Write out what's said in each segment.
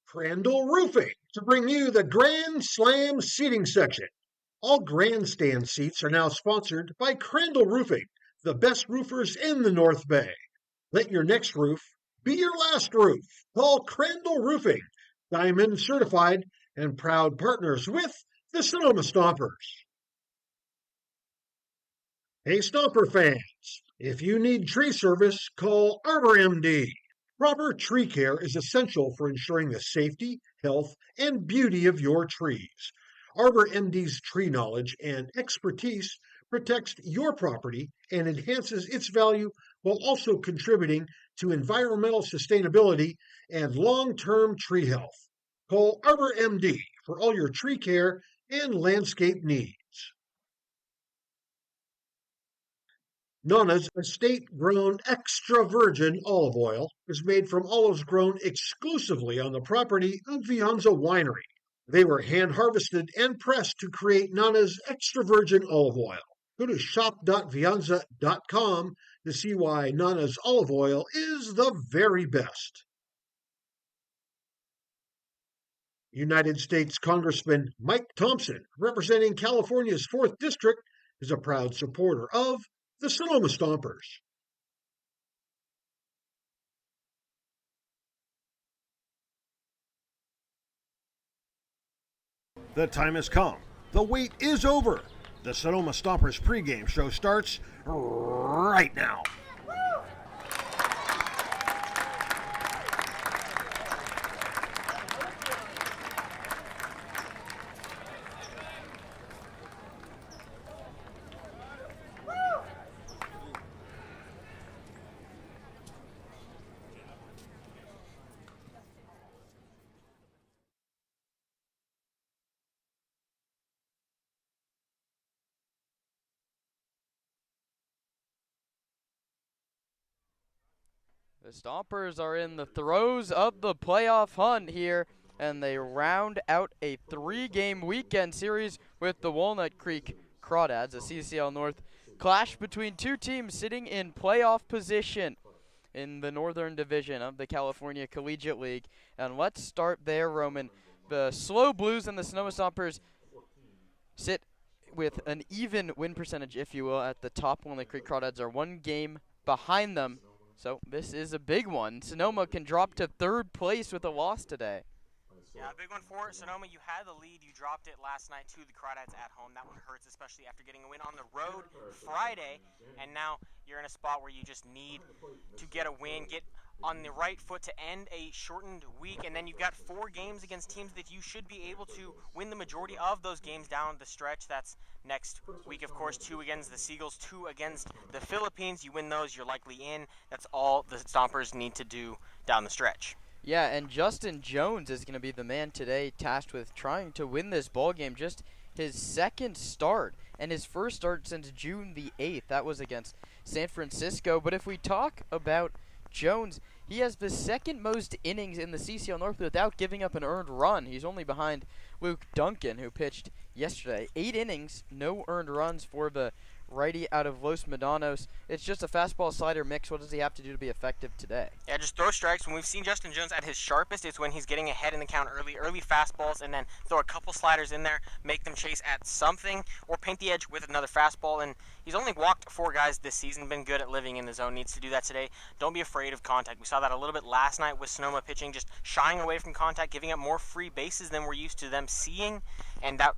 Crandall Roofing to bring you the Grand Slam seating section. All grandstand seats are now sponsored by Crandall Roofing, the best roofers in the North Bay. Let your next roof be your last roof. Call Crandall Roofing, Diamond certified and proud partners with the Sonoma Stompers. Hey, Stomper fans, if you need tree service, call Arbor MD. Proper tree care is essential for ensuring the safety, health, and beauty of your trees. Arbor MD's tree knowledge and expertise protects your property and enhances its value while also contributing to environmental sustainability and long-term tree health. Call Arbor MD for all your tree care and landscape needs. Nana's estate-grown extra virgin olive oil is made from olives grown exclusively on the property of Vianza Winery. They were hand-harvested and pressed to create Nana's extra virgin olive oil. Go to shop.vianza.com to see why Nana's olive oil is the very best. United States Congressman Mike Thompson, representing California's 4th District, is a proud supporter of the Sonoma Stompers. The time has come. The wait is over. The Sonoma Stompers pregame show starts right now. The Stompers are in the throes of the playoff hunt here, and they round out a 3-game weekend series with the Walnut Creek Crawdads, a CCL North clash between two teams sitting in playoff position in the Northern Division of the California Collegiate League. And let's start there, Roman. The Slow Blues and the Sonoma Stompers sit with an even win percentage, if you will, at the top. Walnut Creek Crawdads are 1 game behind them. So this is a big one. Sonoma can drop to 3rd place with a loss today. Yeah, a big one for Sonoma. You had the lead. You dropped it last night to the Crawdads at home. That one hurts, especially after getting a win on the road Friday. And now you're in a spot where you just need to get a win, get on the right foot to end a shortened week. And then you've got 4 games against teams that you should be able to win the majority of those games down the stretch. That's next week, of course, 2 against the Seagulls, 2 against the Philippines. You win those, you're likely in. That's all the Stompers need to do down the stretch. Yeah, and Justin Jones is going to be the man today tasked with trying to win this ball game. Just his 2nd start and his 1st start since June the 8th. That was against San Francisco. But if we talk about Jones, he has the 2nd most innings in the CCL North without giving up an earned run. He's only behind Luke Duncan, who pitched yesterday. 8 innings, no earned runs for the righty out of Los Medanos. It's just a fastball slider mix. What does he have to do to be effective today? Yeah, just throw strikes. When we've seen Justin Jones at his sharpest, it's when he's getting ahead in the count early fastballs, and then throw a couple sliders in there, make them chase at something, or paint the edge with another fastball. And he's only walked 4 guys this season, been good at living in the zone, needs to do that today. Don't be afraid of contact. We saw that a little bit last night with Sonoma pitching, just shying away from contact, giving up more free bases than we're used to them seeing, and that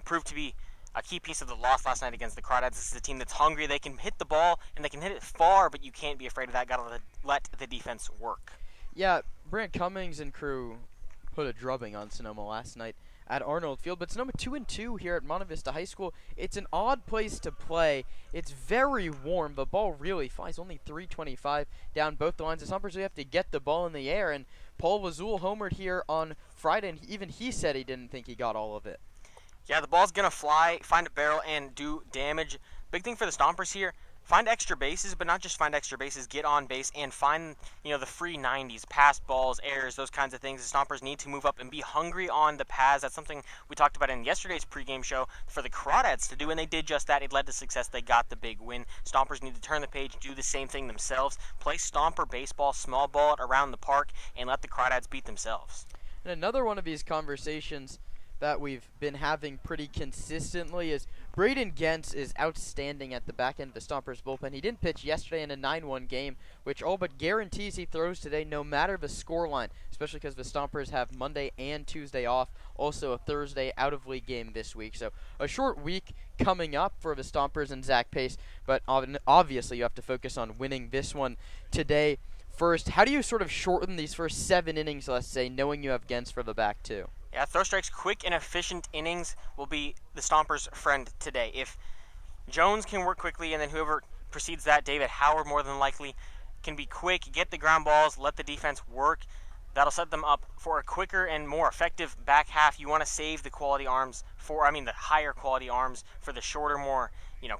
proved to be a key piece of the loss last night against the Crawdads. This is a team that's hungry. They can hit the ball, and they can hit it far, but you can't be afraid of that. Got to let the defense work. Yeah, Brant Cummings and crew put a drubbing on Sonoma last night at Arnold Field, but Sonoma 2-2 here at Monte Vista High School. It's an odd place to play. It's very warm. The ball really flies, only 325 down both the lines. The Stompers really have to get the ball in the air, and Paul Wazul homered here on Friday, and even he said he didn't think he got all of it. Yeah, the ball's going to fly, find a barrel, and do damage. Big thing for the Stompers here, find extra bases, but not just find extra bases, get on base and find, the free 90s, pass balls, errors, those kinds of things. The Stompers need to move up and be hungry on the paths. That's something we talked about in yesterday's pregame show for the Crawdads to do, and they did just that. It led to success. They got the big win. Stompers need to turn the page, do the same thing themselves, play Stomper baseball, small ball it around the park, and let the Crawdads beat themselves. And another one of these conversations that we've been having pretty consistently is Braden Gentz is outstanding at the back end of the Stompers bullpen. He didn't pitch yesterday in a 9-1 game, which all but guarantees he throws today no matter the scoreline, especially because the Stompers have Monday and Tuesday off, also a Thursday out-of-league game this week. So a short week coming up for the Stompers and Zach Pace, but obviously you have to focus on winning this one today. First, how do you sort of shorten these first 7 innings, let's say, knowing you have Gentz for the back two? Yeah, throw strikes, quick and efficient innings will be the Stompers' friend today. If Jones can work quickly, and then whoever precedes that, David Howard more than likely, can be quick, get the ground balls, let the defense work, that'll set them up for a quicker and more effective back half. You want to save the the higher quality arms for the shorter, more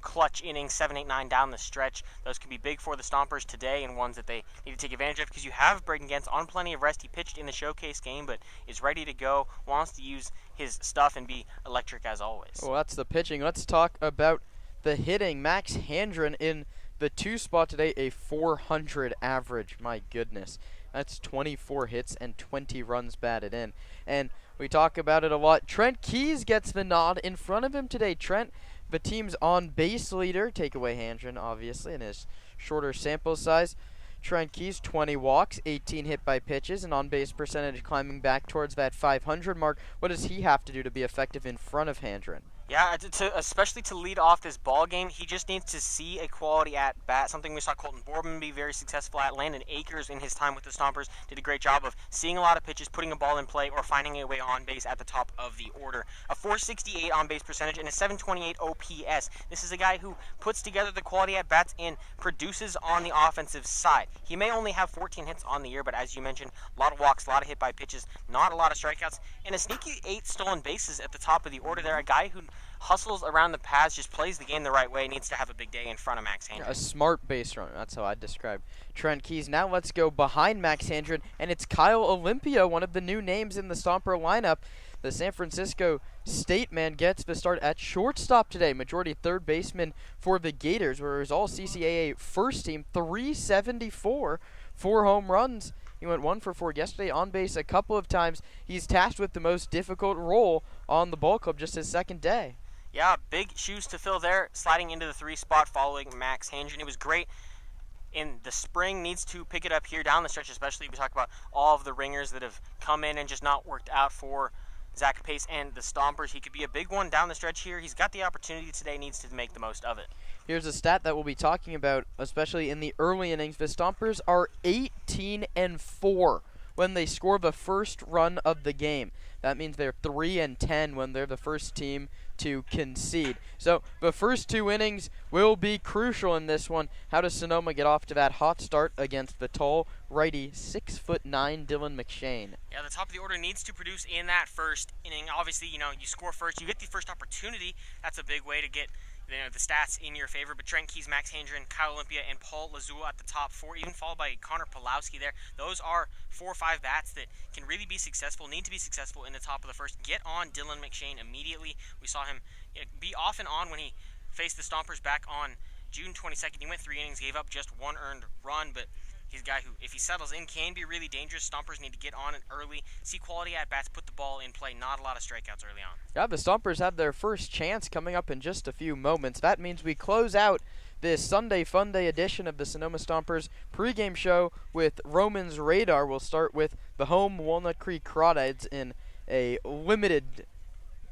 clutch innings, 7, 8, 9 down the stretch. Those can be big for the Stompers today, and ones that they need to take advantage of, because you have Braden Gentz on plenty of rest. He pitched in the showcase game, but is ready to go, wants to use his stuff and be electric as always. Well, that's the pitching. Let's talk about the hitting. Max Handren in the 2 spot today, a 400 average. My goodness. That's 24 hits and 20 runs batted in. And we talk about it a lot. Trent Keys gets the nod in front of him today. Trent, the team's on-base leader, take away Handren, obviously, in his shorter sample size. Trent Keys, 20 walks, 18 hit by pitches, and on-base percentage climbing back towards that 500 mark. What does he have to do to be effective in front of Handren? Yeah, especially to lead off this ball game, he just needs to see a quality at bat, something we saw Colton Boardman be very successful at. Landon Akers in his time with the Stompers did a great job of seeing a lot of pitches, putting a ball in play, or finding a way on base at the top of the order. A 468 on base percentage and a 728 OPS. This is a guy who puts together the quality at bats and produces on the offensive side. He may only have 14 hits on the year, but as you mentioned, a lot of walks, a lot of hit by pitches, not a lot of strikeouts, and a sneaky 8 stolen bases at the top of the order there. A guy who hustles around the paths, just plays the game the right way, needs to have a big day in front of Max Handren. A smart base runner, that's how I'd describe Trent Keys. Now let's go behind Max Handren, and it's Kyle Olympio, one of the new names in the Stomper lineup. The San Francisco State man gets the start at shortstop today, majority third baseman for the Gators, where it was all CCAA first team, 374, 4 home runs. He went 1 for 4 yesterday, on base a couple of times. He's tasked with the most difficult role on the ball club, just his second day. Yeah, big shoes to fill there, sliding into the 3 spot following Max Handren. It was great in the spring, needs to pick it up here down the stretch, especially we talk about all of the ringers that have come in and just not worked out for Zach Pace and the Stompers. He could be a big one down the stretch here. He's got the opportunity today, needs to make the most of it. Here's a stat that we'll be talking about, especially in the early innings. The Stompers are 18-4 when they score the first run of the game. That means they're 3-10 when they're the first team to concede. So the first 2 innings will be crucial in this one. How does Sonoma get off to that hot start against the tall righty 6'9" Dylan McShane? Yeah, the top of the order needs to produce in that first inning. Obviously, you score first, you get the first opportunity. That's a big way to get the stats in your favor. But Trent Keys, Max Handren, Kyle Olympia, and Paul Lazula at the top 4, even followed by Connor Pulowski there. Those are 4 or 5 bats that can really be successful, need to be successful in the top of the first. Get on Dylan McShane immediately. We saw him be off and on when he faced the Stompers back on June 22nd. He went 3 innings, gave up just 1 earned run, but he's a guy who, if he settles in, can be really dangerous. Stompers need to get on it early, see quality at-bats, put the ball in play, not a lot of strikeouts early on. Yeah, the Stompers have their first chance coming up in just a few moments. That means we close out this Sunday Fun Day edition of the Sonoma Stompers pregame show with Roman's Radar. We'll start with the home Walnut Creek Crawdads in a limited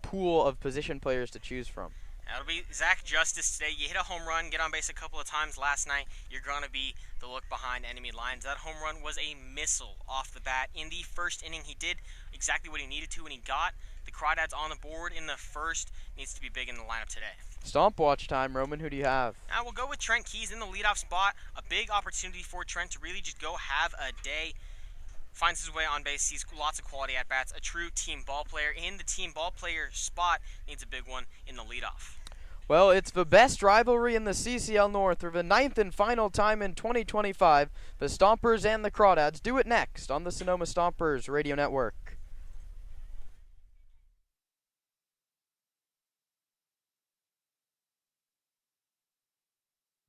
pool of position players to choose from. That'll be Zach Justice today. You hit a home run, get on base a couple of times last night, you're going to be the look behind enemy lines. That home run was a missile off the bat. In the first inning, he did exactly what he needed to, and he got the Crawdads on the board in the first. Needs to be big in the lineup today. Stomp watch time. Roman, who do you have? Now we'll go with Trent Keys in the leadoff spot. A big opportunity for Trent to really just go have a day. Finds his way on base, sees lots of quality at-bats. A true team ball player in the team ball player spot. Needs a big one in the leadoff. Well, it's the best rivalry in the CCL North for the 9th and final time in 2025. The Stompers and the Crawdads do it next on the Sonoma Stompers Radio Network.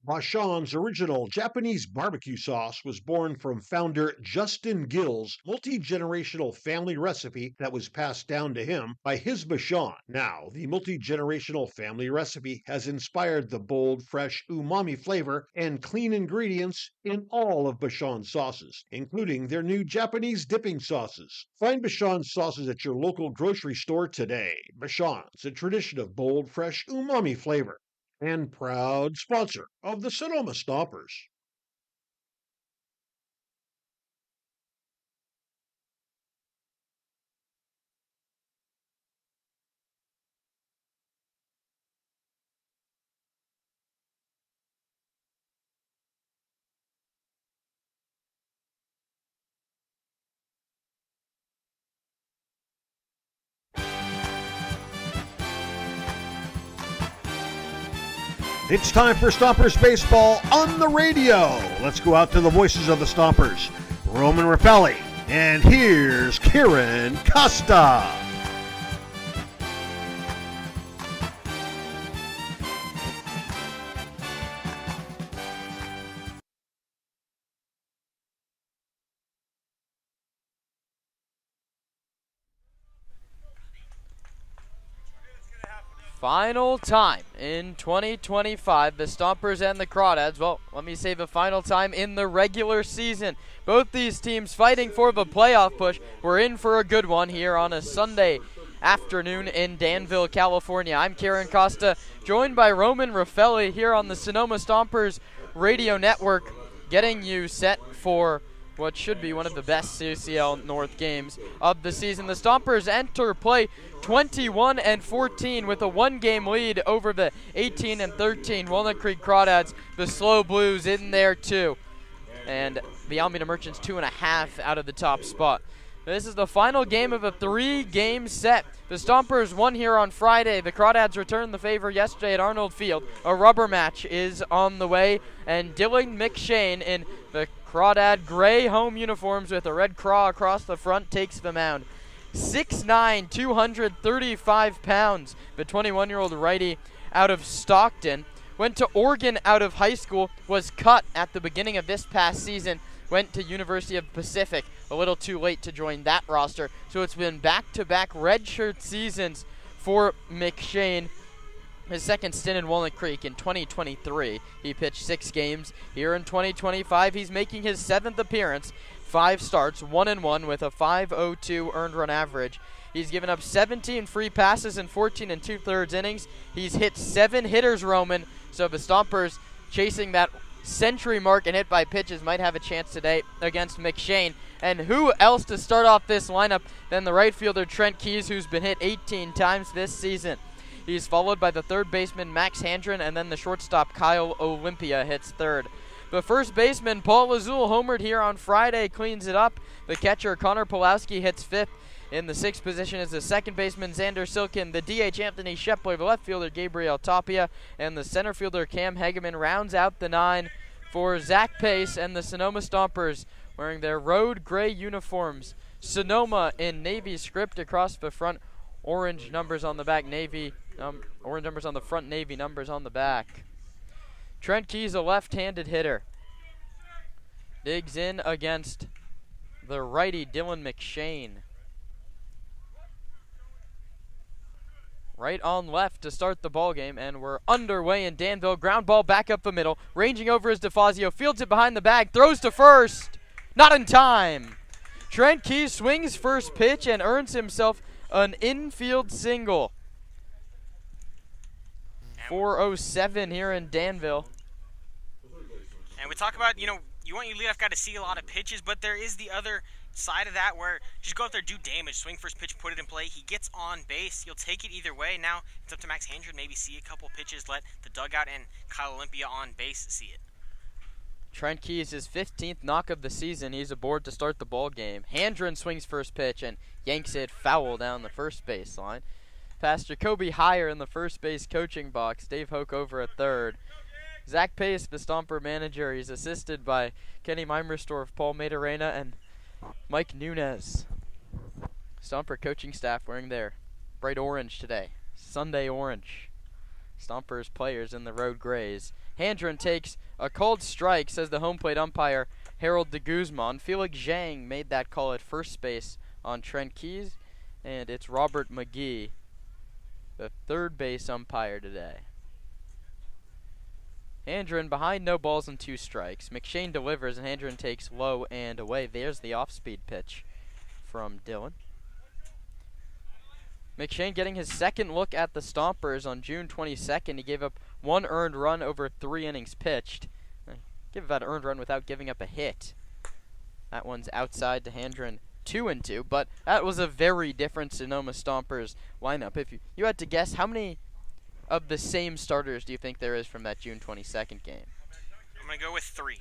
Bashan's original Japanese barbecue sauce was born from founder Justin Gill's multi-generational family recipe that was passed down to him by his Bashan. Now, the multi-generational family recipe has inspired the bold, fresh umami flavor and clean ingredients in all of Bashan's sauces, including their new Japanese dipping sauces. Find Bashan's sauces at your local grocery store today. Bashan's, a tradition of bold, fresh umami flavor, and proud sponsor of the Sonoma Stompers. It's time for Stompers Baseball on the radio. Let's go out to the voices of the Stompers, Roman Rapelli, and here's Kieran Costa. Final time in 2025, the Stompers and the Crawdads. Well, let me say the final time in the regular season. Both these teams fighting for the playoff push. We're in for a good one here on a Sunday afternoon in Danville, California. I'm Kieran Costa, joined by Roman Raffelli here on the Sonoma Stompers Radio Network, getting you set for what should be one of the best CCL North games of the season. The Stompers enter play 21-14 with a one-game lead over the 18-13 Walnut Creek Crawdads. The Slow Blues in there too, and the Alameda Merchants 2.5 out of the top spot. This is the final game of a three-game set. The Stompers won here on Friday. The Crawdads returned the favor yesterday at Arnold Field. A rubber match is on the way, and Dylan McShane in the Crawdad gray home uniforms with a red craw across the front takes the mound. 6'9", 235 pounds. The 21-year-old righty out of Stockton. Went to Oregon out of high school, was cut at the beginning of this past season, went to University of Pacific, a little too late to join that roster. So it's been back-to-back redshirt seasons for McShane. His second stint in Walnut Creek in 2023. He pitched 6 games. Here in 2025, he's making his 7th appearance. 5 starts, 1-1 with a 5.02 earned run average. He's given up 17 free passes in 14 2/3 innings. He's hit 7 hitters, Roman. So the Stompers chasing that century mark and hit by pitches might have a chance today against McShane. And who else to start off this lineup than the right fielder Trent Keys, who's been hit 18 times this season. He's followed by the third baseman Max Handren, and then the shortstop Kyle Olympia hits third. The first baseman Paul Lazul homered here on Friday, cleans it up. The catcher Connor Pulowski hits 5th. In the 6th position is the second baseman Xander Silkin, the DH Anthony Shepler, the left fielder Gabriel Tapia, and the center fielder Cam Hageman rounds out the 9 for Zach Pace and the Sonoma Stompers wearing their road gray uniforms. Sonoma in navy script across the front, orange numbers on the back, orange numbers on the front, navy numbers on the back. Trent Keys, a left-handed hitter, digs in against the righty Dylan McShane. Right on left to start the ball game, and we're underway in Danville. Ground ball back up the middle. Ranging over is DeFazio. Fields it behind the bag. Throws to first. Not in time. Trent Keys swings first pitch and earns himself an infield single. 4:07 here in Danville. And we talk about, you want your leadoff guy to see a lot of pitches, but there is the other side of that where just go out there, do damage, swing first pitch, put it in play. He gets on base. You'll take it either way. Now it's up to Max Handren, maybe see a couple pitches, let the dugout and Kyle Olympia on base see it. Trent Keys, his 15th knock of the season. He's aboard to start the ball game. Handren swings first pitch and yanks it foul down the first baseline. Past Jacoby Heyer in the first base coaching box. Dave Hoke over at third. Zach Pace, the Stomper manager. He's assisted by Kenny Meimersdorf, Paul Madarena, and Mike Nunez. Stomper coaching staff wearing their bright orange today. Sunday orange. Stompers players in the road grays. Handren takes a cold strike, says the home plate umpire, Harold de Guzman. Felix Zhang made that call at first base on Trent Keys, and it's Robert McGee, the third base umpire today. Handren behind, no balls and 2 strikes. McShane delivers, and Handren takes low and away. There's the off-speed pitch from Dylan. McShane getting his second look at the Stompers on June 22nd. He gave up 1 earned run over 3 innings pitched. Give that earned run without giving up a hit. That one's outside to Handren, 2-2, but that was a very different Sonoma Stompers lineup. If you had to guess, how many of the same starters do you think there is from that June 22nd game? I'm going to go with 3.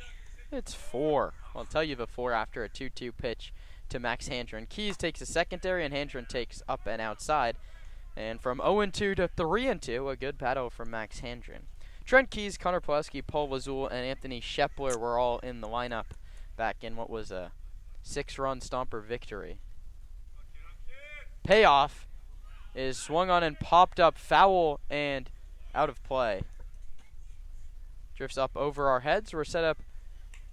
It's 4. I'll tell you the 4 after a 2-2 pitch to Max Handren. Keys takes a secondary, and Handren takes up and outside. And from 0-2 to 3-2, a good battle from Max Handren. Trent Keys, Connor Pulaski, Paul Lazul, and Anthony Shepler were all in the lineup back in what was a 6-run Stomper victory. Payoff is swung on and popped up, foul and out of play. Drifts up over our heads. We're set up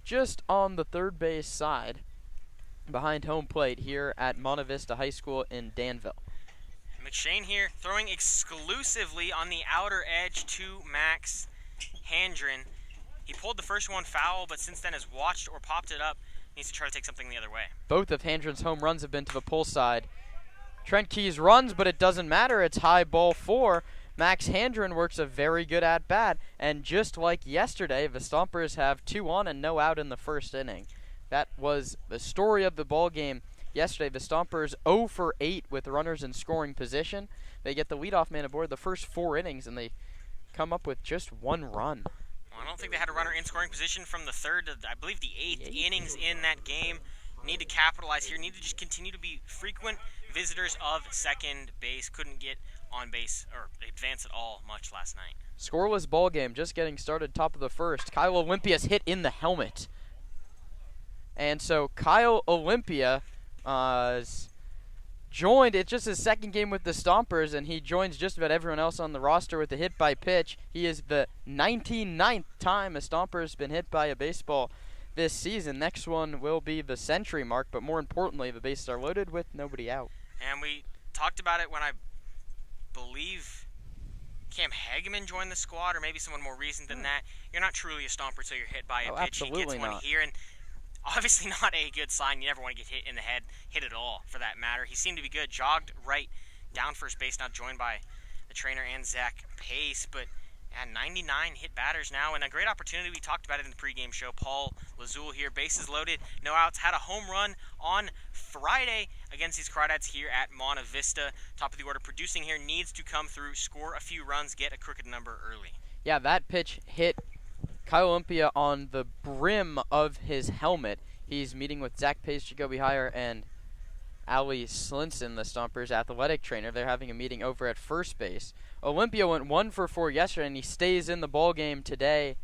just on the third base side behind home plate here at Monte Vista High School in Danville. McShane here throwing exclusively on the outer edge to Max Handren. He pulled the first one foul, but since then has watched or popped it up. Needs to try to take something the other way. Both of Handren's home runs have been to the pull side. Trent Keys runs, but it doesn't matter. It's high ball 4. Max Handren works a very good at-bat, and just like yesterday, the Stompers have 2 on and no out in the first inning. That was the story of the ball game yesterday. The Stompers 0 for 8 with runners in scoring position. They get the leadoff man aboard the first 4 innings, and they come up with just 1 run. Well, I don't think they had a runner in scoring position from the 3rd to, I believe, the 8th innings in that game. Need to capitalize here. Need to just continue to be frequent visitors of second base. Couldn't get on base or advance at all much last night. Scoreless ball game, just getting started, top of the first. Kyle Olympia's hit in the helmet. And so Kyle Olympia joined, it's just his second game with the Stompers, and he joins just about everyone else on the roster with a hit by pitch. He is the 99th time a Stomper's been hit by a baseball this season. Next one will be the century mark, but more importantly, the bases are loaded with nobody out. And we talked about it when I believe Cam Hageman joined the squad, or maybe someone more recent than that. You're not truly a Stomper until you're hit by a pitch. He gets one here, and obviously not a good sign. You never want to get hit in the head, hit at all for that matter. He seemed to be good, jogged right down first base, now joined by the trainer and Zach Pace, but 99 hit batters now, and a great opportunity. We talked about it in the pregame show. Paul Lazul here, bases loaded, no outs, had a home run on Friday against these Crawdads here at Monte Vista. Top of the order producing here, needs to come through, score a few runs, get a crooked number early. Yeah, that pitch hit Kyle Olympia on the brim of his helmet. He's meeting with Zach Pace, Jacoby Heyer, and Ali Slinson, the Stompers' athletic trainer. They're having a meeting over at first base. Olympia went 1 for 4 yesterday, and he stays in the ball game today.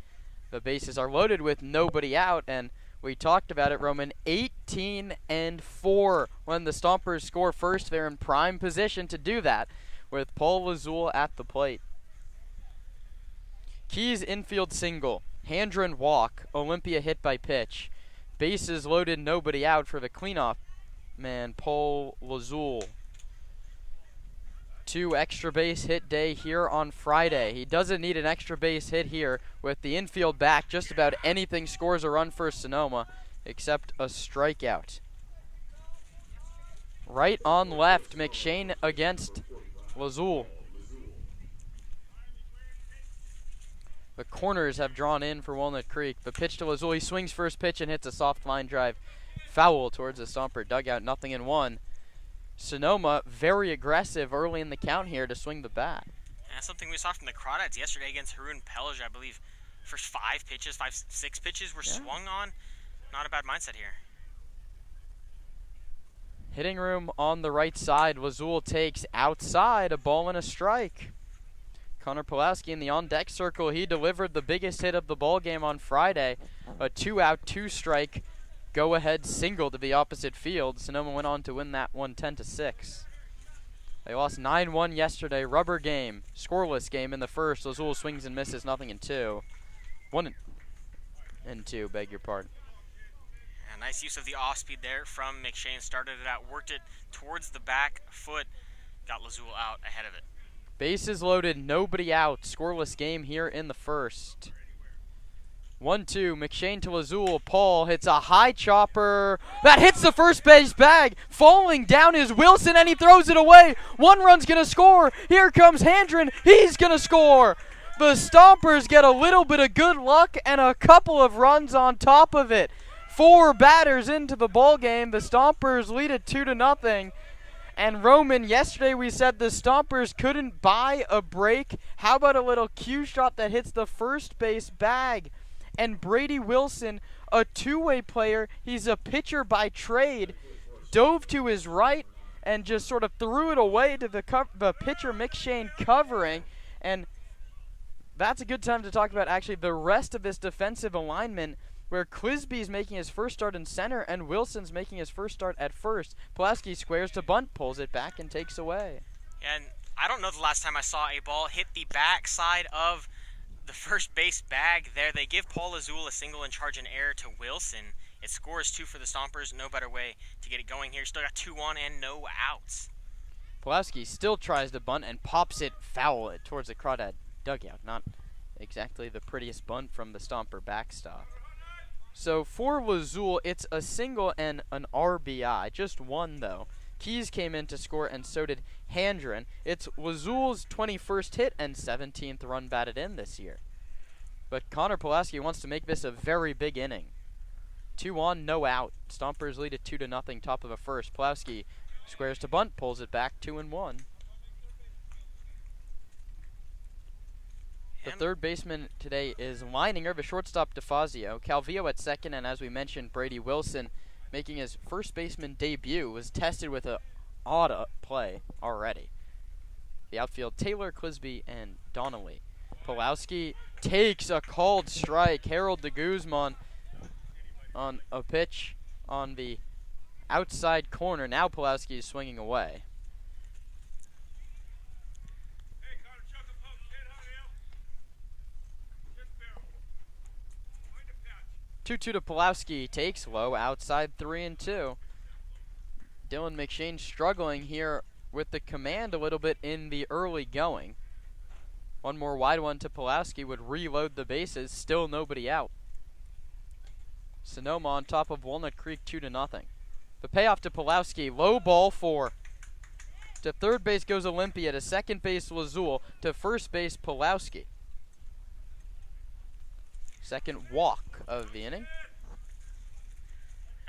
The bases are loaded with nobody out, and we talked about it, Roman. 18-4 when the Stompers score first. They're in prime position to do that with Paul Lazul at the plate. Keys infield single. Handren walk. Olympia hit by pitch. Bases loaded, nobody out for the cleanoff man, Paul Lazul. 2 extra base hit day here on Friday. He doesn't need an extra base hit here with the infield back. Just about anything scores a run for Sonoma except a strikeout. Right on left, McShane against Lazul. The corners have drawn in for Walnut Creek. The pitch to Lazul, he swings first pitch and hits a soft line drive foul towards the Stomper dugout, 0-1. Sonoma very aggressive early in the count here to swing the bat. That's something we saw from the Crawdads yesterday against Haroon Pelage, I believe. First 6 pitches were swung on. Not a bad mindset here. Hitting room on the right side. Lazul takes outside, a ball and a strike. Connor Pulaski in the on-deck circle. He delivered the biggest hit of the ball game on Friday. A 2-out, 2-strike go-ahead single to the opposite field. Sonoma went on to win that one 10-6. They lost 9-1 yesterday. Rubber game. Scoreless game in the first. Lazul swings and misses. Nothing in two. 1 and 2, beg your pardon. Yeah, nice use of the off-speed there from McShane. Started it out, worked it towards the back foot. Got Lazul out ahead of it. Bases loaded, nobody out. Scoreless game here in the first. 1-2, McShane to Lazul. Paul hits a high chopper. That hits the first base bag. Falling down is Wilson, and he throws it away. One run's going to score. Here comes Handren. He's going to score. The Stompers get a little bit of good luck and a couple of runs on top of it. 4 batters into the ball game. The Stompers lead it 2-0. And Roman, yesterday we said the Stompers couldn't buy a break. How about a little cue shot that hits the first base bag? And Brady Wilson, a two-way player, he's a pitcher by trade, dove to his right and just sort of threw it away to the pitcher McShane covering. And that's a good time to talk about actually the rest of this defensive alignment, where Clisby's making his first start in center and Wilson's making his first start at first. Pulaski squares to bunt, pulls it back, and takes away. And I don't know the last time I saw a ball hit the backside of the first base bag there. They give Paul Lazul a single and charge an error to Wilson. It scores 2 for the Stompers. No better way to get it going here. Still got 2-1 and no outs. Pulaski still tries to bunt and pops it foul towards the Crawdad dugout. Not exactly the prettiest bunt from the Stomper backstop. So for Lazul, it's a single and an RBI. Just one, though. Keys came in to score, and so did Handren. It's Lazul's 21st hit and 17th run batted in this year. But Connor Pulaski wants to make this a very big inning. 2 on, no out. Stompers lead it 2-0, top of the first. Pulaski squares to bunt, pulls it back, 2-1. The third baseman today is Leininger, the shortstop DeFazio. Calvillo at second, and as we mentioned, Brady Wilson, making his first baseman debut, was tested with an odd play already. The outfield, Taylor, Clisby, and Donnelly. Pulowski takes a called strike. Harold de Guzman on a pitch on the outside corner. Now Pulowski is swinging away. 2-2 to Pulowski, takes low, outside 3-2. Dylan McShane struggling here with the command a little bit in the early going. One more wide one to Pulowski would reload the bases, still nobody out. Sonoma on top of Walnut Creek 2-0. The payoff to Pulowski, low ball 4. To third base goes Olympia, to second base Lazul, to first base Pulowski. Second walk of the inning.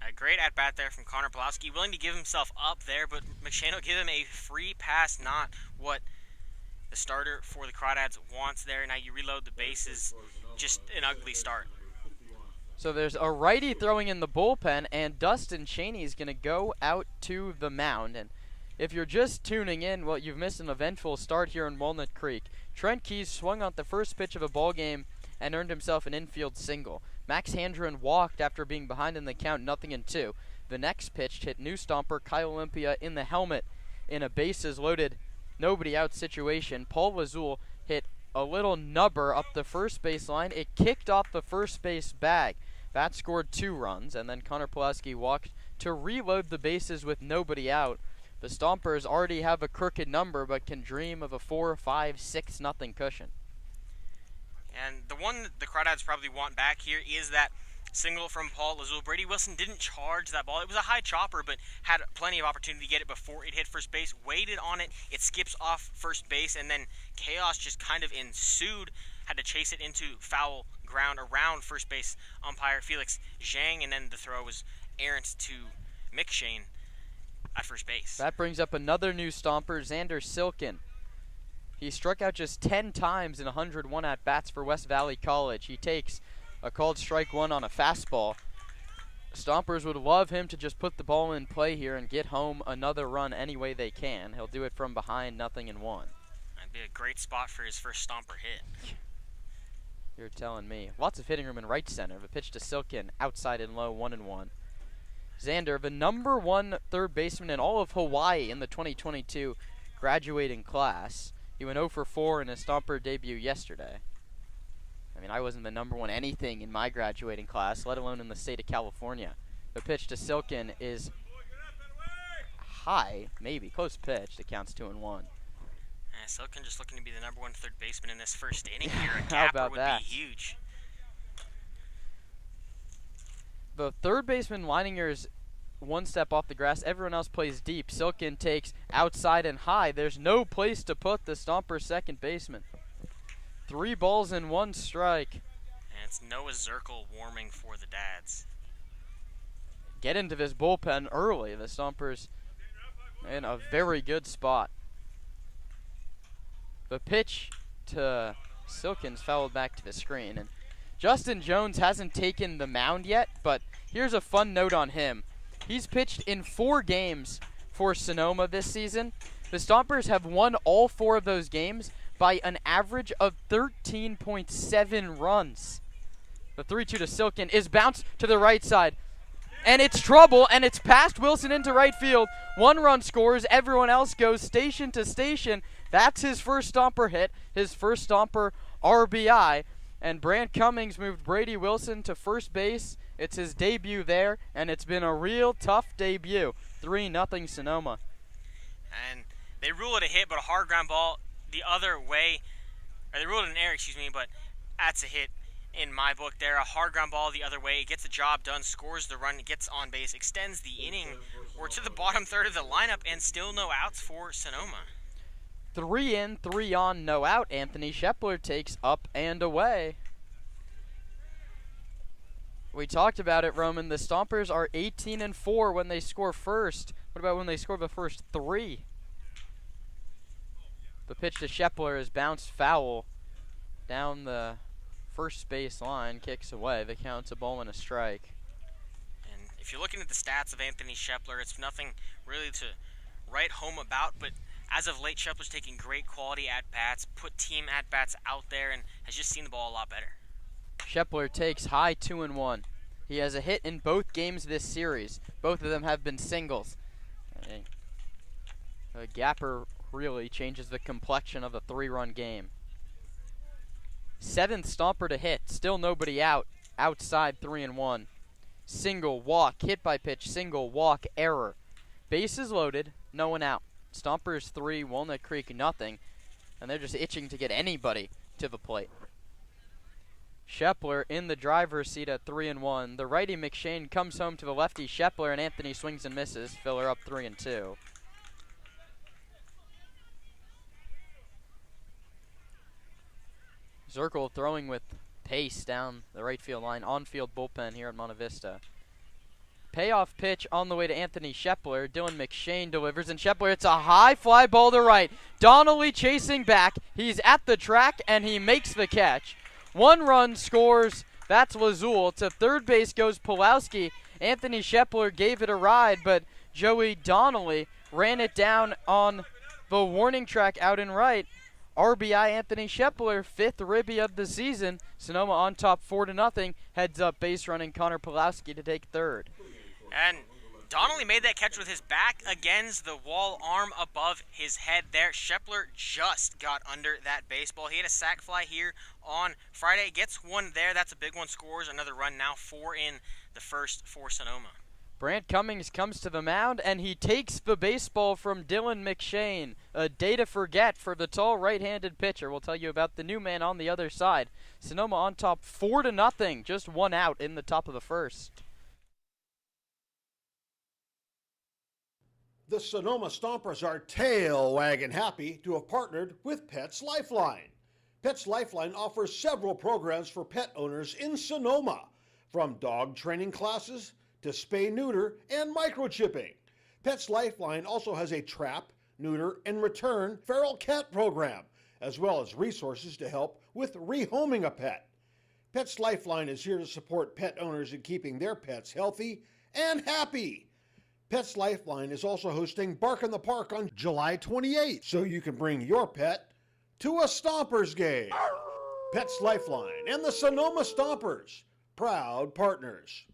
A great at-bat there from Connor Pulowski, willing to give himself up there, but McShane will give him a free pass, not what the starter for the Crawdads wants there. Now you reload the bases, just an ugly start. So there's a righty throwing in the bullpen, and Dustin Cheney is going to go out to the mound. And if you're just tuning in, well, you've missed an eventful start here in Walnut Creek. Trent Keys swung on the first pitch of a ball game and earned himself an infield single. Max Handren walked after being behind in the count, 0-2. The next pitch hit new Stomper Kyle Olympia in the helmet in a bases-loaded, nobody-out situation. Paul Lazul hit a little nubber up the first base line. It kicked off the first base bag. That scored 2 runs, and then Connor Pulowski walked to reload the bases with nobody out. The Stompers already have a crooked number, but can dream of a 4, 5, 6-0 cushion. And the one that the Crawdads probably want back here is that single from Paul Lazul. Brady Wilson didn't charge that ball. It was a high chopper, but had plenty of opportunity to get it before it hit first base. Waited on it. It skips off first base, and then chaos just kind of ensued. Had to chase it into foul ground around first base umpire Felix Zhang, and then the throw was errant to McShane at first base. That brings up another new Stomper, Xander Silkin. He struck out just 10 times in 101 at-bats for West Valley College. He takes a called strike 1 on a fastball. Stompers would love him to just put the ball in play here and get home another run any way they can. He'll do it from behind, 0-1. That'd be a great spot for his first Stomper hit. You're telling me. Lots of hitting room in right center. The pitch to Silkin, outside and low, 1-1. Xander, the #1 third baseman in all of Hawaii in the 2022 graduating class. He went 0 for 4 in his Stomper debut yesterday. I mean, I wasn't the number one anything in my graduating class, let alone in the state of California. The pitch to Silken is high, maybe, close pitch. It counts 2-1. Silken just looking to be the number one third baseman in this first inning here. A How gapper about would that? be huge. The third baseman Leininger's one step off the grass. Everyone else plays deep. Silken takes outside and high. There's no place to put the Stomper second baseman. 3 balls and 1 strike. And it's Noah Zirkle warming for the Dads. Get into this bullpen early. The Stompers in a very good spot. The pitch to Silken's fouled back to the screen. And Justin Jones hasn't taken the mound yet, but here's a fun note on him. He's pitched in 4 games for Sonoma this season. The Stompers have won all 4 of those games by an average of 13.7 runs. The 3-2 to Silken is bounced to the right side. And it's trouble, and it's past Wilson into right field. 1 run scores, everyone else goes station to station. That's his first Stomper hit, his first Stomper RBI. And Brant Cummings moved Brady Wilson to first base. It's his debut there, and it's been a real tough debut. 3-0 Sonoma. And they rule it a hit, but a hard ground ball the other way. Or they ruled it an error, but that's a hit in my book there. A hard ground ball the other way. It gets the job done, scores the run, gets on base, extends the inning. We're to the bottom third of the lineup, and still no outs for Sonoma. 3 in, 3 on, no out. Anthony Shepler takes up and away. We talked about it, Roman. The Stompers are 18-4 when they score first. What about when they score the first 3? The pitch to Shepler is bounced foul down the first base line, kicks away. The count's a ball and a strike. And if you're looking at the stats of Anthony Shepler, it's nothing really to write home about, but as of late, Shepler's taking great quality at-bats, put team at-bats out there, and has just seen the ball a lot better. Shepler takes high 2-1. He has a hit in both games this series. Both of them have been singles. The gapper really changes the complexion of the 3-run game. 7th Stomper to hit, still nobody out. Outside 3-1. Single, walk, hit by pitch, single, walk, error. Bases loaded, no one out. Stompers 3, Walnut Creek nothing, and they're just itching to get anybody to the plate. Shepler in the driver's seat at 3-1. The righty McShane comes home to the lefty Shepler, and Anthony swings and misses. Filler up 3-2. Zirkle throwing with pace down the right field line, on-field bullpen here at Monte Vista. Payoff pitch on the way to Anthony Shepler. Dylan McShane delivers, and Shepler hits a high fly ball to right. Donnelly chasing back. He's at the track, and he makes the catch. 1 run scores. That's Lazul. To third base goes Pulowski. Anthony Shepler gave it a ride, but Joey Donnelly ran it down on the warning track out in right. RBI Anthony Shepler, 5th ribby of the season. Sonoma on top 4-0. Heads up base running Connor Pulowski to take third. And Donnelly made that catch with his back against the wall, arm above his head there. Shepler just got under that baseball. He had a sac fly here on Friday. Gets one there. That's a big one. Scores another run now. 4 in the first for Sonoma. Brant Cummings comes to the mound, and he takes the baseball from Dylan McShane. A day to forget for the tall right-handed pitcher. We'll tell you about the new man on the other side. Sonoma on top 4-0. Just 1 out in the top of the first. The Sonoma Stompers are tail-wagging happy to have partnered with Pets Lifeline. Pets Lifeline offers several programs for pet owners in Sonoma, from dog training classes to spay-neuter and microchipping. Pets Lifeline also has a trap, neuter, and return feral cat program, as well as resources to help with rehoming a pet. Pets Lifeline is here to support pet owners in keeping their pets healthy and happy. Pets Lifeline is also hosting Bark in the Park on July 28th, so you can bring your pet to a Stompers game. Pets Lifeline and the Sonoma Stompers, proud partners.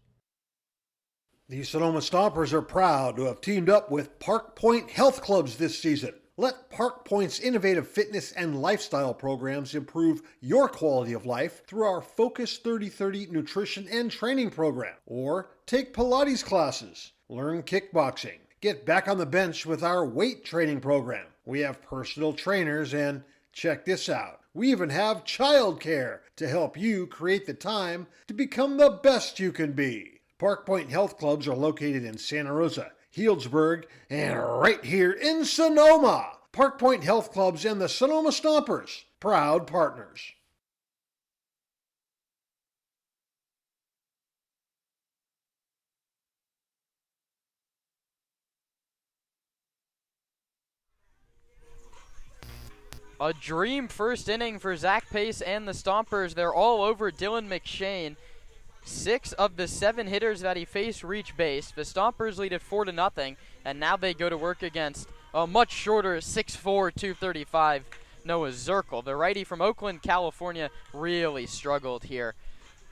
The Sonoma Stompers are proud to have teamed up with Park Point Health Clubs this season. Let Park Point's innovative fitness and lifestyle programs improve your quality of life through our Focus 3030 nutrition and training program. Or take Pilates classes, learn kickboxing, get back on the bench with our weight training program. We have personal trainers and, check this out, we even have childcare to help you create the time to become the best you can be. Park Point Health Clubs are located in Santa Rosa, Healdsburg, and right here in Sonoma. Park Point Health Clubs and the Sonoma Stompers, proud partners. A dream first inning for Zach Pace and the Stompers. They're all over Dylan McShane. 6 of the 7 hitters that he faced reach base. The Stompers lead it 4-0, and now they go to work against a much shorter 6'4", 235 Noah Zirkle. The righty from Oakland, California, really struggled here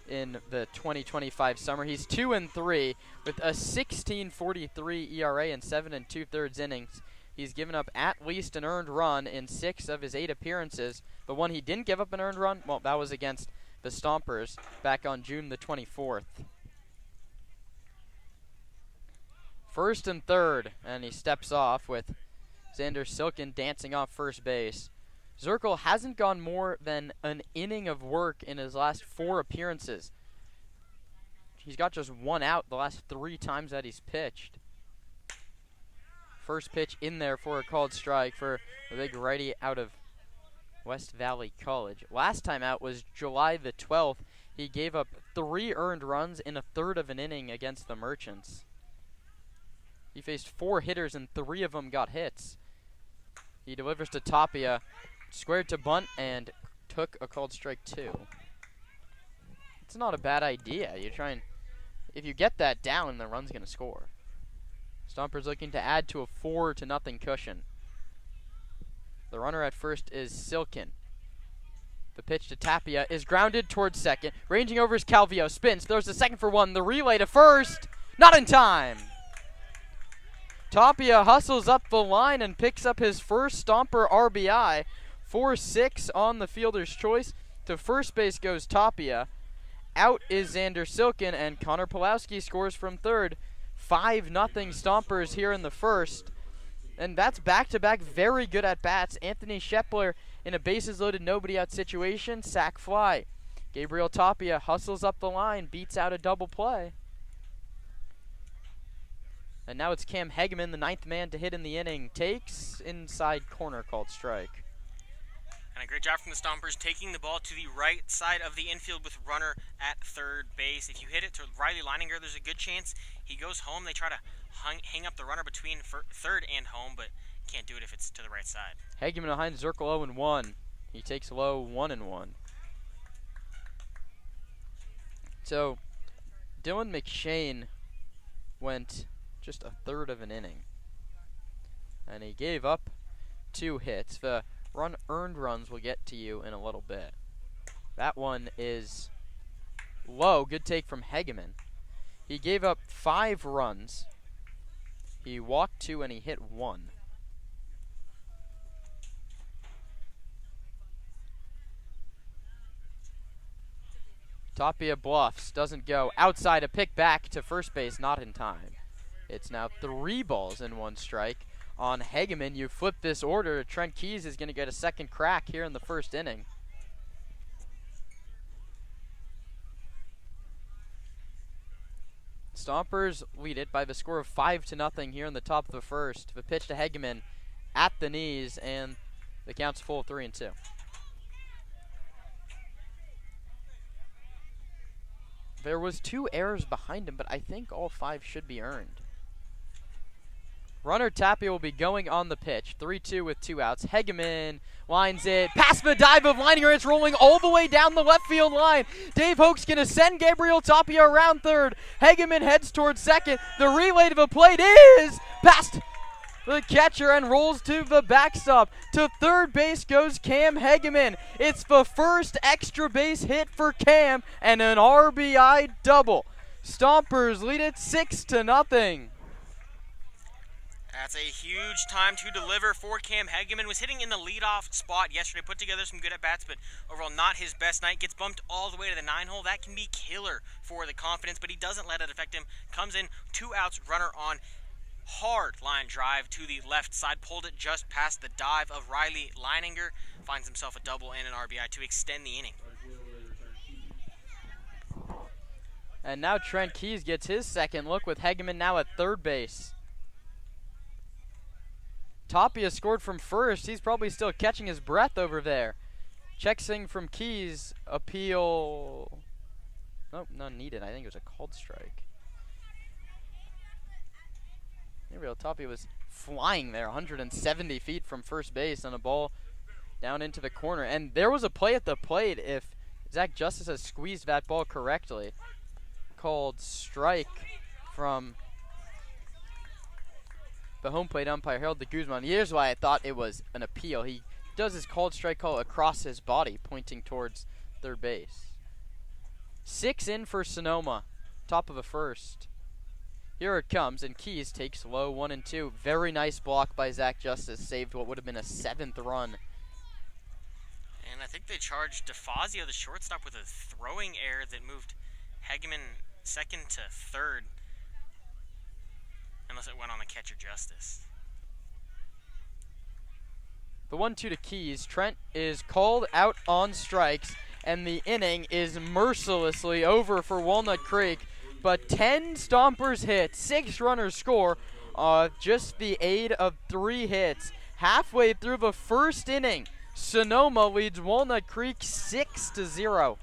in the 2025 summer. He's 2-3 with a 16.43 ERA and 7 2/3 innings. He's given up at least an earned run in 6 of his 8 appearances. The one he didn't give up an earned run, well, that was against the Stompers back on June the 24th. First and third, and he steps off with Xander Silkin dancing off first base. Zirkle hasn't gone more than an inning of work in his last 4 appearances. He's got just 1 out the last 3 times that he's pitched. First pitch in there for a called strike for the big righty out of West Valley College. Last time out was July the 12th. He gave up 3 earned runs in a third of an inning against the Merchants. He faced 4 hitters and 3 of them got hits. He delivers to Tapia, squared to bunt, and took a called strike 2. It's not a bad idea. You try and, if you get that down, the run's going to score. Stompers looking to add to a 4-0 cushion. The runner at first is Silkin. The pitch to Tapia is grounded towards second. Ranging over is Calvillo. Spins, throws the second for 1. The relay to first. Not in time. Tapia hustles up the line and picks up his first Stomper RBI. 4-6 on the fielder's choice. To first base goes Tapia. Out is Xander Silkin, and Connor Pulowski scores from third. 5-0 Stompers here in the first. And that's back-to-back very good at-bats. Anthony Shepler in a bases-loaded, nobody-out situation, sac fly. Gabriel Tapia hustles up the line, beats out a double play. And now it's Cam Hegeman, the 9th man to hit in the inning. Takes inside corner, called strike. And a great job from the Stompers taking the ball to the right side of the infield with runner at third base. If you hit it to Riley Leininger, there's a good chance he goes home. They try to hang up the runner between third and home, but can't do it if it's to the right side. Hegeman behind Zirkle 0-1. He takes low 1-1. So Dylan McShane went just a third of an inning, and he gave up 2 hits. The earned runs will get to you in a little bit. That one is low. Good take from Hegeman. He gave up 5 runs. He walked 2 and he hit 1. Tapia bluffs, doesn't go. Outside, a pick back to first base, not in time. It's now 3 balls and 1 strike. On Hegeman, you flip this order. Trent Keys is going to get a second crack here in the first inning. Stompers lead it by the score of 5-0 here in the top of the first. The pitch to Hegeman at the knees, and the count's full 3-2. There was 2 errors behind him, but I think all 5 should be earned. Runner Tapia will be going on the pitch. 3-2 with 2 outs. Hegeman lines it. Past the dive of Leininger. It's rolling all the way down the left field line. Dave Hoke's going to send Gabriel Tapia around third. Hegeman heads towards second. The relay to the plate is past the catcher and rolls to the backstop. To third base goes Cam Hegeman. It's the first extra base hit for Cam and an RBI double. Stompers lead it 6-0. That's a huge time to deliver for Cam Hegeman. Was hitting in the leadoff spot yesterday, put together some good at-bats, but overall not his best night. Gets bumped all the way to the 9-hole. That can be killer for the confidence, but he doesn't let it affect him. Comes in, 2 outs, runner on. Hard line drive to the left side. Pulled it just past the dive of Riley Leininger. Finds himself a double and an RBI to extend the inning. And now Trent Keys gets his second look with Hegeman now at third base. Tapia scored from first. He's probably still catching his breath over there. Check swing from Keys. Appeal. Nope, none needed. I think it was a called strike. Gabriel Tapia was flying there 170 feet from first base on a ball down into the corner. And there was a play at the plate if Zach Justice has squeezed that ball correctly. Called strike from the home plate umpire, Harold de Guzman. Here's why I thought it was an appeal. He does his called strike call across his body, pointing towards third base. 6 in for Sonoma, top of the first. Here it comes, and Keys takes low 1-2. Very nice block by Zach Justice, saved what would have been a 7th run. And I think they charged DeFazio, the shortstop, with a throwing error that moved Hegeman second to third. Unless it went on the catcher Justice. The 1-2 to Keys. Trent is called out on strikes, and the inning is mercilessly over for Walnut Creek. But 10 Stompers hit, 6 runners score, just the aid of 3 hits. Halfway through the first inning, Sonoma leads Walnut Creek 6-0.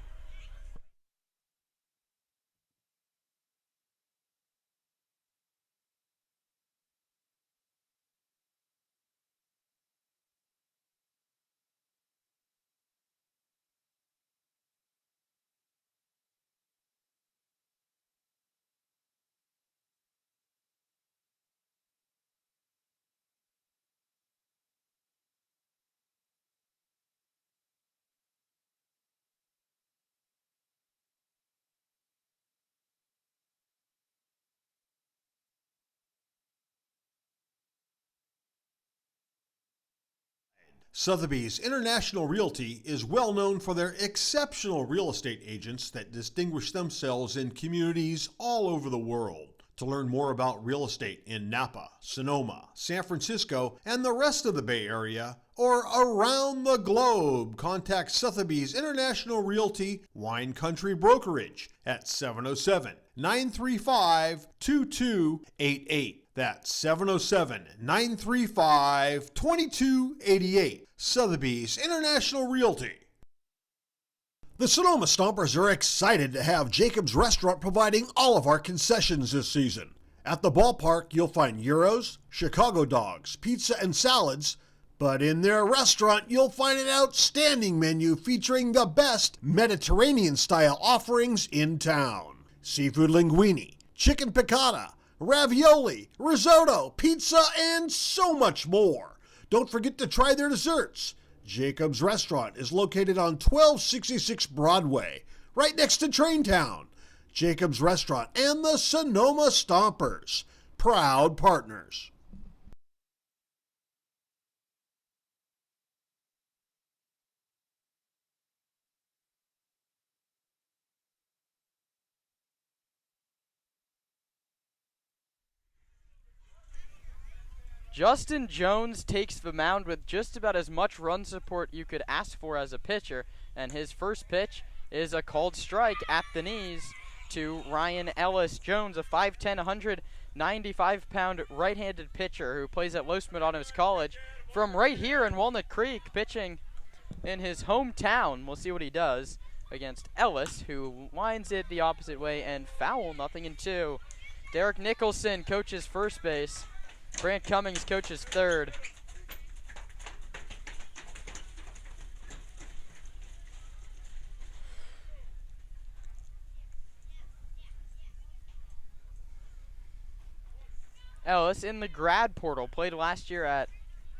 Sotheby's International Realty is well known for their exceptional real estate agents that distinguish themselves in communities all over the world. To learn more about real estate in Napa, Sonoma, San Francisco, and the rest of the Bay Area, or around the globe, contact Sotheby's International Realty Wine Country Brokerage at 707-935-2288. That's 707-935-2288. Sotheby's International Realty. The Sonoma Stompers are excited to have Jacob's Restaurant providing all of our concessions this season. At the ballpark, you'll find gyros, Chicago dogs, pizza, and salads. But in their restaurant, you'll find an outstanding menu featuring the best Mediterranean-style offerings in town. Seafood linguine, chicken piccata, ravioli, risotto, pizza, and so much more. Don't forget to try their desserts. Jacob's Restaurant is located on 1266 Broadway, right next to Traintown. Jacob's Restaurant and the Sonoma Stompers, proud partners. Justin Jones takes the mound with just about as much run support you could ask for as a pitcher, and his first pitch is a called strike at the knees to Ryan Ellis Jones, a 5'10", 195-pound right-handed pitcher who plays at Los Medanos College from right here in Walnut Creek, pitching in his hometown. We'll see what he does against Ellis, who lines it the opposite way and foul, 0-2. Derek Nicholson coaches first base. Brant Cummings coaches third. Ellis in the grad portal, played last year at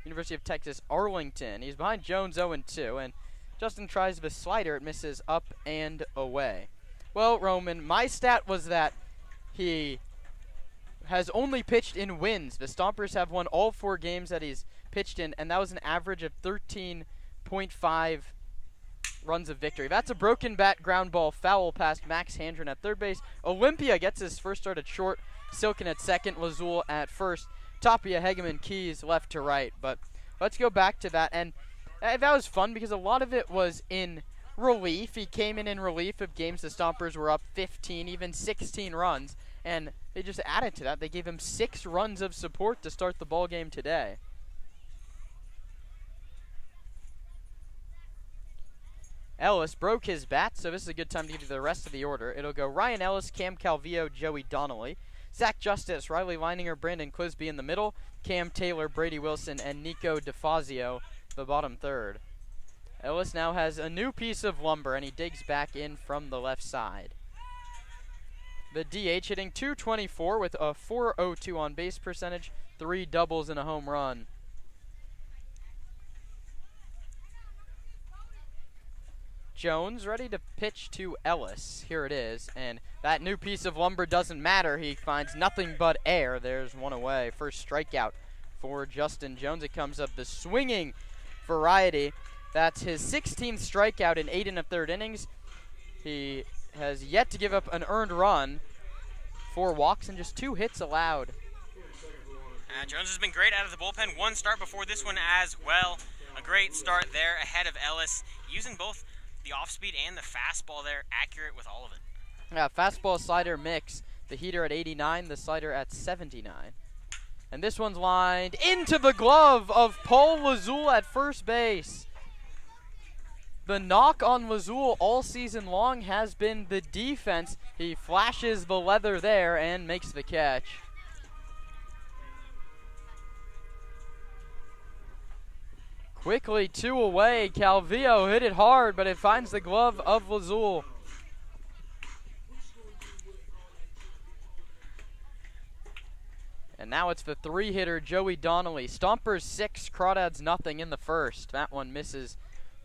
University of Texas Arlington. He's behind Jones 0-2, and Justin tries the slider. It misses up and away. Well, Roman, my stat was that he has only pitched in wins. The Stompers have won all 4 games that he's pitched in, and that was an average of 13.5 runs of victory. That's a broken bat ground ball foul past Max Handren at third base. Olympia gets his first start at short. Silken at second. Lazul at first. Tapia, Hegeman, Keys left to right. But let's go back to that. And that was fun because a lot of it was in relief. He came in relief of games the Stompers were up 15, even 16 runs. And they just added to that. They gave him 6 runs of support to start the ball game today. Ellis broke his bat, so this is a good time to give you the rest of the order. It'll go Ryan Ellis, Cam Calvillo, Joey Donnelly, Zach Justice, Riley Leininger, Brandon Clisby in the middle, Cam Taylor, Brady Wilson, and Nico DeFazio, the bottom third. Ellis now has a new piece of lumber, and he digs back in from the left side. The DH hitting .224 with a .402 on base percentage, 3 doubles and a home run. Jones ready to pitch to Ellis. Here it is, and that new piece of lumber doesn't matter. He finds nothing but air. There's one away. First strikeout for Justin Jones. It comes of the swinging variety. That's his 16th strikeout in 8 1/3 innings. He has yet to give up an earned run, 4 walks, and just 2 hits allowed. Jones has been great out of the bullpen. 1 start before this one as well. A great start there ahead of Ellis, using both the off-speed and the fastball there, accurate with all of it. Yeah, fastball slider mix. The heater at 89, the slider at 79. And this one's lined into the glove of Paul Lazul at first base. The knock on Lazul all season long has been the defense. He flashes the leather there and makes the catch. Quickly 2 away. Calvillo hit it hard, but it finds the glove of Lazul. And now it's the 3-hitter, Joey Donnelly. Stompers 6, Crawdads nothing in the first. That one misses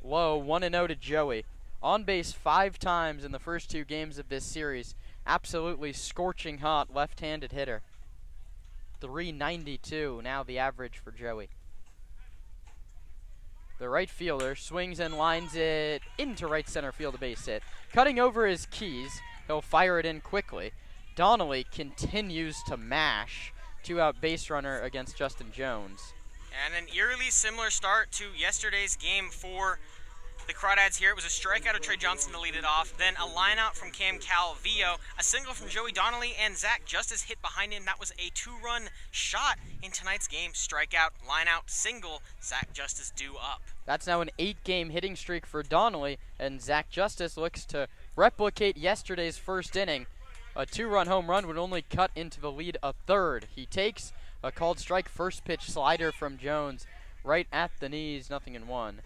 low, 1-0 to Joey. On base 5 times in the first 2 games of this series. Absolutely scorching hot left-handed hitter. 392 now the average for Joey. The right fielder swings and lines it into right center field, a base hit. Cutting over his Keys, he'll fire it in quickly. Donnelly continues to mash. 2-out base runner against Justin Jones. And an eerily similar start to yesterday's game for the Crawdads here. It was a strikeout of Trey Johnson to lead it off, then a line out from Cam Calvillo, a single from Joey Donnelly, and Zach Justice hit behind him. That was a 2-run shot in tonight's game. Strikeout, line out, single, Zach Justice due up. That's now an 8-game hitting streak for Donnelly, and Zach Justice looks to replicate yesterday's first inning. A 2-run home run would only cut into the lead a third. He takes a called strike first pitch slider from Jones right at the knees, 0-1.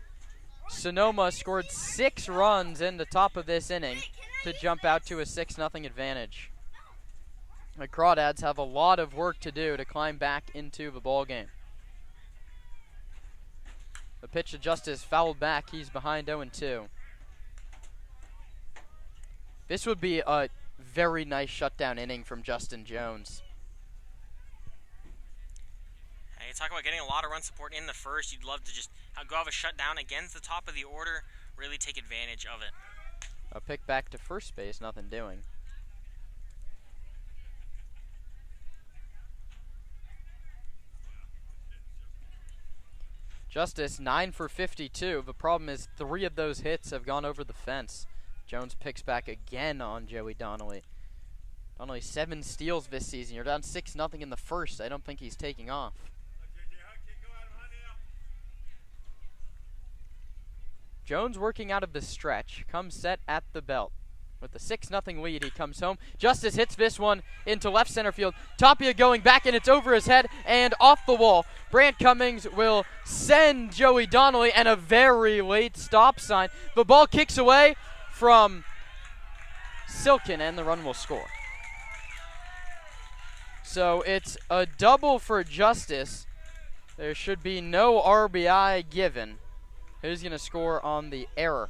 Sonoma scored 6 runs in the top of this inning to jump out to a 6-0 advantage. The Crawdads have a lot of work to do to climb back into the ball game. The pitch to Justice fouled back. He's behind 0-2. This would be a very nice shutdown inning from Justin Jones. You talk about getting a lot of run support in the first. You'd love to just go have a shutdown against the top of the order, really take advantage of it. A pick back to first base, nothing doing. Justice 9 for 52. The problem is 3 of those hits have gone over the fence. Jones picks back again on Joey Donnelly. Donnelly 7 steals this season. You're down 6-0 in the first. I don't think he's taking off. Jones working out of the stretch, comes set at the belt. With the 6-0 lead, he comes home. Justice hits this one into left center field. Tapia going back, and it's over his head and off the wall. Brant Cummings will send Joey Donnelly, and a very late stop sign. The ball kicks away from Silken, and the run will score. So it's a double for Justice. There should be no RBI given. Who's going to score on the error?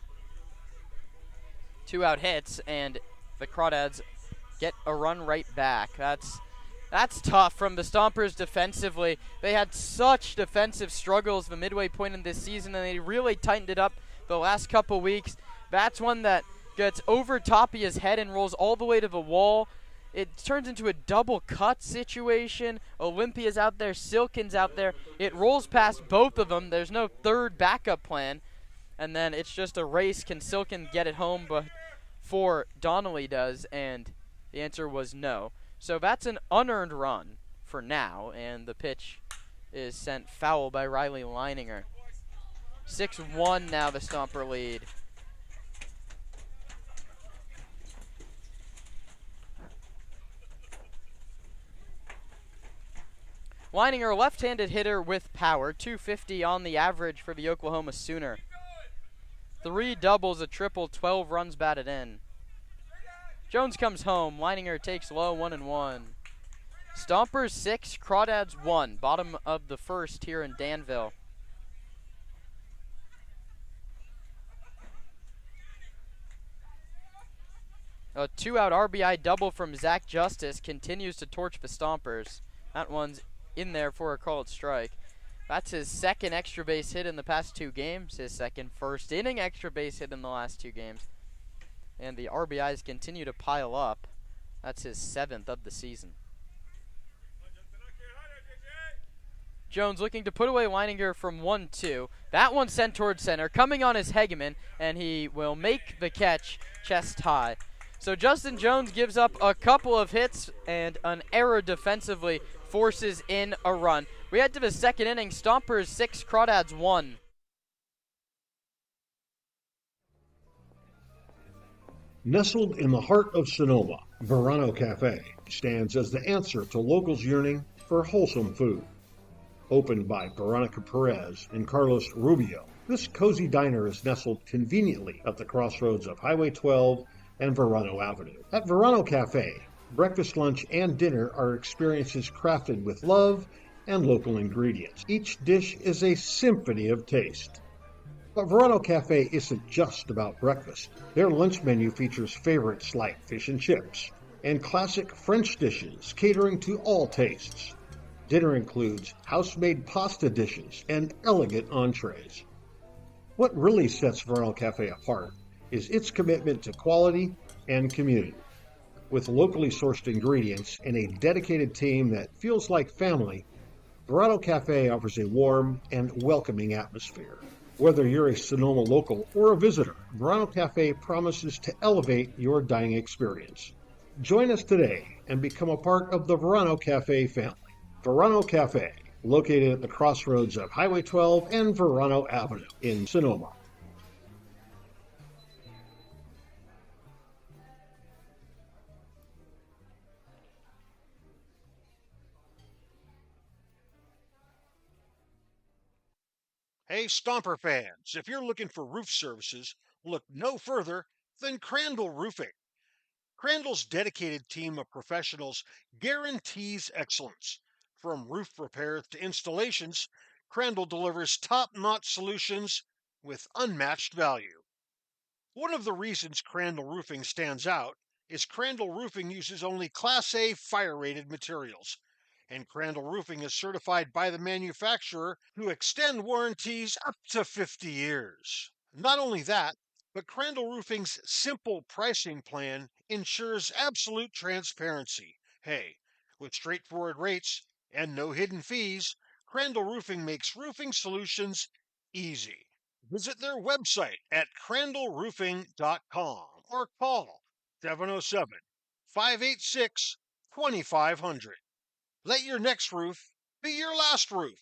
2 out hits, and the Crawdads get a run right back. That's That's tough from the Stompers defensively. They had such defensive struggles the midway point in this season, and they really tightened it up the last couple weeks. That's one that gets over Tapia's head and rolls all the way to the wall. It turns into a double cut situation. Olympia's out there, Silkin's out there. It rolls past both of them. There's no third backup plan. And then it's just a race. Can Silkin get it home before Donnelly does? And the answer was no. So that's an unearned run for now, and the pitch is sent foul by Riley Leininger. 6-1 now, the Stomper lead. Leininger, left-handed hitter with power, 250 on the average for the Oklahoma Sooner. 3 doubles, a triple, 12 runs batted in. Jones comes home. Leininger takes low, 1-1. Stompers 6, Crawdads 1. Bottom of the first here in Danville. A 2-out RBI double from Zach Justice continues to torch the Stompers. That one's in there for a called strike. That's his second extra base hit in the past 2 games. His second first inning extra base hit in the last 2 games. And the RBIs continue to pile up. That's his 7th of the season. Jones looking to put away Leininger from 1-2. That one sent towards center, coming on his Hegeman, and he will make the catch chest high. So Justin Jones gives up a couple of hits, and an error defensively forces in a run. We head to the second inning. Stompers 6, Crawdads 1. Nestled in the heart of Sonoma, Verano Cafe stands as the answer to locals yearning for wholesome food. Opened by Veronica Perez and Carlos Rubio, this cozy diner is nestled conveniently at the crossroads of Highway 12 and Verano Avenue. At Verano Cafe, breakfast, lunch, and dinner are experiences crafted with love and local ingredients. Each dish is a symphony of taste. But Verano Cafe isn't just about breakfast. Their lunch menu features favorites like fish and chips and classic French dishes catering to all tastes. Dinner includes house-made pasta dishes and elegant entrees. What really sets Verano Cafe apart is its commitment to quality and community. With locally sourced ingredients and a dedicated team that feels like family, Verano Cafe offers a warm and welcoming atmosphere. Whether you're a Sonoma local or a visitor, Verano Cafe promises to elevate your dining experience. Join us today and become a part of the Verano Cafe family. Verano Cafe, located at the crossroads of Highway 12 and Verano Avenue in Sonoma. Hey, Stomper fans, if you're looking for roof services, look no further than Crandall Roofing. Crandall's dedicated team of professionals guarantees excellence. From roof repairs to installations, Crandall delivers top-notch solutions with unmatched value. One of the reasons Crandall Roofing stands out is Crandall Roofing uses only Class A fire-rated materials, and Crandall Roofing is certified by the manufacturer to extend warranties up to 50 years. Not only that, but Crandall Roofing's simple pricing plan ensures absolute transparency. Hey, with straightforward rates and no hidden fees, Crandall Roofing makes roofing solutions easy. Visit their website at crandallroofing.com or call 707-586-2500. Let your next roof be your last roof.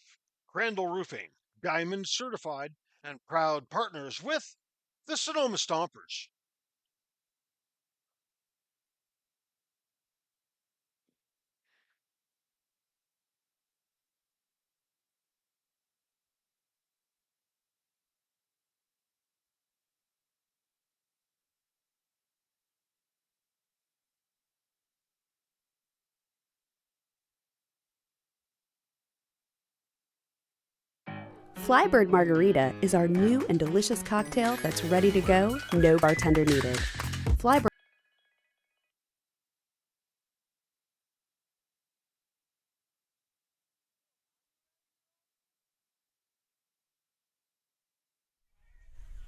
Crandall Roofing, Diamond certified and proud partners with the Sonoma Stompers. Flybird Margarita is our new and delicious cocktail that's ready to go, no bartender needed. Flybird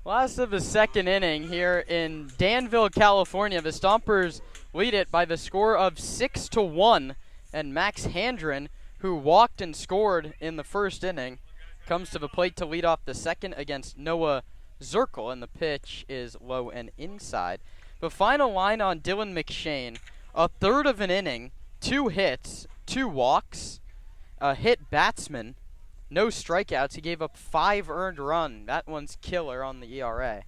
Last of the second inning here in Danville, California. The Stompers lead it by the score of 6-1, and Max Handren, who walked and scored in the first inning, comes to the plate to lead off the second against Noah Zirkle, and the pitch is low and inside. The final line on Dylan McShane, a third of an inning, 2 hits, 2 walks, a hit batsman, no strikeouts. He gave up 5 earned runs. That one's killer on the ERA.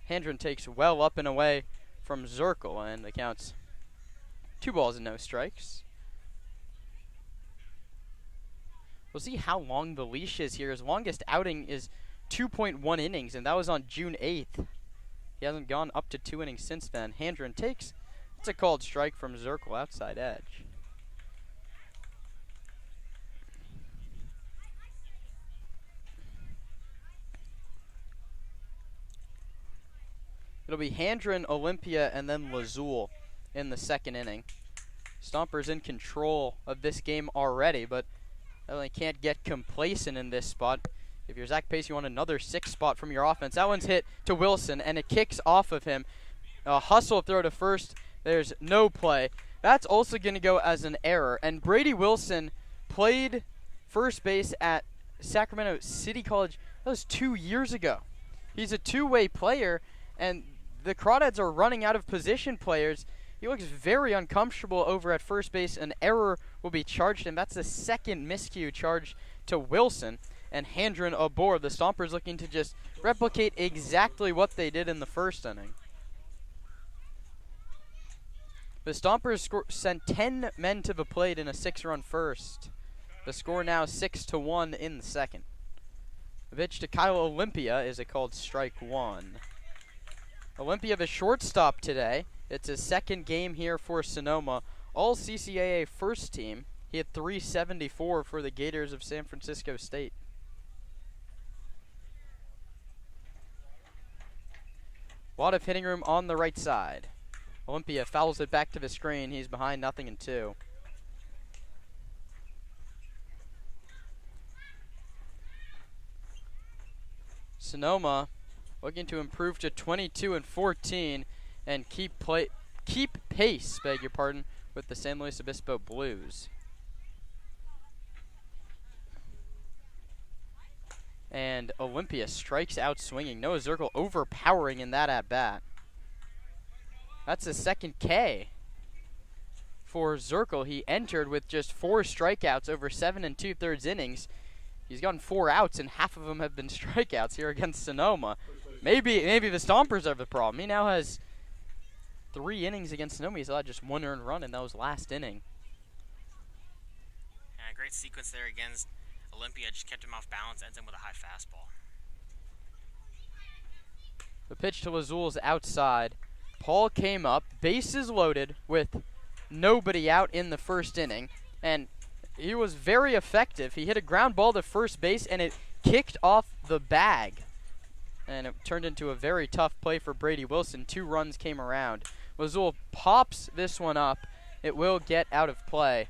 Handren takes well up and away from Zirkle, and the count's 2 balls and no strikes. We'll see how long the leash is here. His longest outing is 2.1 innings, and that was on June 8th. He hasn't gone up to 2 innings since then. Handren takes, it's a called strike from Zirkle, outside edge. It'll be Handren, Olympia, and then Lazul in the second inning. Stompers in control of this game already, but they can't get complacent in this spot. If you're Zach Pace, you want another 6 spot from your offense. That one's hit to Wilson, and it kicks off of him. A hustle throw to first. There's no play. That's also going to go as an error. And Brady Wilson played first base at Sacramento City College. That was 2 years ago. He's a two-way player, and the Crawdads are running out of position players. He looks very uncomfortable over at first base. An error will be charged, and that's the second miscue charged to Wilson. And Handren aboard. The Stompers looking to just replicate exactly what they did in the first inning. The Stompers sent 10 men to the plate in a 6-run first. The score now 6-1 in the second. The pitch to Kyle Olympia is a called strike 1. Olympia, the shortstop today. It's his second game here for Sonoma. All CCAA first team. He had .374 for the Gators of San Francisco State. A lot of hitting room on the right side. Olympia fouls it back to the screen. He's behind 0-2. Sonoma looking to improve to 22-14 and keep pace, beg your pardon, with the San Luis Obispo Blues. And Olympia strikes out swinging. Noah Zirkle overpowering in that at-bat. That's his second K for Zirkle. He entered with just 4 strikeouts over 7 2/3 innings. He's gotten 4 outs, and half of them have been strikeouts here against Sonoma. Maybe the Stompers are the problem. He now has 3 innings against Sonoma. He's allowed just 1 earned run, and that was last inning. Yeah, great sequence there against Olympia. Just kept him off balance, ends him with a high fastball. The pitch to Lazul's outside. Paul came up, bases loaded, with nobody out in the first inning, and he was very effective. He hit a ground ball to first base, and it kicked off the bag, and it turned into a very tough play for Brady Wilson. 2 runs came around. Lazul pops this one up. It will get out of play.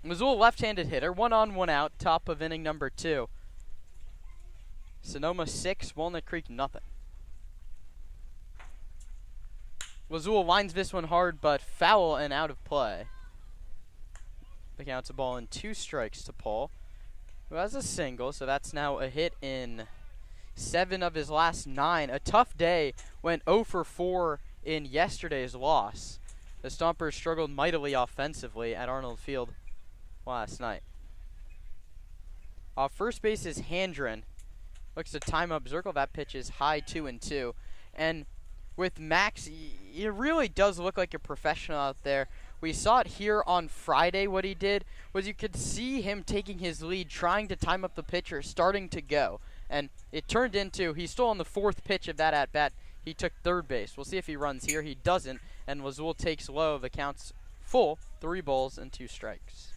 Missoula left-handed hitter, 1 on, 1 out, top of inning number 2. Sonoma 6, Walnut Creek nothing. Lazul lines this one hard, but foul and out of play. The count's a ball and 2 strikes to Paul, who has a single, so that's now a hit in 7 of his last 9. A tough day, went 0 for 4 in yesterday's loss. The Stompers struggled mightily offensively at Arnold Field last night. First base is Handren. Looks to time up Zirkle. That pitch is high 2-2. And with Max, he really does look like a professional out there. We saw it here on Friday. What he did was you could see him taking his lead, trying to time up the pitcher, starting to go. And it turned into, he's still on the 4th pitch of that at-bat. He took third base. We'll see if he runs here. He doesn't. And Lazul takes low. The count's full. 3 balls and 2 strikes.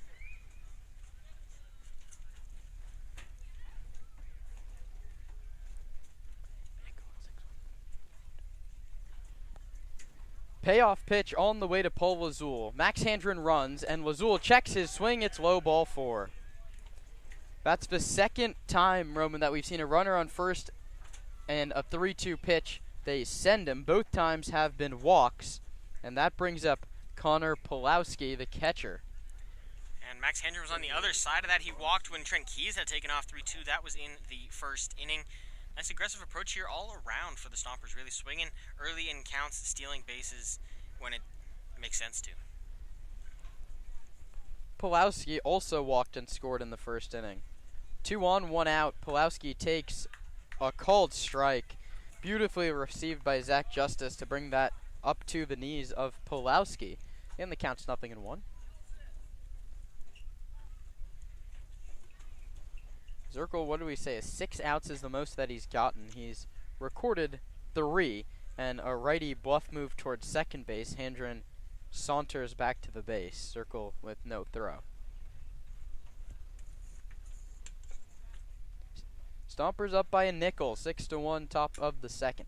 payoff pitch on the way to Paul Lazul. Max Handren runs, and Lazul checks his swing. It's low, ball 4. That's the second time, Roman, that we've seen a runner on first and a 3-2 pitch. They send him. Both times have been walks, and that brings up Connor Pulowski, the catcher. And Max Hendry was on the other side of that. He walked when Trent Keys had taken off 3-2. That was in the first inning. Nice aggressive approach here all around for the Stompers, really swinging early in counts, stealing bases when it makes sense to. Pulowski also walked and scored in the first inning. 2 on, 1 out. Pulowski takes a called strike. Beautifully received by Zach Justice to bring that up to the knees of Pulowski. And the count's 0-1. Zirkle, what do we say? 6 outs is the most that he's gotten. He's recorded 3, and a righty bluff move towards second base. Handren saunters back to the base. Zirkle with no throw. Stompers up by a nickel, 6-1, top of the second.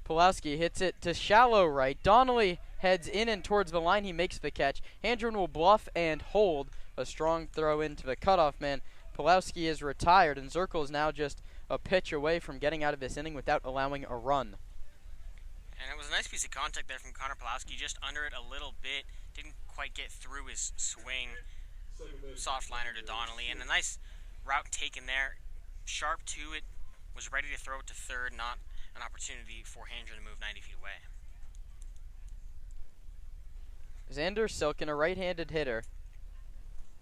Pulowski hits it to shallow right. Donnelly heads in and towards the line. He makes the catch. Handren will bluff and hold. A strong throw into the cutoff man. Pulowski is retired, and Zirkle is now just a pitch away from getting out of this inning without allowing a run. And it was a nice piece of contact there from Connor Pulowski, just under it a little bit. Didn't quite get through his swing. Soft liner to Donnelly, and a nice route taken there. Sharp to it, was ready to throw it to third, not an opportunity for Handren to move 90 feet away. Xander Silkin, a right-handed hitter.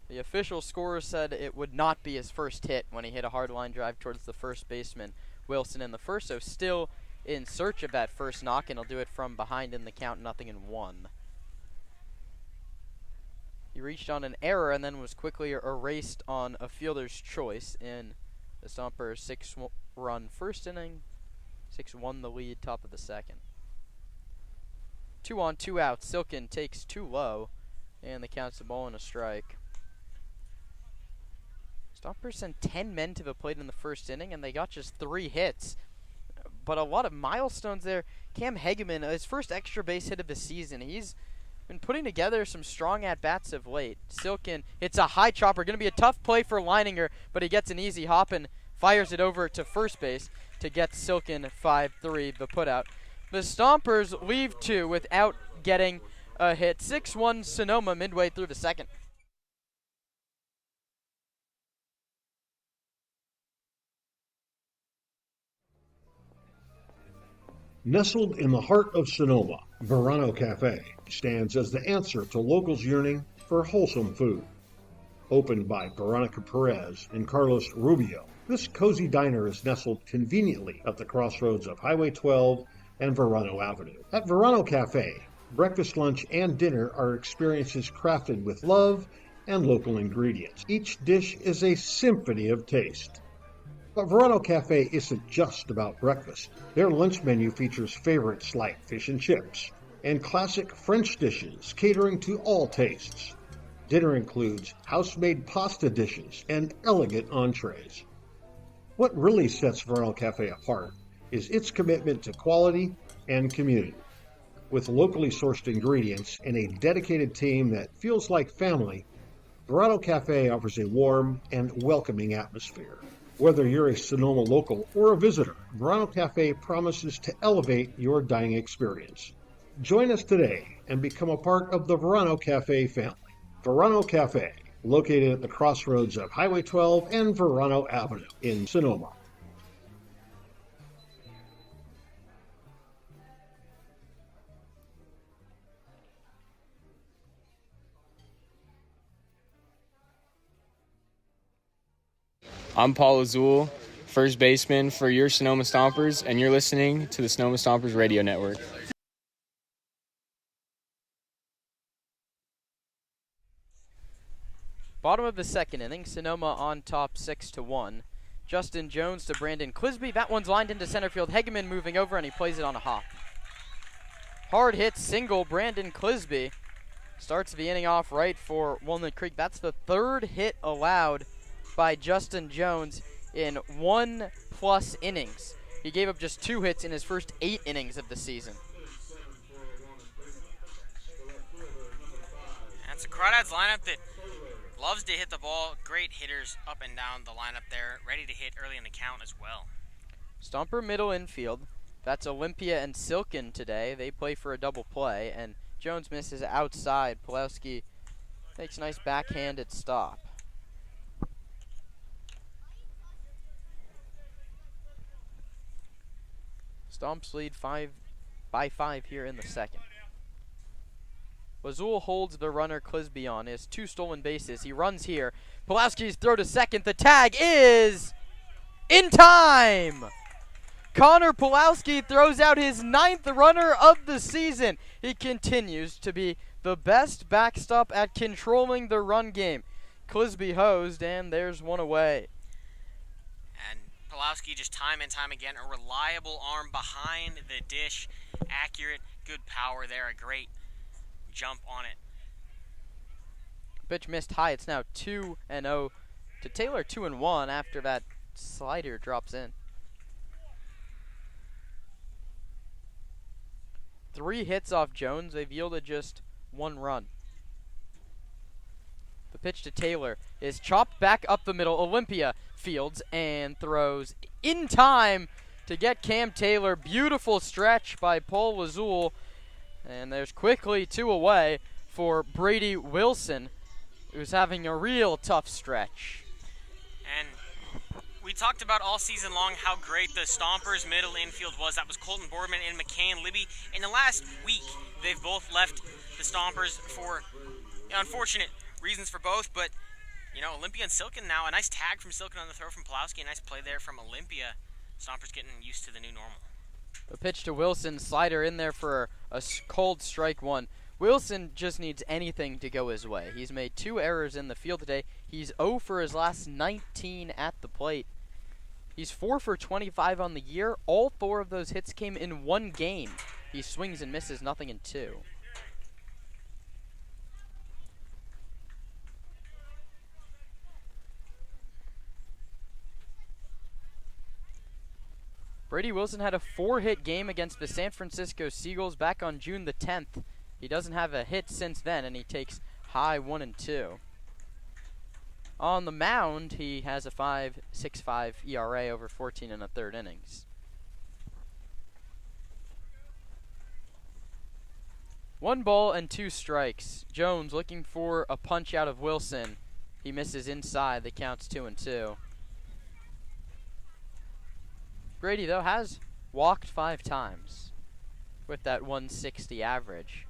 The official scorer said it would not be his first hit when he hit a hard line drive towards the first baseman, Wilson, in the first, so still in search of that first knock, and he'll do it from behind in the count, 0-1. He reached on an error and then was quickly erased on a fielder's choice in the Stompers' 6-run first inning. 6-1 the lead, top of the second. 2 on, 2 out. Silkin takes 2 low, and the count's a ball and a strike. Stompers sent 10 men to the plate in the first inning, and they got just 3 hits. But a lot of milestones there. Cam Hegeman, his first extra base hit of the season. He's been putting together some strong at-bats of late. Silkin hits a high chopper. Going to be a tough play for Leininger, but he gets an easy hop and fires it over to first base to get Silkin 5-3, the putout. The Stompers leave 2 without getting a hit. 6-1 Sonoma midway through the second. Nestled in the heart of Sonoma, Verano Cafe stands as the answer to locals yearning for wholesome food. Opened by Veronica Perez and Carlos Rubio, this cozy diner is nestled conveniently at the crossroads of Highway 12 and Verano Avenue. At Verano Cafe, breakfast, lunch, and dinner are experiences crafted with love and local ingredients. Each dish is a symphony of taste. But Verano Cafe isn't just about breakfast. Their lunch menu features favorites like fish and chips and classic French dishes catering to all tastes. Dinner includes house-made pasta dishes and elegant entrees. What really sets Verano Cafe apart is its commitment to quality and community. With locally sourced ingredients and a dedicated team that feels like family, Verano Cafe offers a warm and welcoming atmosphere. Whether you're a Sonoma local or a visitor, Verano Cafe promises to elevate your dining experience. Join us today and become a part of the Verano Cafe family. Verano Cafe, located at the crossroads of Highway 12 and Verano Avenue in Sonoma. I'm Paul Azul, first baseman for your Sonoma Stompers, and you're listening to the Sonoma Stompers Radio Network. Bottom of the second inning, Sonoma on top 6-1. Justin Jones to Brandon Clisby. That one's lined into center field. Hegeman moving over, and he plays it on a hop. Hard hit single, Brandon Clisby. Starts the inning off right for Walnut Creek. That's the 3rd hit allowed by Justin Jones in 1+ innings. He gave up just 2 hits in his first 8 innings of the season. That's a Crawdads lineup that loves to hit the ball. Great hitters up and down the lineup there, ready to hit early in the count as well. Stomper middle infield. That's Olympia and Silken today. They play for a double play, and Jones misses outside. Pulowski takes a nice backhanded stop. Stomps lead 5 here in the second. Lazul holds the runner Clisby on. He has 2 stolen bases. He runs here. Pulowski's throw to second. The tag is in time! Connor Pulowski throws out his 9th runner of the season. He continues to be the best backstop at controlling the run game. Clisby hosed, and there's one away. And Pulowski just time and time again, a reliable arm behind the dish. Accurate, good power there, a great jump on it. Pitch missed high. It's now 2-0 to Taylor, 2-1 after that slider drops in. 3 hits off Jones. They've yielded just 1 run. The pitch to Taylor is chopped back up the middle. Olympia fields and throws in time to get Cam Taylor. Beautiful stretch by Paul Lazul. And there's quickly 2 away for Brady Wilson, who's having a real tough stretch. And we talked about all season long how great the Stompers middle infield was. That was Colton Boardman and McCann Libby. In the last week, they've both left the Stompers for unfortunate reasons for both. But, Olympia and Silken now. A nice tag from Silken on the throw from Pulowski. A nice play there from Olympia. Stompers getting used to the new normal. The pitch to Wilson, slider in there for a cold strike 1. Wilson just needs anything to go his way. He's made 2 errors in the field today. He's 0 for his last 19 at the plate. He's 4 for 25 on the year. All 4 of those hits came in 1 game. He swings and misses, nothing in 2. Brady Wilson had a 4-hit game against the San Francisco Seagulls back on June the 10th. He doesn't have a hit since then, and he takes high 1-2. On the mound, he has a 5.65 ERA over 14 1/3 innings. 1 ball and 2 strikes. Jones looking for a punch out of Wilson. He misses inside. The count's 2-2. Brady, though, has walked 5 times with that 160 average.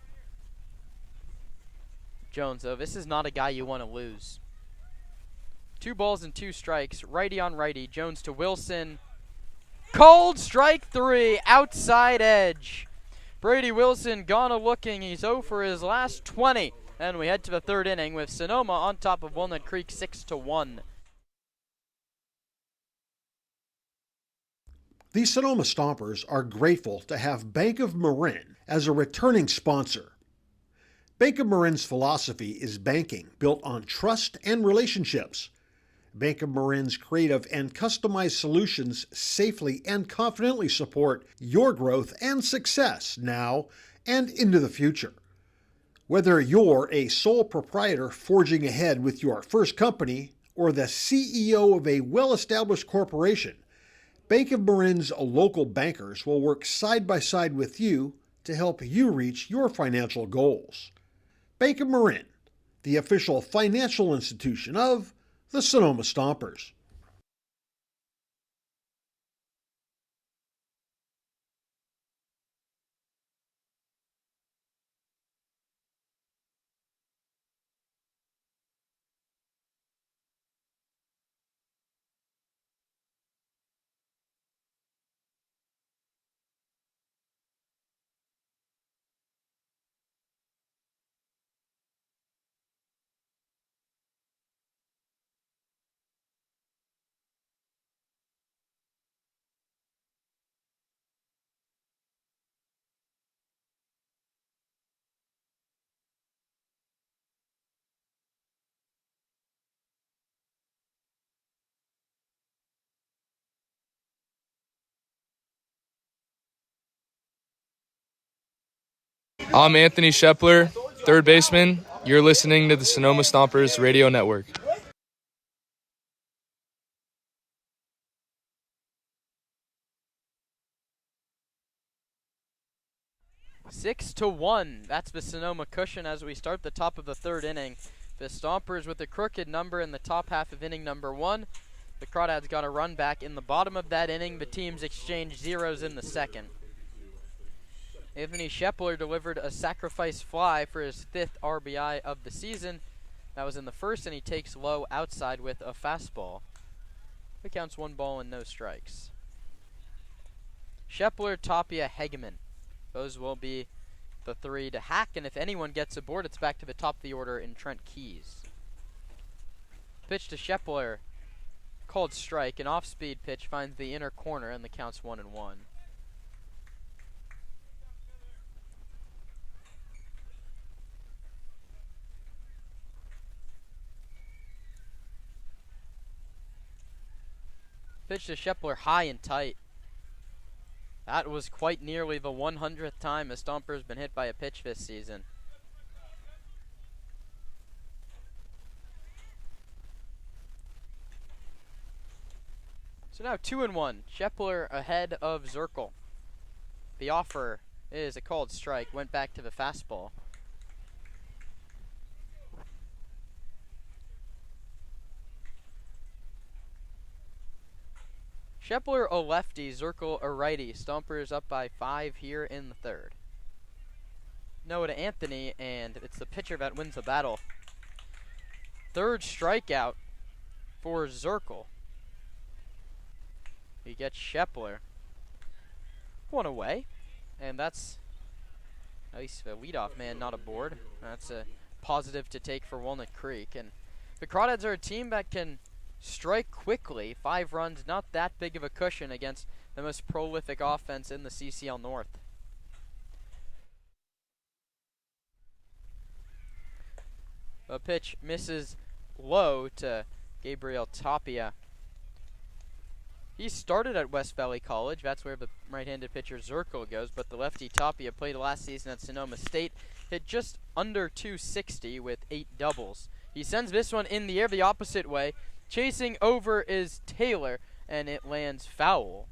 Jones, though, this is not a guy you want to lose. 2 balls and 2 strikes. Righty on righty. Jones to Wilson. Cold strike 3. Outside edge. Brady Wilson gone a-looking. He's 0 for his last 20. And we head to the 3rd inning with Sonoma on top of Walnut Creek 6-1. The Sonoma Stompers are grateful to have Bank of Marin as a returning sponsor. Bank of Marin's philosophy is banking built on trust and relationships. Bank of Marin's creative and customized solutions safely and confidently support your growth and success now and into the future. Whether you're a sole proprietor forging ahead with your first company or the CEO of a well-established corporation, Bank of Marin's local bankers will work side by side with you to help you reach your financial goals. Bank of Marin, the official financial institution of the Sonoma Stompers. I'm Anthony Shepler, third baseman. You're listening to the Sonoma Stompers Radio Network. Six to 1. That's the Sonoma cushion as we start the top of the third inning. The Stompers with a crooked number in the top half of inning number 1. The Crawdads got a run back in the bottom of that inning. The teams exchanged zeros in the second. Anthony Shepler delivered a sacrifice fly for his 5th RBI of the season. That was in the first, and he takes low outside with a fastball. It counts 1 ball and no strikes. Shepler, Tapia, Hegeman. Those will be the 3 to hack, and if anyone gets aboard, it's back to the top of the order in Trent Keys. Pitch to Shepler, called strike. An off-speed pitch finds the inner corner, and the count's 1-1. Pitch to Shepler, high and tight. That was quite nearly the 100th time a Stomper's been hit by a pitch this season. So now 2-1. Shepler ahead of Zirkle. The offer is a called strike. Went back to the fastball. Shepler a lefty, Zirkle a righty. Stompers up by 5 here in the third. Noah to Anthony, and it's the pitcher that wins the battle. Third strikeout for Zirkle. He gets Shepler 1 away, and that's at least the leadoff man not aboard. That's a positive to take for Walnut Creek, and the Crawdads are a team that can strike quickly. 5 runs, not that big of a cushion against the most prolific offense in the CCL North. A pitch misses low to Gabriel Tapia. He started at West Valley College. That's where the right-handed pitcher Zirkle goes, but the lefty Tapia played last season at Sonoma State. Hit just under 260 with 8 doubles. He sends this one in the air the opposite way. Chasing over is Taylor, and it lands foul.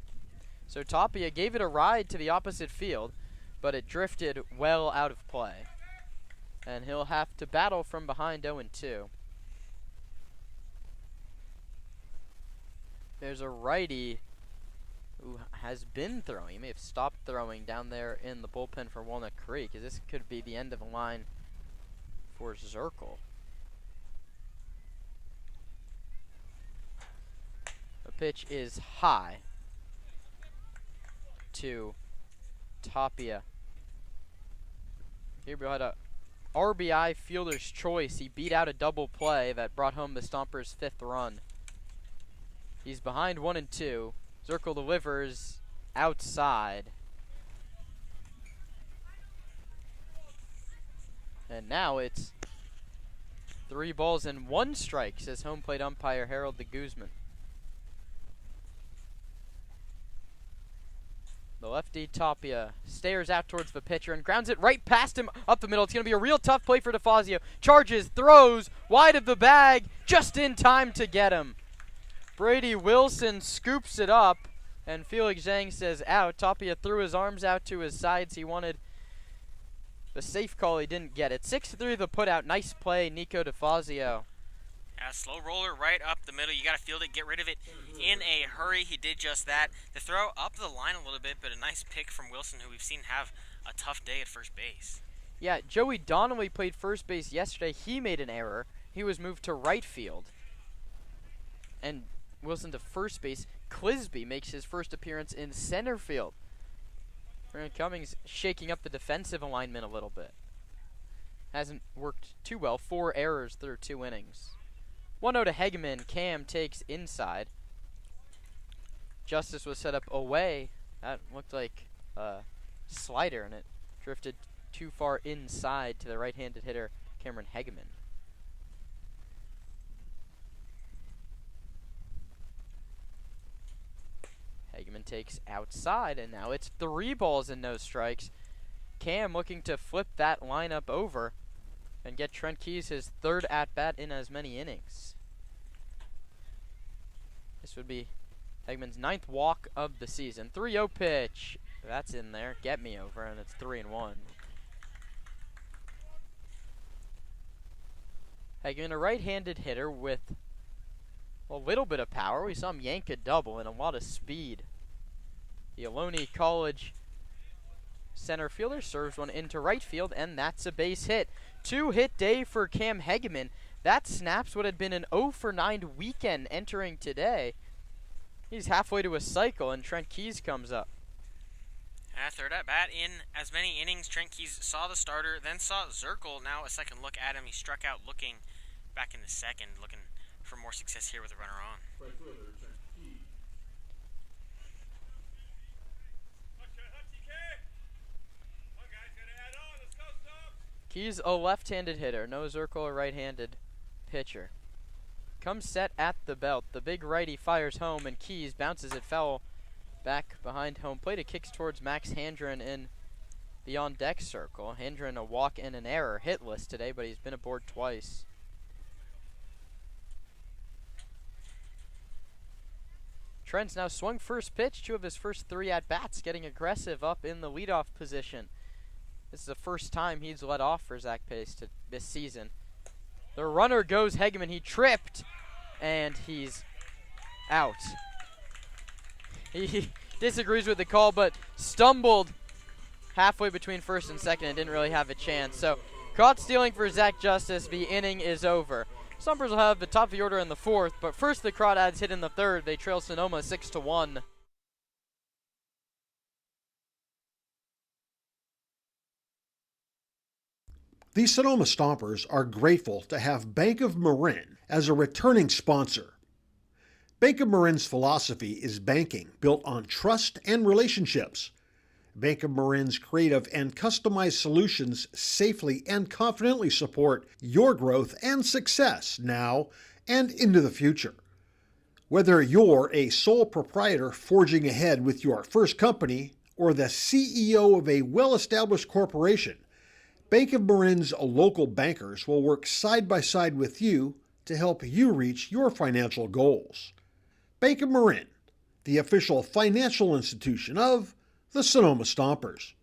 So Tapia gave it a ride to the opposite field, but it drifted well out of play. And he'll have to battle from behind 0-2. There's a righty who has been throwing. He may have stopped throwing down there in the bullpen for Walnut Creek, as this could be the end of the line for Zirkle. The pitch is high to Tapia. Gabriel had a RBI fielder's choice. He beat out a double play that brought home the Stompers' 5th run. He's behind 1-2. Zirkle delivers outside. And now it's 3 balls and 1 strike, says home plate umpire Harold de Guzman. The lefty Tapia stares out towards the pitcher and grounds it right past him up the middle. It's going to be a real tough play for DeFazio. Charges, throws, wide of the bag, just in time to get him. Brady Wilson scoops it up, and Felix Zhang says out. Tapia threw his arms out to his sides. He wanted the safe call. He didn't get it. 6-3 the put out. Nice play, Nico DeFazio. Yeah, slow roller right up the middle. You got to field it, get rid of it in a hurry. He did just that. The throw up the line a little bit, but a nice pick from Wilson, who we've seen have a tough day at first base. Yeah, Joey Donnelly played first base yesterday. He made an error. He was moved to right field. And Wilson to first base. Clisby makes his first appearance in center field. Brandon Cummings shaking up the defensive alignment a little bit. Hasn't worked too well. 4 errors through 2 innings. 1-0 to Hegeman. Cam takes inside. Justice was set up away. That looked like a slider, and it drifted too far inside to the right-handed hitter, Cameron Hegeman. Hegeman takes outside, and now it's 3 balls and no strikes. Cam looking to flip that lineup over and get Trent Keys his third at-bat in as many innings. This would be Hegman's 9th walk of the season. 3-0 pitch. That's in there. Get me over, and it's 3-1. Hegman, a right-handed hitter with a little bit of power. We saw him yank a double and a lot of speed. The Ohlone College center fielder serves one into right field, and that's a base hit. 2-hit day for Cam Hegman. That snaps what had been an 0-for-9 weekend entering today. He's halfway to a cycle, and Trent Keys comes up. Third at bat in as many innings. Trent Keys saw the starter, then saw Zirkle. Now a second look at him. He struck out looking back in the second, looking for more success here with a runner on. Keys a left-handed hitter, no Zirkle a right-handed pitcher. Comes set at the belt. The big righty fires home, and Keys bounces it foul back behind home plate. It kicks towards Max Handren in the on-deck circle. Handren a walk and an error, hitless today, but he's been aboard twice. Trent's now swung first pitch, 2 of his first 3 at-bats, getting aggressive up in the leadoff position. This is the first time he's led off for Zach Pace this season. The runner goes Hegman. He tripped, and he's out. He disagrees with the call, but stumbled halfway between first and second and didn't really have a chance. So, caught stealing for Zach Justice. The inning is over. Stompers will have the top of the order in the 4th, but first the Crawdads hit in the 3rd. They trail Sonoma 6-1. The Sonoma Stompers are grateful to have Bank of Marin as a returning sponsor. Bank of Marin's philosophy is banking built on trust and relationships. Bank of Marin's creative and customized solutions safely and confidently support your growth and success now and into the future. Whether you're a sole proprietor forging ahead with your first company or the CEO of a well-established corporation, Bank of Marin's local bankers will work side by side with you to help you reach your financial goals. Bank of Marin, the official financial institution of the Sonoma Stompers.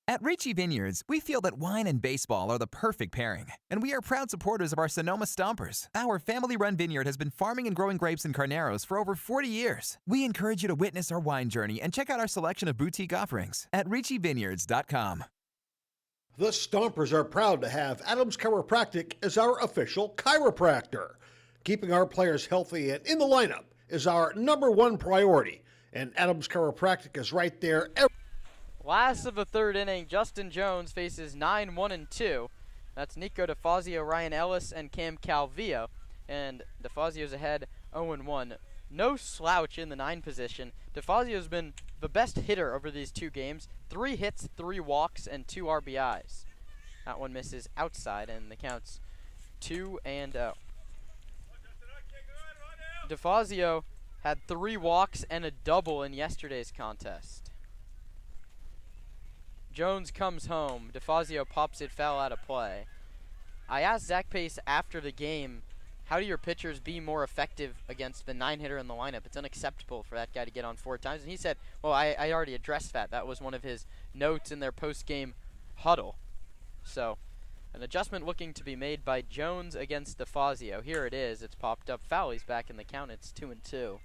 At Ricci Vineyards, we feel that wine and baseball are the perfect pairing, and we are proud supporters of our Sonoma Stompers. Our family-run vineyard has been farming and growing grapes and carneros for over 40 years. We encourage you to witness our wine journey and check out our selection of boutique offerings at RicciVineyards.com. The Stompers are proud to have Adams Chiropractic as our official chiropractor. Keeping our players healthy and in the lineup is our #1 priority, and Adams Chiropractic is right there every Last of the 3rd inning, Justin Jones faces 9-1-2. That's Nico DeFazio, Ryan Ellis, and Cam Calvillo. And DeFazio's ahead 0-1. No slouch in the 9 position. DeFazio's been the best hitter over these 2 games. 3 hits, 3 walks, and 2 RBIs. That one misses outside, and the count's 2-0. DeFazio had 3 walks and a double in yesterday's contest. Jones comes home. DeFazio pops it foul out of play. I asked Zach Pace after the game, how do your pitchers be more effective against the 9-hitter in the lineup? It's unacceptable for that guy to get on 4 times. And he said, well, I already addressed that. That was one of his notes in their post-game huddle. So, an adjustment looking to be made by Jones against DeFazio. Here it is. It's popped up foul. He's back in the count. It's 2-2.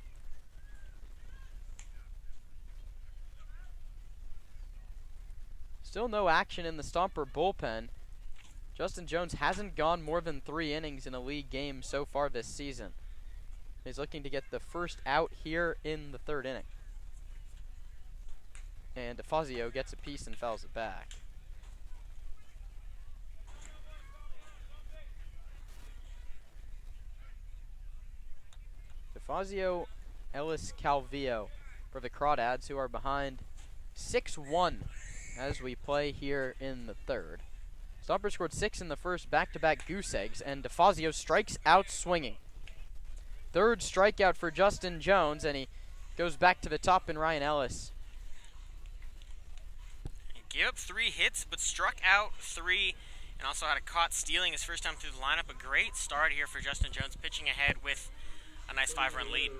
Still no action in the Stomper bullpen. Justin Jones hasn't gone more than 3 innings in a league game so far this season. He's looking to get the first out here in the 3rd inning. And DeFazio gets a piece and fouls it back. DeFazio, Ellis, Calvillo for the Crawdads, who are behind 6-1 as we play here in the third. Stompers scored 6 in the first, back-to-back goose eggs, and DeFazio strikes out swinging. Third strikeout for Justin Jones, and he goes back to the top in Ryan Ellis. He gave up 3 hits, but struck out 3, and also had a caught stealing his first time through the lineup. A great start here for Justin Jones, pitching ahead with a nice 5-run lead.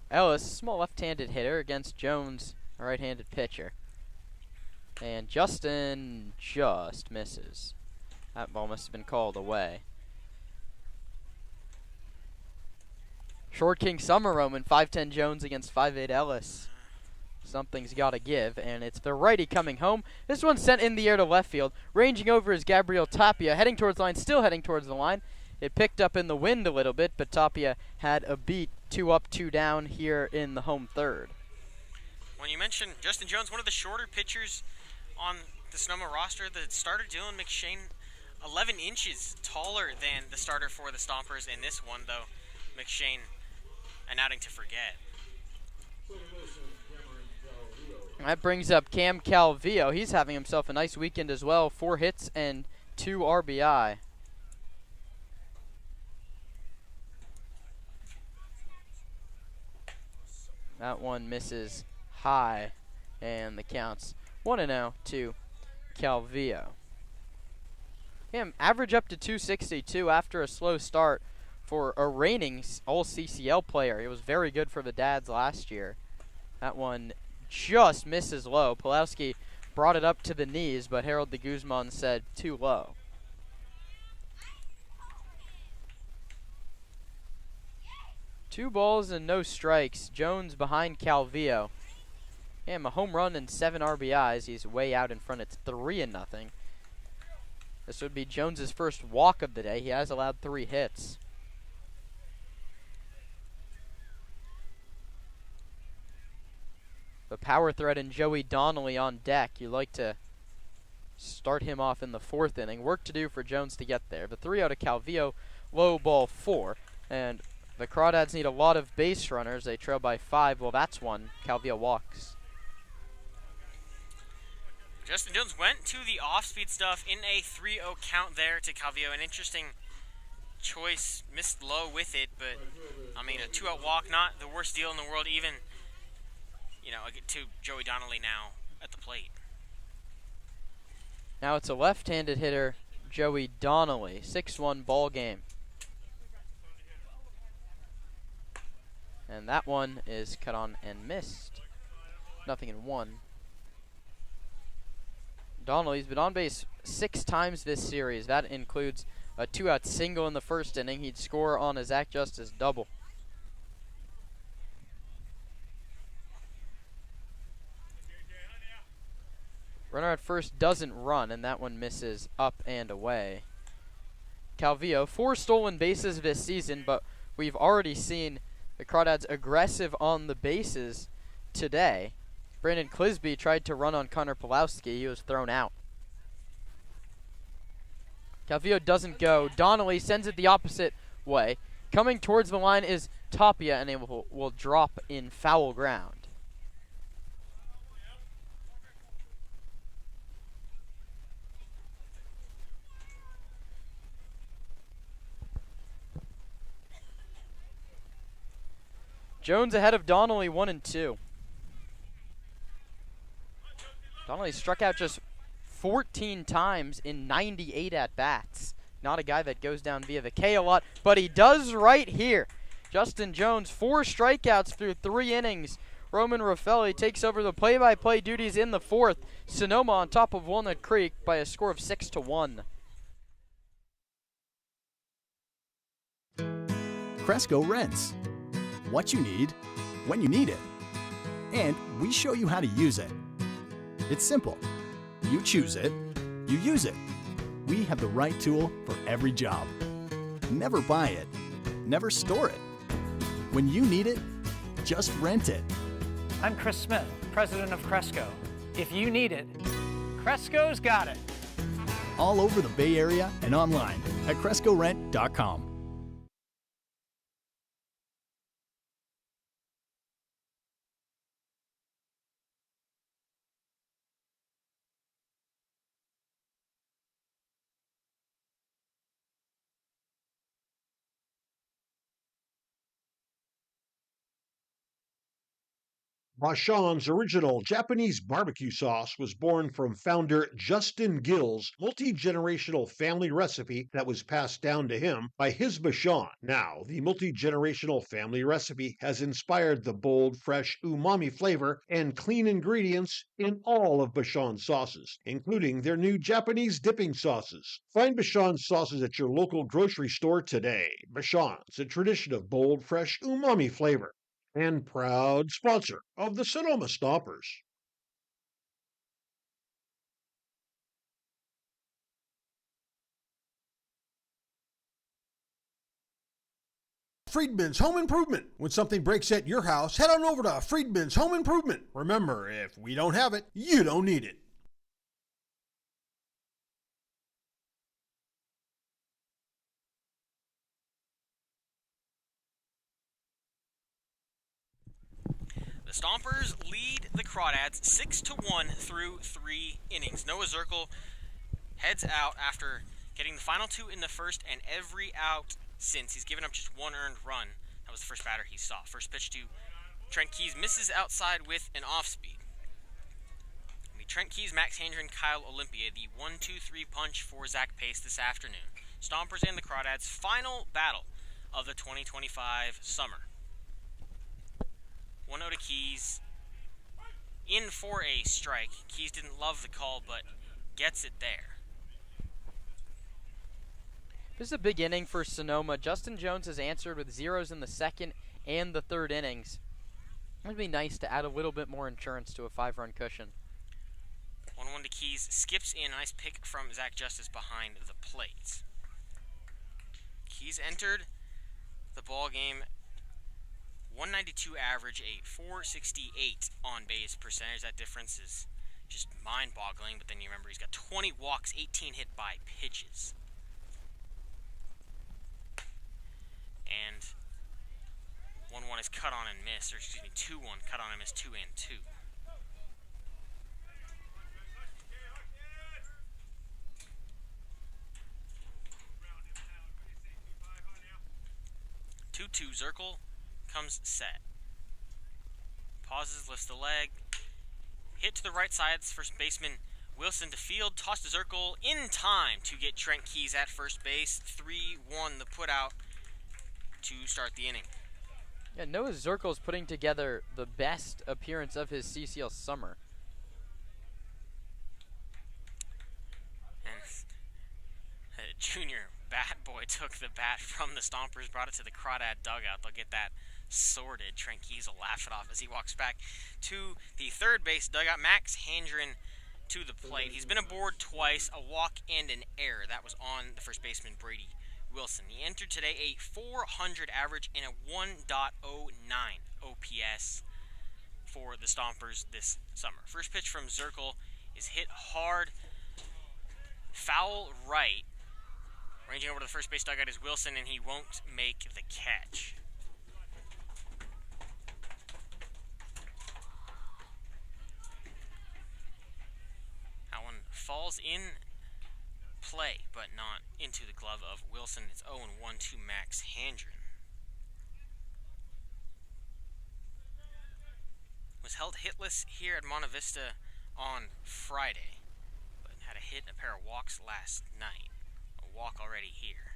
Ellis, small left-handed hitter against Jones, a right-handed pitcher. And Justin just misses. That ball must have been called away. Short King Summer Roman, 5'10 Jones against 5'8 Ellis. Something's got to give, and it's the righty coming home. This one's sent in the air to left field. Ranging over is Gabriel Tapia, heading towards the line, still heading towards the line. It picked up in the wind a little bit, but Tapia had a beat, 2 up, 2 down here in the home third. When you mentioned Justin Jones, one of the shorter pitchers on the Sonoma roster, the starter Dylan McShane, 11 inches taller than the starter for the Stompers in this one, though. McShane, an outing to forget. That brings up Cam Calvillo. He's having himself a nice weekend as well. 4 hits and 2 RBI. That one misses high, and the count's 1-0 to Calvillo. Average up to 262 after a slow start for a reigning All-CCL player. He was very good for the Dads last year. That one just misses low. Pulowski brought it up to the knees, but Harold de Guzman said too low. Two balls and no strikes. Jones behind Calvillo. A home run and 7 RBIs. He's way out in front. It's 3-0. This would be Jones's first walk of the day. He has allowed 3 hits. The power threat and Joey Donnelly on deck. You like to start him off in the 4th inning. Work to do for Jones to get there. The 3-0 to Calvillo, low ball 4. And the Crawdads need a lot of base runners. They trail by 5. Well, that's one. Calvillo walks. Justin Jones went to the off-speed stuff in a 3-0 count there to Calvillo. An interesting choice. Missed low with it, but, I mean, a 2-out walk, not the worst deal in the world, even, you know, to Joey Donnelly now at the plate. Now it's a left-handed hitter, Joey Donnelly. 6-1 ball game. And that one is cut on and missed. 0-1. Donnelly's been on base 6 times this series. That includes a 2-out single in the first inning. He'd score on a Zach Justice double. Runner at first doesn't run, and that one misses up and away. Calvillo, 4 stolen bases this season, but we've already seen the Crawdads aggressive on the bases today. Brandon Clisby tried to run on Connor Pulowski. He was thrown out. Calvillo doesn't go. Donnelly sends it the opposite way. Coming towards the line is Tapia, and it will drop in foul ground. Jones ahead of Donnelly, 1-2. Donnelly struck out just 14 times in 98 at-bats. Not a guy that goes down via the K a lot, but he does right here. Justin Jones, 4 strikeouts through 3 innings. Roman Raffelli takes over the play-by-play duties in the 4th. Sonoma on top of Walnut Creek by a score of 6-1. Cresco Rents. What you need, when you need it. And we show you how to use it. It's simple. You choose it, you use it. We have the right tool for every job. Never buy it, never store it. When you need it, just rent it. I'm Chris Smith, president of Cresco. If you need it, Cresco's got it. all over the Bay Area and online at crescorent.com. Bashan's original Japanese barbecue sauce was born from founder Justin Gill's multi-generational family recipe that was passed down to him by his Bashan. Now, the multi-generational family recipe has inspired the bold, fresh umami flavor and clean ingredients in all of Bashan's sauces, including their new Japanese dipping sauces. Find Bashan's sauces at your local grocery store today. Bashan's, a tradition of bold, fresh umami flavor, and proud sponsor of the Sonoma Stompers. Friedman's Home Improvement. When something breaks at your house, head on over to Friedman's Home Improvement. Remember, if we don't have it, you don't need it. The Stompers lead the Crawdads 6-1 through 3 innings. Noah Zirkle heads out after getting the final 2 in the first and every out since. He's given up just 1 earned run. That was the first batter he saw. First pitch to Trent Keys misses outside with an off-speed. The Trent Keys, Max Handren, Kyle Olympia, the 1-2-3 punch for Zach Pace this afternoon. Stompers and the Crawdads' final battle of the 2025 summer. 1-0 to Keys, in for a strike. Keys didn't love the call, but gets it there. This is a big inning for Sonoma. Justin Jones has answered with zeros in the second and the third innings. It would be nice to add a little bit more insurance to a 5-run cushion. 1-1 to Keys, skips in, nice pick from Zach Justice behind the plate. Keys entered the ball game 192 average, a 468 on base percentage. That difference is just mind-boggling, but then you remember he's got 20 walks, 18 hit by pitches. And 1-1 is cut on and missed, or excuse me, 2-1 cut on and missed, 2 and 2. Zirkle comes set. Pauses, lifts the leg. Hit to the right side. First baseman Wilson to field. Toss to Zirkle in time to get Trent Keys at first base. 3-1 the putout to start the inning. Yeah, Noah Zirkle is putting together the best appearance of his CCL summer. And junior bat boy took the bat from the Stompers, brought it to the Crawdad dugout. They'll get that sorted. Trent Keys will laugh it off as he walks back to the third base dugout. Max Handren to the plate. He's been aboard twice, a walk and an error. That was on the first baseman, Brady Wilson. He entered today a 400 average and a 1.09 OPS for the Stompers this summer. First pitch from Zirkle is hit hard, foul right. Ranging over to the first base dugout is Wilson, and he won't make the catch. That one falls in play, but not into the glove of Wilson. It's 0-1 to Max Handren. Was held hitless here at Monte Vista on Friday, but had a hit and a pair of walks last night. A walk already here.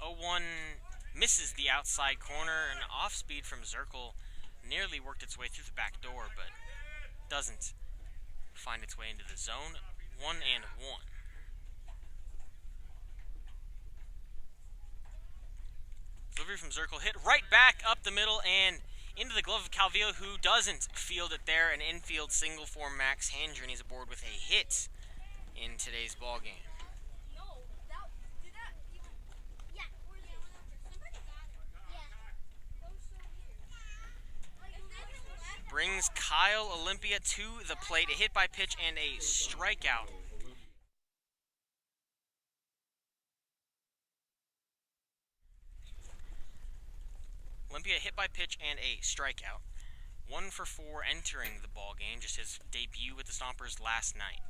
0-1 misses the outside corner. An off speed from Zirkle nearly worked its way through the back door, but doesn't find its way into the zone. 1-1. Delivery from Zirkle hit right back up the middle and into the glove of Calvillo, who doesn't field it there. An infield single for Max Handren. He's aboard with a hit in today's ball game. brings Kyle Olympia to the plate. A hit by pitch and a strikeout. Olympia hit by pitch and a strikeout. 1 for 4 entering the ball game, just his debut with the Stompers last night.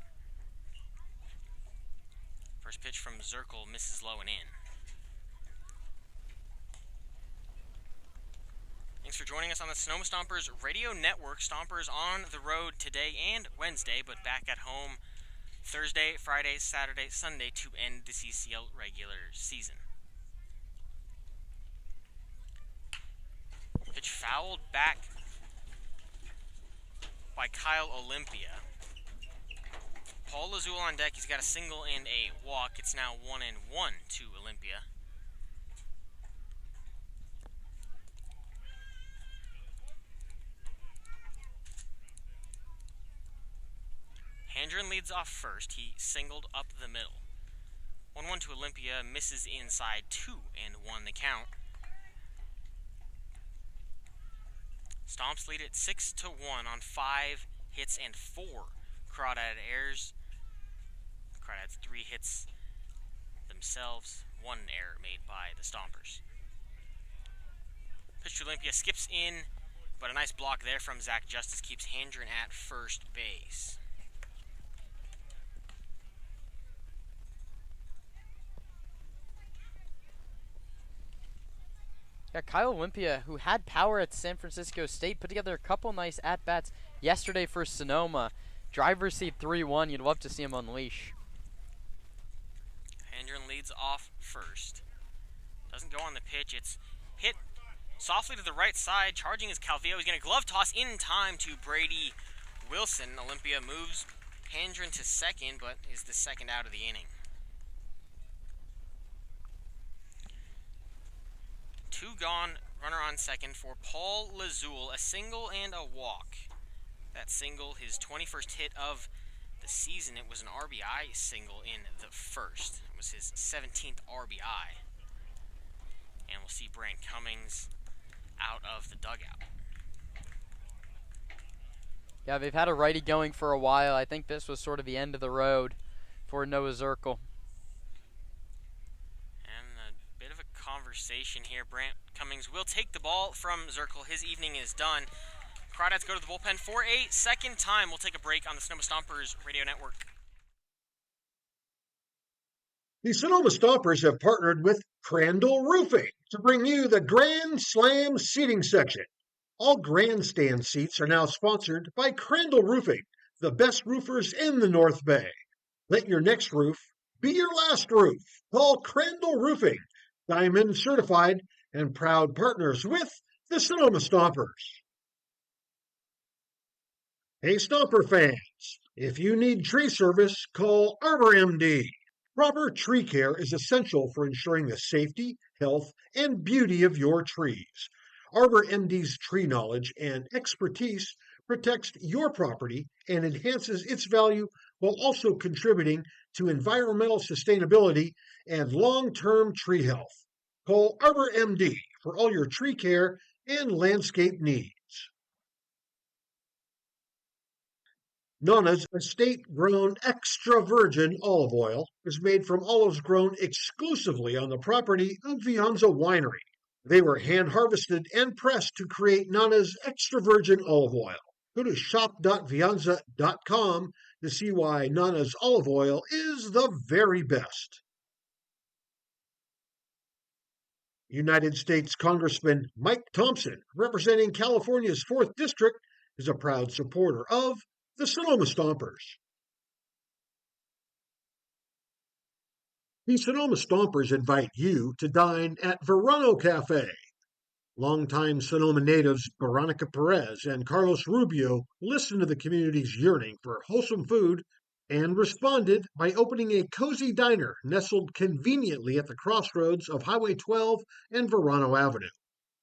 First pitch from Zirkle misses low and in. Thanks for joining us on the Sonoma Stompers Radio Network. Stompers on the road today and Wednesday, but back at home Thursday, Friday, Saturday, Sunday to end the CCL regular season. Pitch fouled back by Kyle Olympia. Paul Lazul on deck. He's got a single and a walk. It's now 1-1 to Olympia. Handren leads off first. He singled up the middle. 1-1 to Olympia. Misses inside 2-1 the count. Stomps lead at 6-1 on 5 hits and 4 Crawdad errors. Crawdads 3 hits themselves, 1 error made by the Stompers. Pitch to Olympia, skips in, but a nice block there from Zach Justice keeps Handren at first base. Yeah, Kyle Olympia, who had power at San Francisco State, put together a couple nice at-bats yesterday for Sonoma. Driver's seat 3-1. You'd love to see him unleash. Handren leads off first. Doesn't go on the pitch. It's hit softly to the right side. Charging is Calvillo. He's going to glove toss in time to Brady Wilson. Olympia moves Handren to second, but is the second out of the inning. 2 gone, runner on second for Paul Lazul, a single and a walk. That single, his 21st hit of the season. It was an RBI single in the first. It was his 17th RBI. And we'll see Brant Cummings out of the dugout. Yeah, they've had a righty going for a while. I think this was sort of the end of the road for Noah Zirkle. Conversation here. Brant Cummings will take the ball from Zirkle. His evening is done. Crawdads go to the bullpen for a second time. We'll take a break on the Sonoma Stompers Radio Network. The Sonoma Stompers have partnered with Crandall Roofing to bring you the Grand Slam seating section. All grandstand seats are now sponsored by Crandall Roofing, the best roofers in the North Bay. Let your next roof be your last roof. Call Crandall Roofing, Diamond certified and proud partners with the Sonoma Stompers. Hey, Stomper fans, if you need tree service, call Arbor MD. Proper tree care is essential for ensuring the safety, health, and beauty of your trees. Arbor MD's tree knowledge and expertise protects your property and enhances its value while also contributing to environmental sustainability and long-term tree health. Call Arbor MD for all your tree care and landscape needs. Nana's estate-grown extra virgin olive oil is made from olives grown exclusively on the property of Vianza Winery. They were hand-harvested and pressed to create Nana's extra virgin olive oil. Go to shop.vianza.com to see why Nana's olive oil is the very best. United States Congressman Mike Thompson, representing California's 4th District, is a proud supporter of the Sonoma Stompers. The Sonoma Stompers invite you to dine at Verano Cafe. Longtime Sonoma natives Veronica Perez and Carlos Rubio listened to the community's yearning for wholesome food and responded by opening a cozy diner nestled conveniently at the crossroads of Highway 12 and Verano Avenue.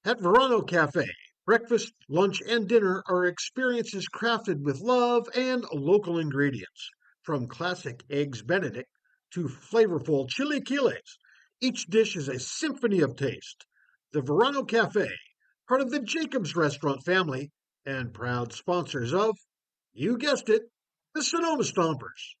At Verano Cafe, breakfast, lunch, and dinner are experiences crafted with love and local ingredients. From classic Eggs Benedict to flavorful chilaquiles, each dish is a symphony of taste. The Verano Cafe, part of the Jacobs Restaurant family, and proud sponsors of, you guessed it, the Sonoma Stompers.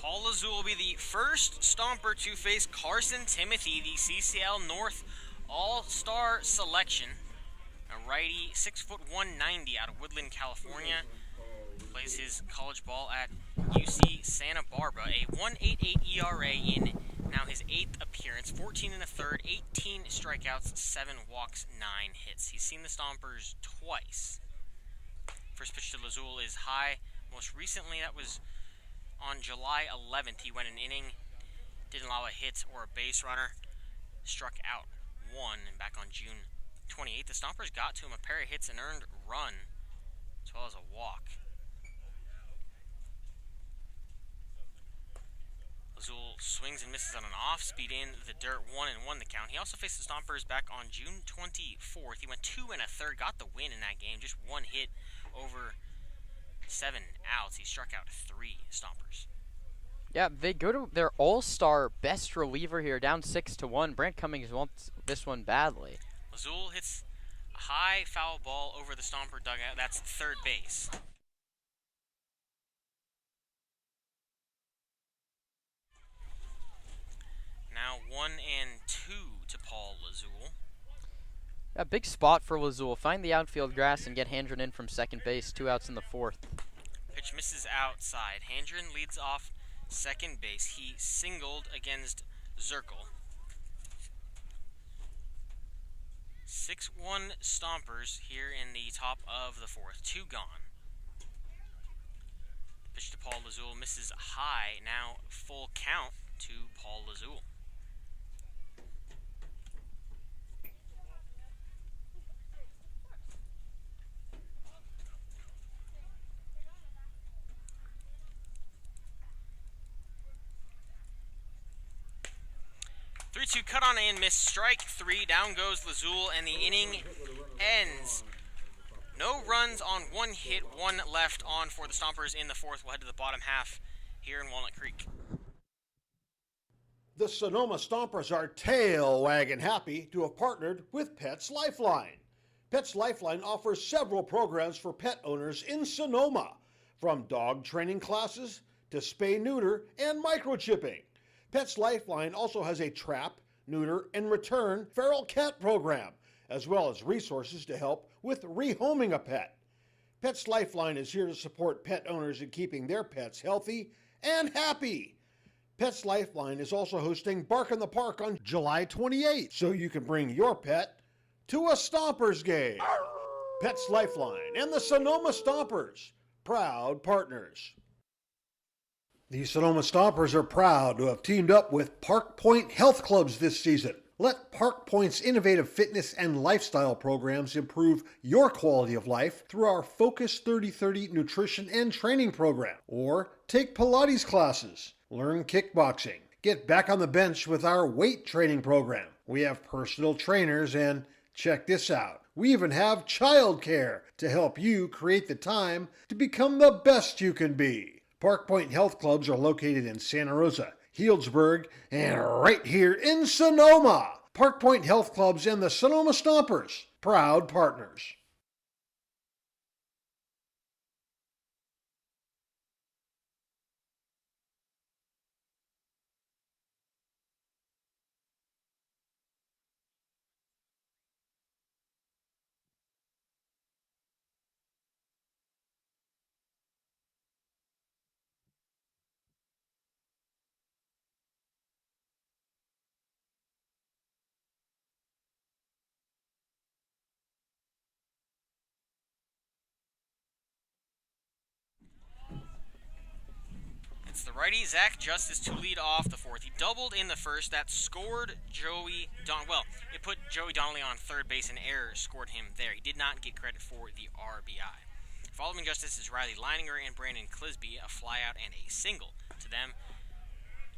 Paul Lazul will be the first Stomper to face Carson Timothy, the CCL North All-Star selection. A righty, 6'1", 190 out of Woodland, California. Plays his college ball at UC Santa Barbara. A 1.88 ERA in now his 8th appearance. 14 and a third, 18 strikeouts, 7 walks, 9 hits. He's seen the Stompers twice. First pitch to Lazul is high. Most recently, that was on July 11th. He went an inning, didn't allow a hit or a base runner, struck out 1. And back on June 28th, the Stompers got to him a pair of hits and earned run, as well as a walk. Lazul swings and misses on an off-speed in the dirt, 1-1 the count. He also faced the Stompers back on June 24th. He went 2 and a third, got the win in that game, just 1 hit over 7 outs. He struck out 3 Stompers. Yeah, they go to their all-star best reliever here, down 6-1. Brant Cummings wants this one badly. Lazul hits a high foul ball over the Stomper dugout. That's third base. Now 1-2 to Paul Lazul. A big spot for Lazul. Find the outfield grass and get Handren in from second base. 2 outs in the 4th. Pitch misses outside. Handren leads off second base. He singled against Zirkle. 6-1 Stompers here in the top of the 4th. 2 gone. Pitch to Paul Lazul misses high. Now full count to Paul Lazul. Three-two cut on and miss. Strike 3. Down goes Lazul, and the inning ends. No runs on 1 hit, 1 left on for the Stompers in the 4th. We'll head to the bottom half here in Walnut Creek. The Sonoma Stompers are tail wagging happy to have partnered with Pets Lifeline. Pets Lifeline offers several programs for pet owners in Sonoma, from dog training classes to spay-neuter and microchipping. Pets Lifeline also has a trap, neuter, and return feral cat program, as well as resources to help with rehoming a pet. Pets Lifeline is here to support pet owners in keeping their pets healthy and happy. Pets Lifeline is also hosting Bark in the Park on July 28th, so you can bring your pet to a Stompers game. Pets Lifeline and the Sonoma Stompers, proud partners. The Sonoma Stompers are proud to have teamed up with Park Point Health Clubs this season. Let Park Point's innovative fitness and lifestyle programs improve your quality of life through our Focus 3030 nutrition and training program. Or take Pilates classes, learn kickboxing, get back on the bench with our weight training program. We have personal trainers and, check this out, we even have childcare to help you create the time to become the best you can be. Park Point Health Clubs are located in Santa Rosa, Healdsburg, and right here in Sonoma. Park Point Health Clubs and the Sonoma Stompers, proud partners. It's the righty Zach Justice to lead off the 4th. He doubled in the 1st. That scored Joey it put Joey Donnelly on third base, and error scored him there. He did not get credit for the RBI. Following Justice is Riley Leininger and Brandon Clisby, a flyout and a single to them.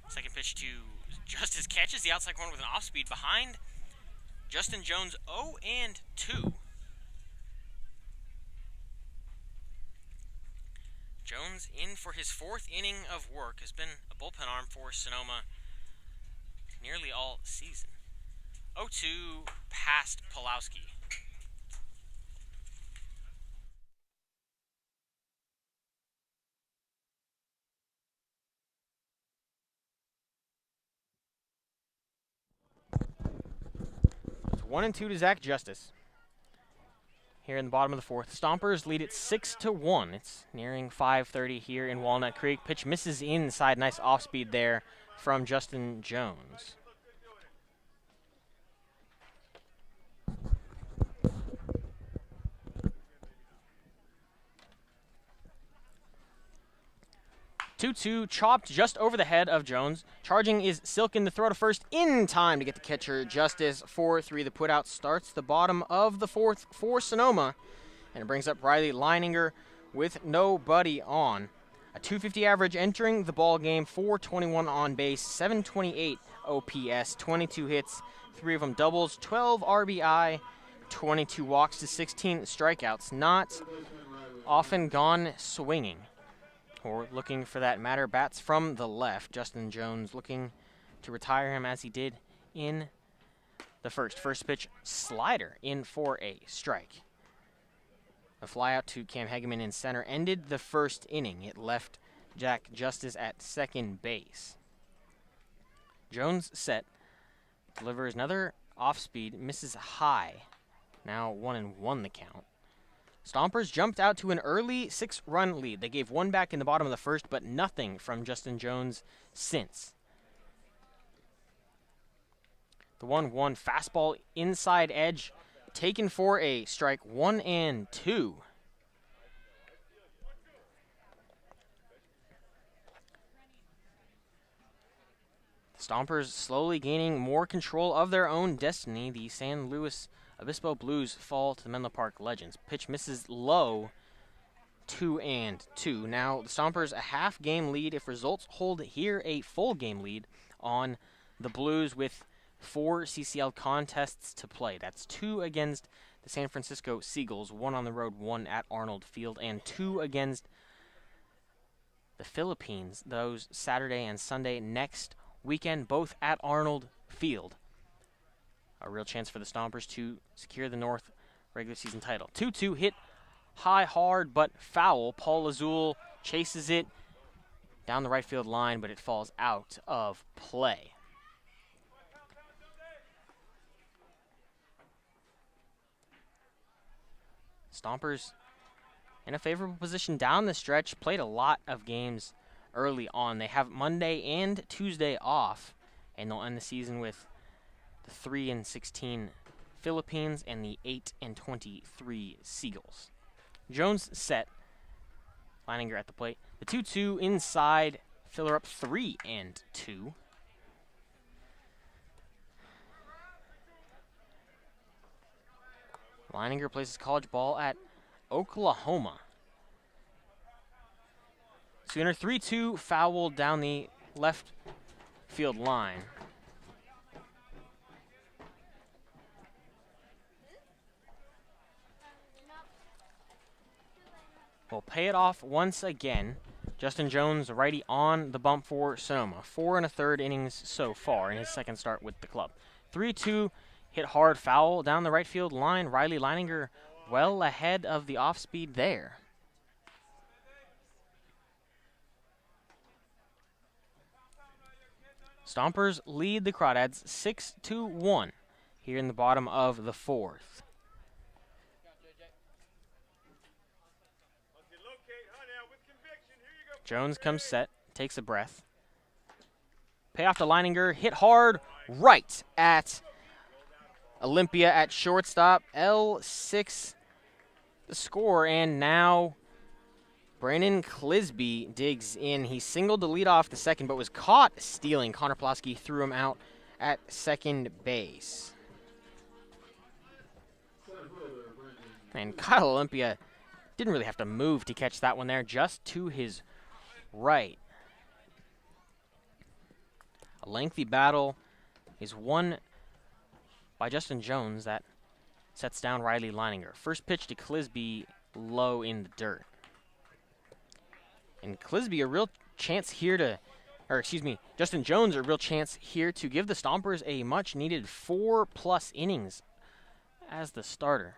Second pitch to Justice, catches the outside corner with an off-speed behind Justin Jones, 0-2. Jones in for his 4th inning of work, has been a bullpen arm for Sonoma nearly all season. 0-2 past Pulowski. It's 1-2 to Zach Justice. Here in the bottom of the fourth, Stompers lead it 6-1. It's nearing 5:30 here in Walnut Creek. Pitch misses inside. Nice off speed there from Justin Jones. Two chopped just over the head of Jones. Charging is Silkin. The throw to first in time to get the catcher Justice. 4-3. The putout starts the bottom of the fourth for Sonoma. And it brings up Riley Leininger with nobody on. A .250 average entering the ball game. 421 on base. 728 OPS. 22 hits. 3 of them doubles. 12 RBI. 22 walks to 16 strikeouts. Not often gone swinging. Or looking for that matter, bats from the left. Justin Jones looking to retire him as he did in the first. First pitch, slider in for a strike. A fly out to Cam Hegeman in center ended the first inning. It left Jack Justice at second base. Jones set, delivers another off speed, misses high. Now 1-1 the count. Stompers jumped out to an early 6-run lead. They gave one back in the bottom of the first, but nothing from Justin Jones since. The 1-1 fastball inside edge, taken for a strike. 1-2. Stompers slowly gaining more control of their own destiny. The San Luis Obispo Blues fall to the Menlo Park Legends. Pitch misses low, 2-2. Now the Stompers a half game lead. If results hold here, a full game lead on the Blues with 4 CCL contests to play. That's 2 against the San Francisco Seagulls, 1 on the road, 1 at Arnold Field, and 2 against the Philippines, those Saturday and Sunday next weekend, both at Arnold Field. A real chance for the Stompers to secure the North regular season title. 2-2 hit high, hard, but foul. Paul Azul chases it down the right field line, but it falls out of play. Stompers in a favorable position down the stretch. Played a lot of games early on. They have Monday and Tuesday off, and they'll end the season with the 3-16 Philippines and the 8-23 Seagulls. Jones set. Leininger at the plate. The 2-2 inside. Filler up 3-2. Leininger places college ball at Oklahoma. Sooner 3-2 foul down the left field line. Will pay it off once again. Justin Jones, righty on the bump for Sonoma. 4 1/3 innings so far in his second start with the club. 3-2 hit hard foul down the right field line. Riley Leininger well ahead of the off speed there. Stompers lead the Crawdads 6-1 here in the bottom of the fourth. Jones comes set, takes a breath. Payoff to Leininger, hit hard right at Olympia at shortstop. L6 the score, and now Brandon Clisby digs in. He singled to lead off the second, but was caught stealing. Connor Plosky threw him out at second base. And Kyle Olympia didn't really have to move to catch that one there, just to his right. A lengthy battle is won by Justin Jones that sets down Riley Leininger. First pitch to Clisby, low in the dirt. And Clisby, a real chance here to Justin Jones a real chance here to give the Stompers a much-needed 4+ innings as the starter.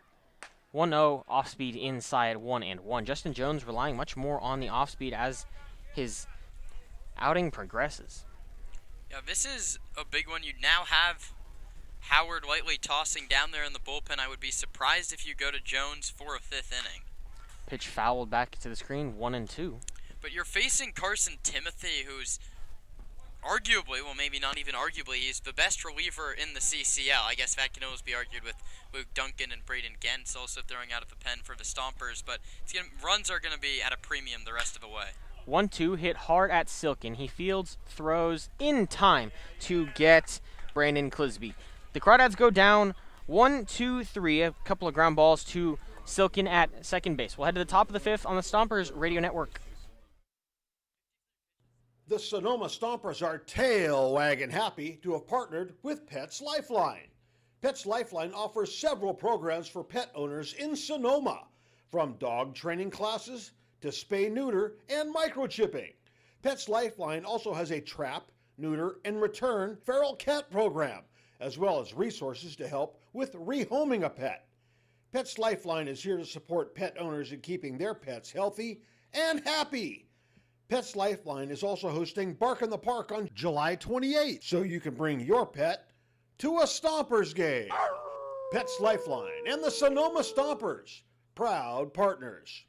1-0 off-speed inside 1-1. Justin Jones relying much more on the off-speed as his outing progresses. Yeah, this is a big one. You now have Howard lightly tossing down there in the bullpen. I would be surprised if you go to Jones for a 5th inning. Pitch fouled back to the screen, 1-2. But you're facing Carson Timothy, who's arguably, well, maybe not even arguably, he's the best reliever in the CCL. I guess that can always be argued with Luke Duncan and Braden Gentz also throwing out of the pen for the Stompers, but runs are going to be at a premium the rest of the way. 1-2 hit hard at Silkin. He fields, throws in time to get Brandon Clisby. The Crawdads go down 1-2-3, a couple of ground balls to Silkin at second base. We'll head to the top of the 5th on the Stompers Radio Network. The Sonoma Stompers are tail wagging happy to have partnered with Pets Lifeline. Pets Lifeline offers several programs for pet owners in Sonoma, from dog training classes to spay-neuter and microchipping. Pets Lifeline also has a trap, neuter, and return feral cat program, as well as resources to help with rehoming a pet. Pets Lifeline is here to support pet owners in keeping their pets healthy and happy. Pets Lifeline is also hosting Bark in the Park on July 28th, so you can bring your pet to a Stompers game. Pets Lifeline and the Sonoma Stompers, proud partners.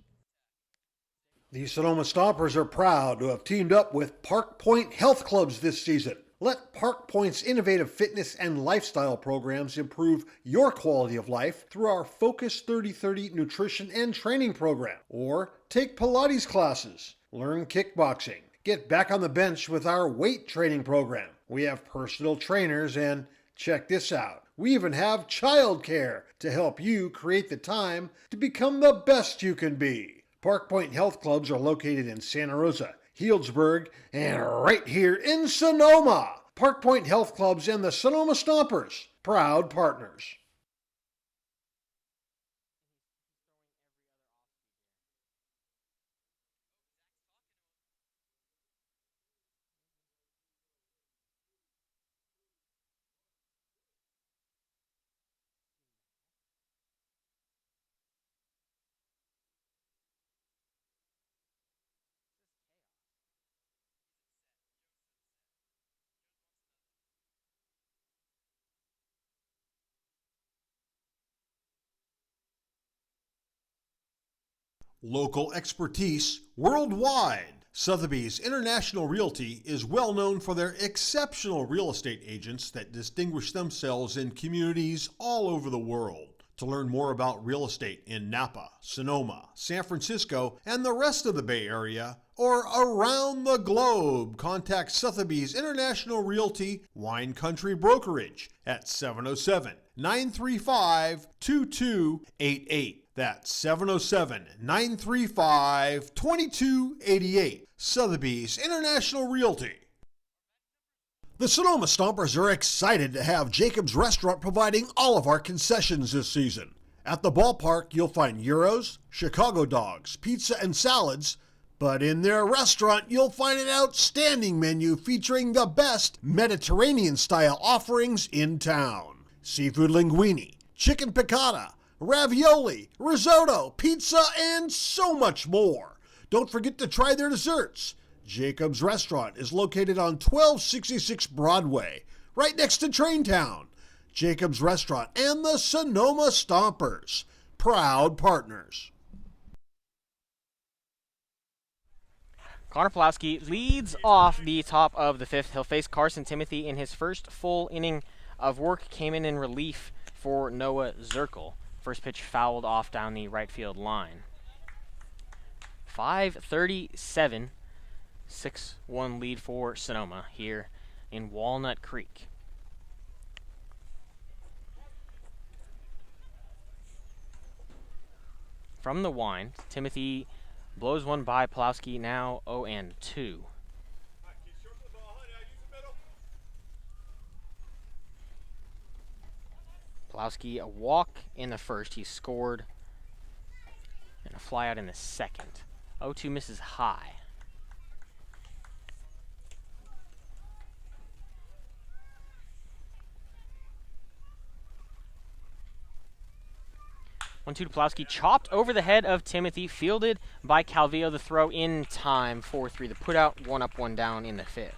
The Sonoma Stompers are proud to have teamed up with Park Point Health Clubs this season. Let Park Point's innovative fitness and lifestyle programs improve your quality of life through our Focus 30/30 nutrition and training program. Or take Pilates classes, learn kickboxing, get back on the bench with our weight training program. We have personal trainers and, check this out, we even have childcare to help you create the time to become the best you can be. Park Point Health Clubs are located in Santa Rosa, Healdsburg, and right here in Sonoma. Park Point Health Clubs and the Sonoma Stompers, proud partners. Local expertise worldwide. Sotheby's International Realty is well known for their exceptional real estate agents that distinguish themselves in communities all over the world. To learn more about real estate in Napa, Sonoma, San Francisco, and the rest of the Bay Area, or around the globe, contact Sotheby's International Realty Wine Country Brokerage at 707-935-2288. That's 707-935-2288. Sotheby's International Realty. The Sonoma Stompers are excited to have Jacob's Restaurant providing all of our concessions this season. At the ballpark, you'll find gyros, Chicago dogs, pizza, and salads. But in their restaurant, you'll find an outstanding menu featuring the best Mediterranean-style offerings in town. Seafood linguine, chicken piccata, ravioli, risotto, pizza, and so much more. Don't forget to try their desserts. Jacob's Restaurant is located on 1266 Broadway, right next to Traintown. Jacob's Restaurant and the Sonoma Stompers, proud partners. Connor Pulowski leads off the top of the 5th. He'll face Carson Timothy in his first full inning of work. Came in relief for Noah Zirkle. First pitch fouled off down the right field line. 5:37, 6-1 lead for Sonoma here in Walnut Creek. From the wind, Timothy blows one by Pulowski, now 0-2. Pulowski, a walk in the first. He scored, and a fly out in the second. 0-2 misses high. 1-2 to Pulowski, chopped over the head of Timothy, fielded by Calvillo. The throw in time, 4-3. The put out, 1 up, 1 down in the 5th.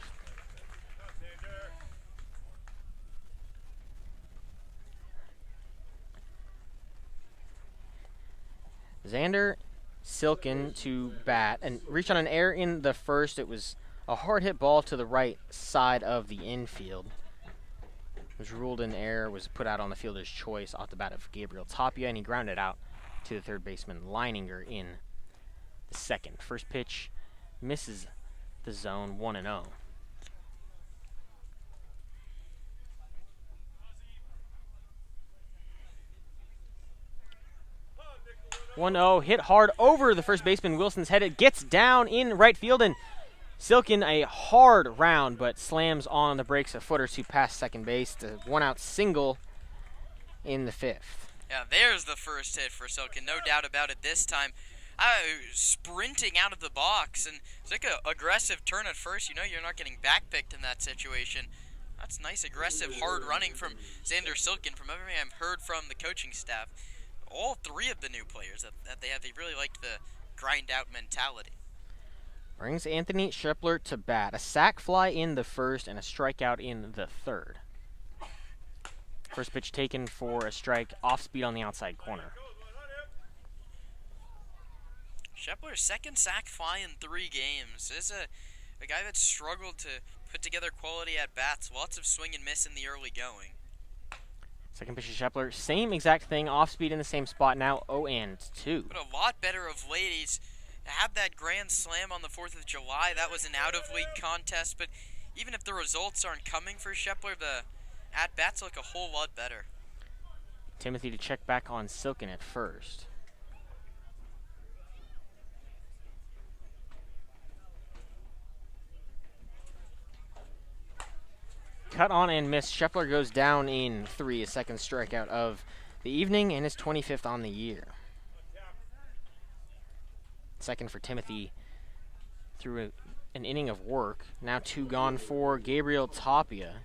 Xander Silkin to bat and reached on an error in the 1st. It was a hard hit ball to the right side of the infield. It was ruled an error, was put out on the fielder's choice off the bat of Gabriel Tapia, and he grounded out to the third baseman Leininger in the 2nd. First pitch misses the zone, 1-0. 1-0, hit hard over the first baseman Wilson's head. It gets down in right field, and Silkin a hard round, but slams on the brakes a foot or two past second base. The 1-out single in the 5th. Yeah, there's the first hit for Silkin, no doubt about it this time. Sprinting out of the box, and it's like an aggressive turn at first. You know you're not getting backpicked in that situation. That's nice, aggressive, hard running from Xander Silkin. From everything I've heard from the coaching staff, all 3 of the new players that they have, they really like the grind-out mentality. Brings Anthony Schepler to bat. A sac fly in the 1st and a strikeout in the 3rd. First pitch taken for a strike, off speed on the outside corner. Schepler's 2nd sac fly in 3 games. This is a guy that struggled to put together quality at-bats. Lots of swing and miss in the early going. Second pitch to Schepler, same exact thing, off speed in the same spot, now 0-2. But a lot better of late. He's had that grand slam on the 4th of July. That was an out-of-league contest, but even if the results aren't coming for Schepler, the at-bats look a whole lot better. Timothy to check back on Silkin at first. Cut on and miss. Schepler goes down in 3, his 2nd strikeout of the evening and his 25th on the year. 2nd for Timothy through an inning of work. Now 2 gone for Gabriel Tapia.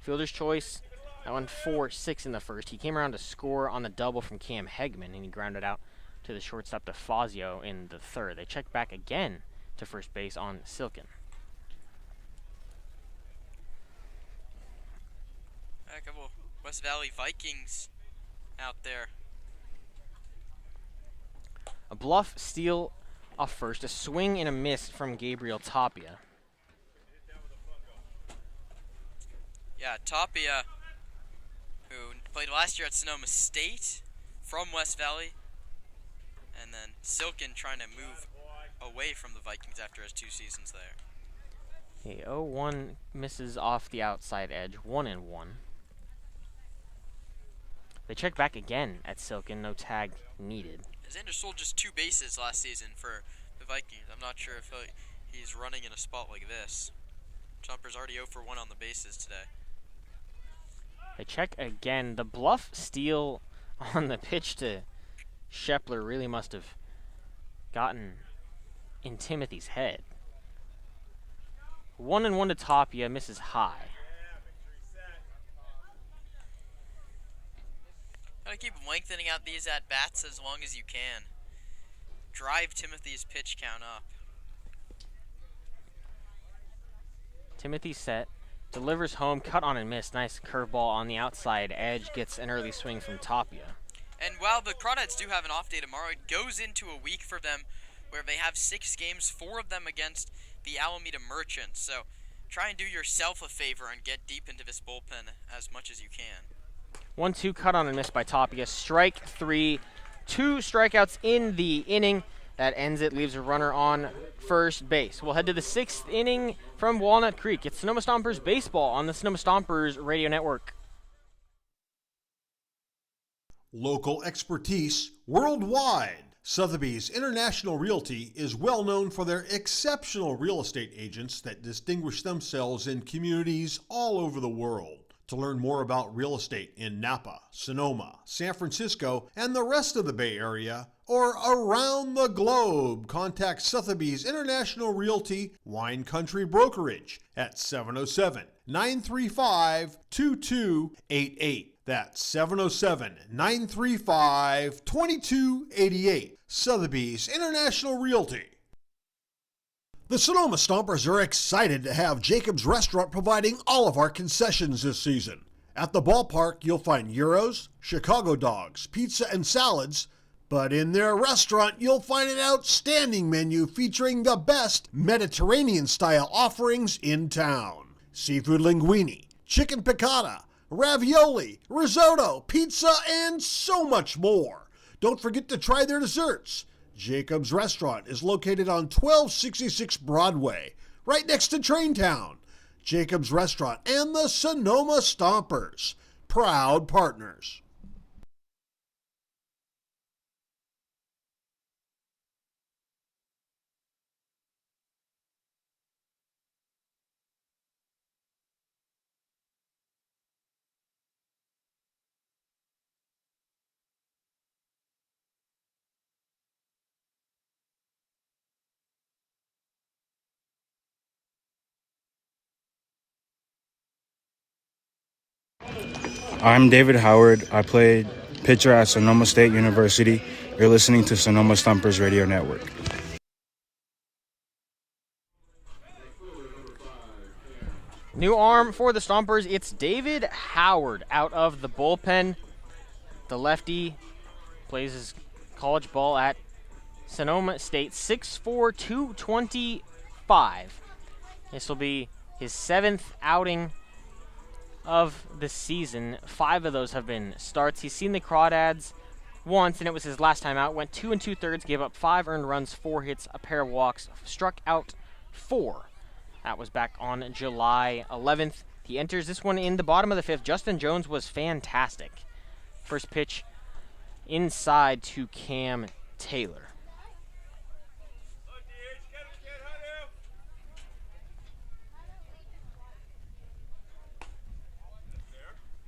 Fielder's choice, that went 4-6 in the 1st. He came around to score on the double from Cam Hegman, and he grounded out to the shortstop DeFazio in the 3rd. They check back again to first base on Silkin. A couple West Valley Vikings out there. A bluff steal off first, a swing and a miss from Gabriel Tapia. Yeah, Tapia, who played last year at Sonoma State from West Valley, and then Silkin trying to move away from the Vikings after his 2 seasons there. Okay, 0-1 misses off the outside edge, 1-1. They check back again at Silkin, no tag needed. Xander stole just 2 bases last season for the Vikings. I'm not sure if he's running in a spot like this. Chomper's already 0 for 1 on the bases today. They check again. The bluff steal on the pitch to Schepler really must have gotten in Timothy's head. 1-1 to Tapia, misses high. Gotta keep lengthening out these at-bats as long as you can. Drive Timothy's pitch count up. Timothy set, delivers home, cut on and miss. Nice curveball on the outside edge, gets an early swing from Tapia. And while the Crawdads do have an off day tomorrow, it goes into a week for them where they have 6 games, 4 of them against the Alameda Merchants. So try and do yourself a favor and get deep into this bullpen as much as you can. 1-2 cut on and miss by Tapia. Strike 3. 2 strikeouts in the inning. That ends it, leaves a runner on first base. We'll head to the 6th inning from Walnut Creek. It's Sonoma Stompers baseball on the Sonoma Stompers Radio Network. Local expertise worldwide. Sotheby's International Realty is well known for their exceptional real estate agents that distinguish themselves in communities all over the world. To learn more about real estate in Napa, Sonoma, San Francisco, and the rest of the Bay Area, or around the globe, contact Sotheby's International Realty Wine Country Brokerage at 707-935-2288. That's 707-935-2288. Sotheby's International Realty. The Sonoma Stompers are excited to have Jacob's Restaurant providing all of our concessions this season. At the ballpark, you'll find gyros, Chicago dogs, pizza, and salads. But in their restaurant, you'll find an outstanding menu featuring the best Mediterranean-style offerings in town. Seafood linguine, chicken piccata, ravioli, risotto, pizza, and so much more. Don't forget to try their desserts. Jacob's Restaurant is located on 1266 Broadway, right next to Traintown. Jacob's Restaurant and the Sonoma Stompers, proud partners. I'm David Howard. I played pitcher at Sonoma State University. You're listening to Sonoma Stompers Radio Network. New arm for the Stompers. It's David Howard out of the bullpen. The lefty plays his college ball at Sonoma State. 6'4", 225. This will be his 7th outing of the season. 5 of those have been starts. He's seen the Crawdads once, and it was his last time out. Went 2 2/3, gave up 5 earned runs, 4 hits, a pair of walks, struck out 4. That was back on July 11th. He enters this one in the bottom of the 5th. Justin Jones was fantastic. First pitch inside to Cam Taylor.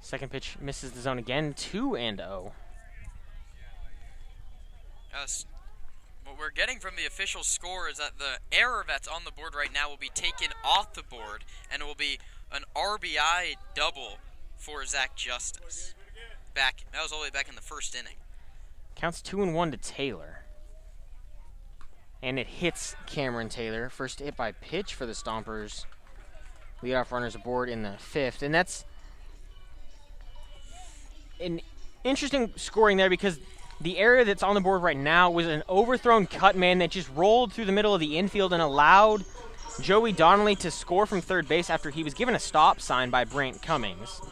Second pitch misses the zone again, 2-0. What we're getting from the official score is that the error that's on the board right now will be taken off the board, and it will be an RBI double for Zach Justice. That was all the way back in the first inning. Counts 2-1 to Taylor. And it hits Cameron Taylor. First hit by pitch for the Stompers. Leadoff runners aboard in the 5th, and that's an interesting scoring there because the area that's on the board right now was an overthrown cut man that just rolled through the middle of the infield and allowed Joey Donnelly to score from third base after he was given a stop sign by Brant Cummings.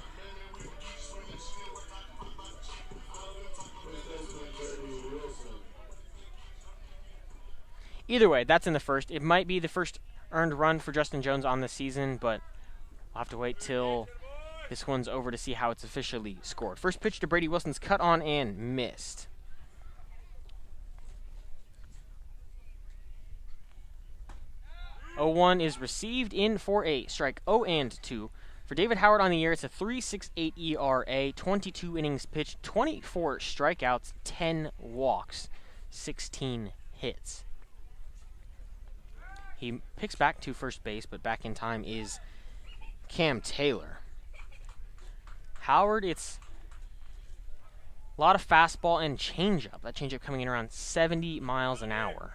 Either way, that's in the first. It might be the first earned run for Justin Jones on the season, but we'll have to wait till this one's over to see how it's officially scored. First pitch to Brady Wilson's cut on and missed. (0-1) is received in for a strike 0-2. For David Howard on the year, it's a 3.68 ERA, 22 innings pitched, 24 strikeouts, 10 walks, 16 hits. He picks back to first base, but back in time is Cam Taylor. Howard, it's a lot of fastball and changeup. That changeup coming in around 70 miles an hour.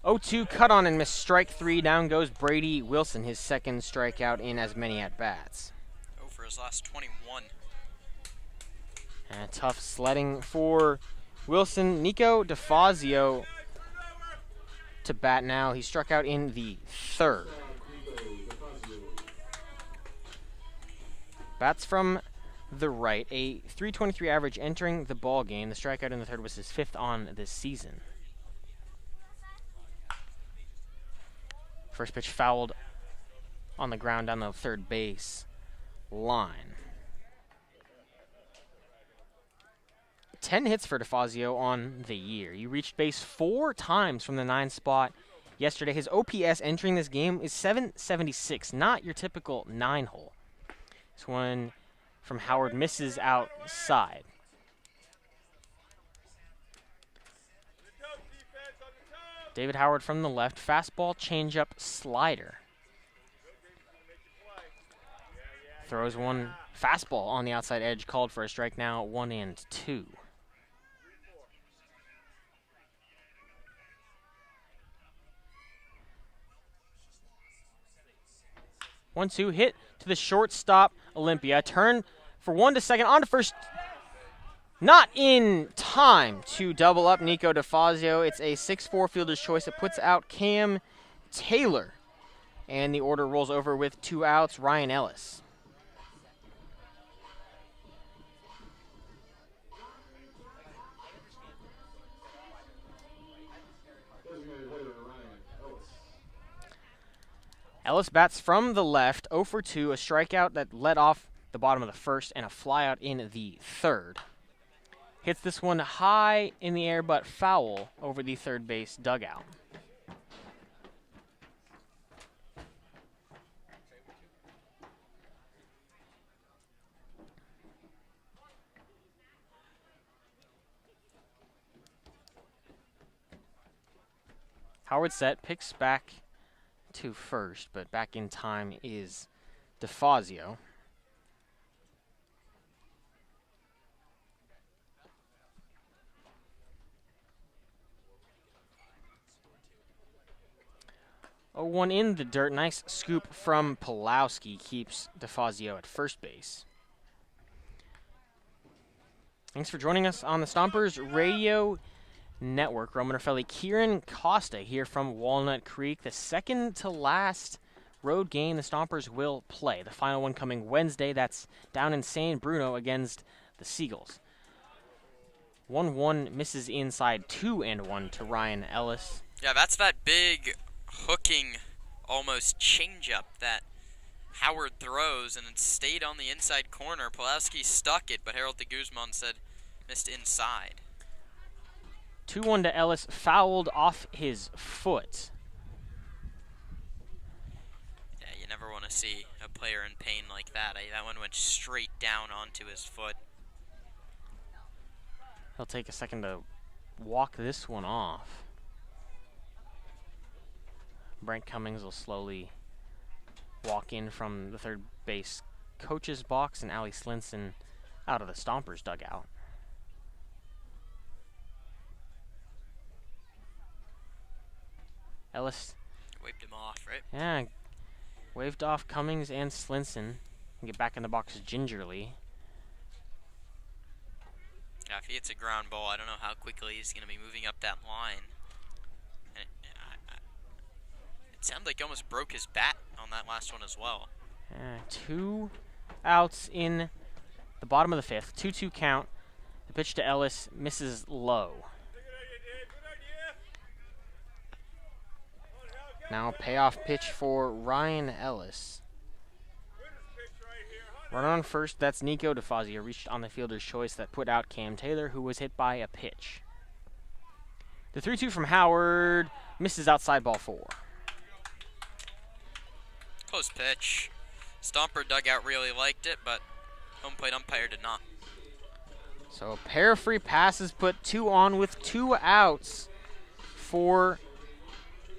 0-2, cut on and missed, strike 3. Down goes Brady Wilson, his second strikeout in as many at-bats. For his last 21. And tough sledding for Wilson. Nico DeFazio to bat now. He struck out in the 3rd. Bats from the right, a .323 average entering the ball game. The strikeout in the 3rd was his 5th on this season. First pitch fouled on the ground down the third base line. 10 hits for DeFazio on the year. He reached base 4 times from the 9 spot yesterday. His OPS entering this game is .776, not your typical 9-hole. This one from Howard misses outside. David Howard from the left, fastball, changeup, slider. Throws one Fastball on the outside edge called for a strike now, 1-2. 1-2 hit to the shortstop, Olympia. Turn for 1 to second, on to first. Not in time to double up Nico DeFazio. It's a 6-4 fielder's choice. It puts out Cam Taylor. And the order rolls over with 2 outs, Ryan Ellis. Ellis bats from the left, 0 for 2, a strikeout that led off the bottom of the first, and a flyout in the third. Hits this one high in the air, but foul over the third base dugout. Howard set, picks back to first, but back in time is DeFazio. Oh, 1 in the dirt. Nice scoop from Pulowski keeps DeFazio at first base. Thanks for joining us on the Stompers Radio Network. Roman Raffelli, Kieran Costa here from Walnut Creek. The second to last road game the Stompers will play. The final one coming Wednesday. That's down in San Bruno against the Seagulls. 1-1 misses inside, 2-1 to Ryan Ellis. Yeah, that's that big hooking almost changeup that Howard throws, and it stayed on the inside corner. Pulowski stuck it, but Harold de Guzman said missed inside. 2-1 to Ellis, fouled off his foot. Yeah, you never want to see a player in pain like that. That one went straight down onto his foot. He'll take a second to walk this one off. Brent Cummings will slowly walk in from the third base coach's box, and Allie Slinson out of the Stompers dugout. Ellis waved him off, right? Yeah, waved off Cummings and Slinson. Get back in the box gingerly. Yeah, if he hits a ground ball, I don't know how quickly he's going to be moving up that line. And it sounded like he almost broke his bat on that last one as well. 2 outs in the bottom of the fifth. 2-2 count. The pitch to Ellis misses low. Now payoff pitch for Ryan Ellis. Runner on first, that's Nico DeFazio, reached on the fielder's choice that put out Cam Taylor, who was hit by a pitch. The 3-2 from Howard misses outside, ball 4. Close pitch. Stomper dugout really liked it, but home plate umpire did not. So a pair of free passes put 2 on with 2 outs for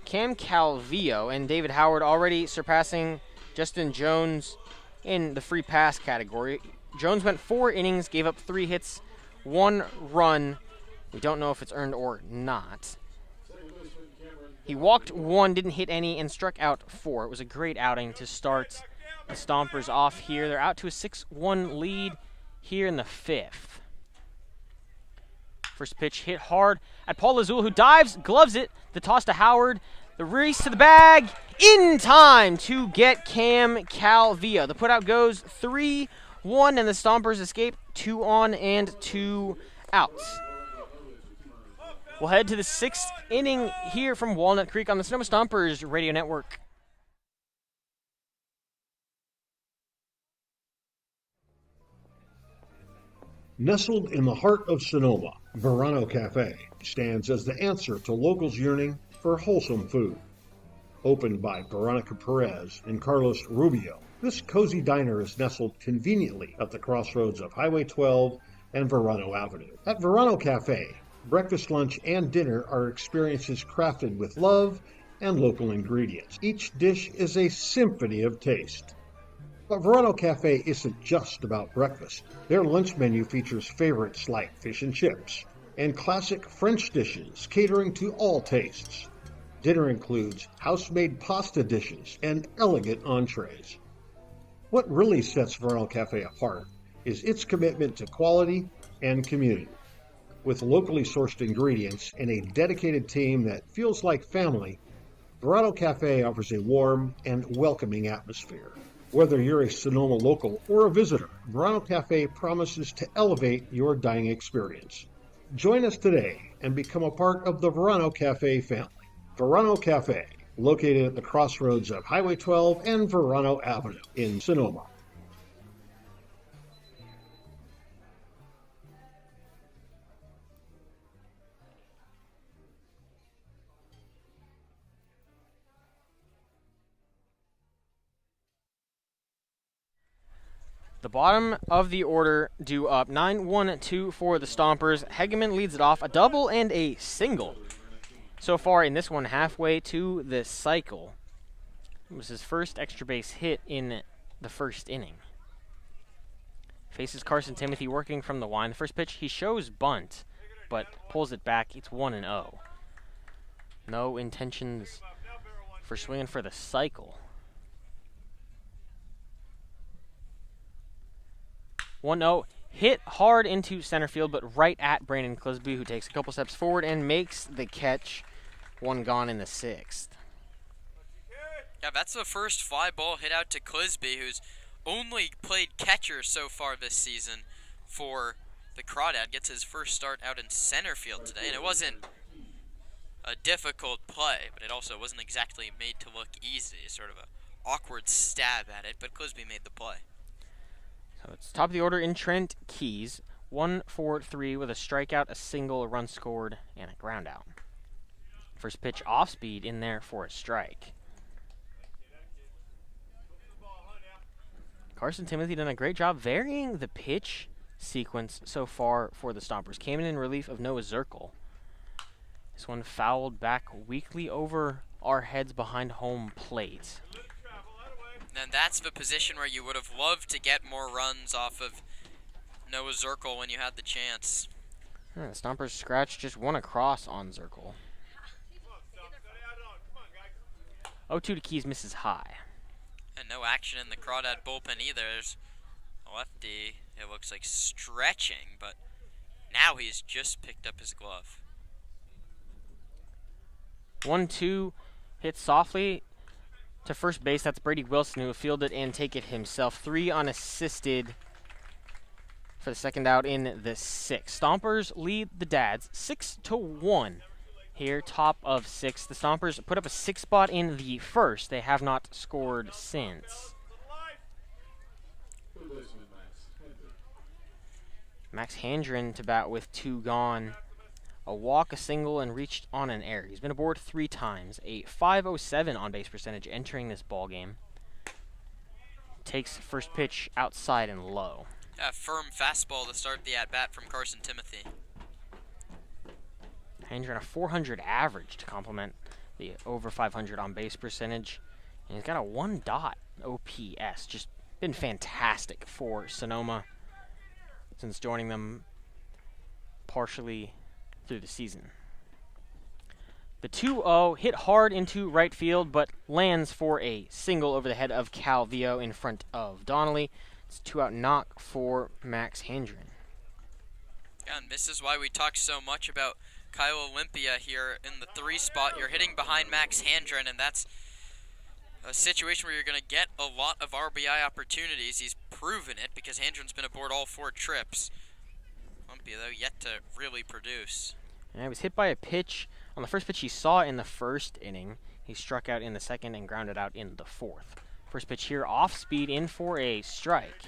Cam Calvillo, and David Howard already surpassing Justin Jones in the free pass category. Jones went 4 innings, gave up 3 hits, 1 run. We don't know if it's earned or not. He walked 1, didn't hit any, and struck out 4. It was a great outing to start the Stompers off here. They're out to a 6-1 lead here in the 5th. First pitch hit hard at Paul Azul, who dives, gloves it. The toss to Howard. The race to the bag in time to get Cam Calvillo. The putout goes 3-1, and the Stompers escape 2 on and 2 outs. We'll head to the 6th inning here from Walnut Creek on the Sonoma Stompers Radio Network. Nestled in the heart of Sonoma, Verano Cafe stands as the answer to locals yearning for wholesome food. Opened by Veronica Perez and Carlos Rubio, this cozy diner is nestled conveniently at the crossroads of Highway 12 and Verano Avenue. At Verano Cafe, breakfast, lunch, and dinner are experiences crafted with love and local ingredients. Each dish is a symphony of taste. But Verano Cafe isn't just about breakfast. Their lunch menu features favorites like fish and chips and classic French dishes catering to all tastes. Dinner includes house-made pasta dishes and elegant entrees. What really sets Verano Cafe apart is its commitment to quality and community. With locally sourced ingredients and a dedicated team that feels like family, Verano Cafe offers a warm and welcoming atmosphere. Whether you're a Sonoma local or a visitor, Verano Cafe promises to elevate your dining experience. Join us today and become a part of the Verano Cafe family. Verano Cafe, located at the crossroads of Highway 12 and Verano Avenue in Sonoma. The bottom of the order due up 9-1-2 for the Stompers. Hegeman leads it off, a double and a single. So far in this one, halfway to the cycle. It was his first extra base hit in the first inning. Faces Carson Timothy working from the line. The first pitch, he shows bunt, but pulls it back. It's 1-0. No intentions for swinging for the cycle. 1-0, hit hard into center field, but right at Brandon Clisby, who takes a couple steps forward and makes the catch. One gone in the sixth. Yeah, that's the first fly ball hit out to Clisby, who's only played catcher so far this season for the Crawdad. Gets his first start out in center field today, and it wasn't a difficult play, but it also wasn't exactly made to look easy. Sort of a awkward stab at it, but Clisby made the play. So it's top of the order in Trent Keys. 1-4-3 with a strikeout, a single, a run scored, and a ground out. First pitch off speed in there for a strike. Carson Timothy done a great job varying the pitch sequence so far for the Stompers. Came in relief of Noah Zirkle. This one fouled back weakly over our heads behind home plate. And that's the position where you would have loved to get more runs off of Noah Zirkle when you had the chance. The Stompers scratched just one across on Zirkle. 0-2 to Keys, misses high. And no action in the Crawdad bullpen either. There's a lefty, it looks like stretching, but now he's just picked up his glove. 1-2, hit softly to first base. That's Brady Wilson, who will field it and take it himself. 3 unassisted for the second out in the sixth. Stompers lead the Dads 6-1 here, top of 6. The Stompers put up a 6 spot in the first. They have not scored since. Max Handren to bat with 2 gone. A walk, a single, and reached on an error. He's been aboard 3 times. A .507 on-base percentage entering this ball game. Takes first pitch outside and low. A firm fastball to start the at-bat from Carson Timothy. Handren a 400 average to complement the over 500 on-base percentage. And he's got a 1 dot OPS. Just been fantastic for Sonoma since joining them partially through the season. The 2-0 hit hard into right field, but lands for a single over the head of Calvillo in front of Donnelly. It's a 2-out knock for Max Handren. Yeah, and this is why we talk so much about Kyle Olympia here in the 3 spot. You're hitting behind Max Handren, and that's a situation where you're going to get a lot of RBI opportunities. He's proven it because Handren's been aboard all 4 trips. Olympia, though, yet to really produce. And he was hit by a pitch. On the first pitch he saw in the first inning, he struck out in the second and grounded out in the fourth. First pitch here, off speed, in for a strike.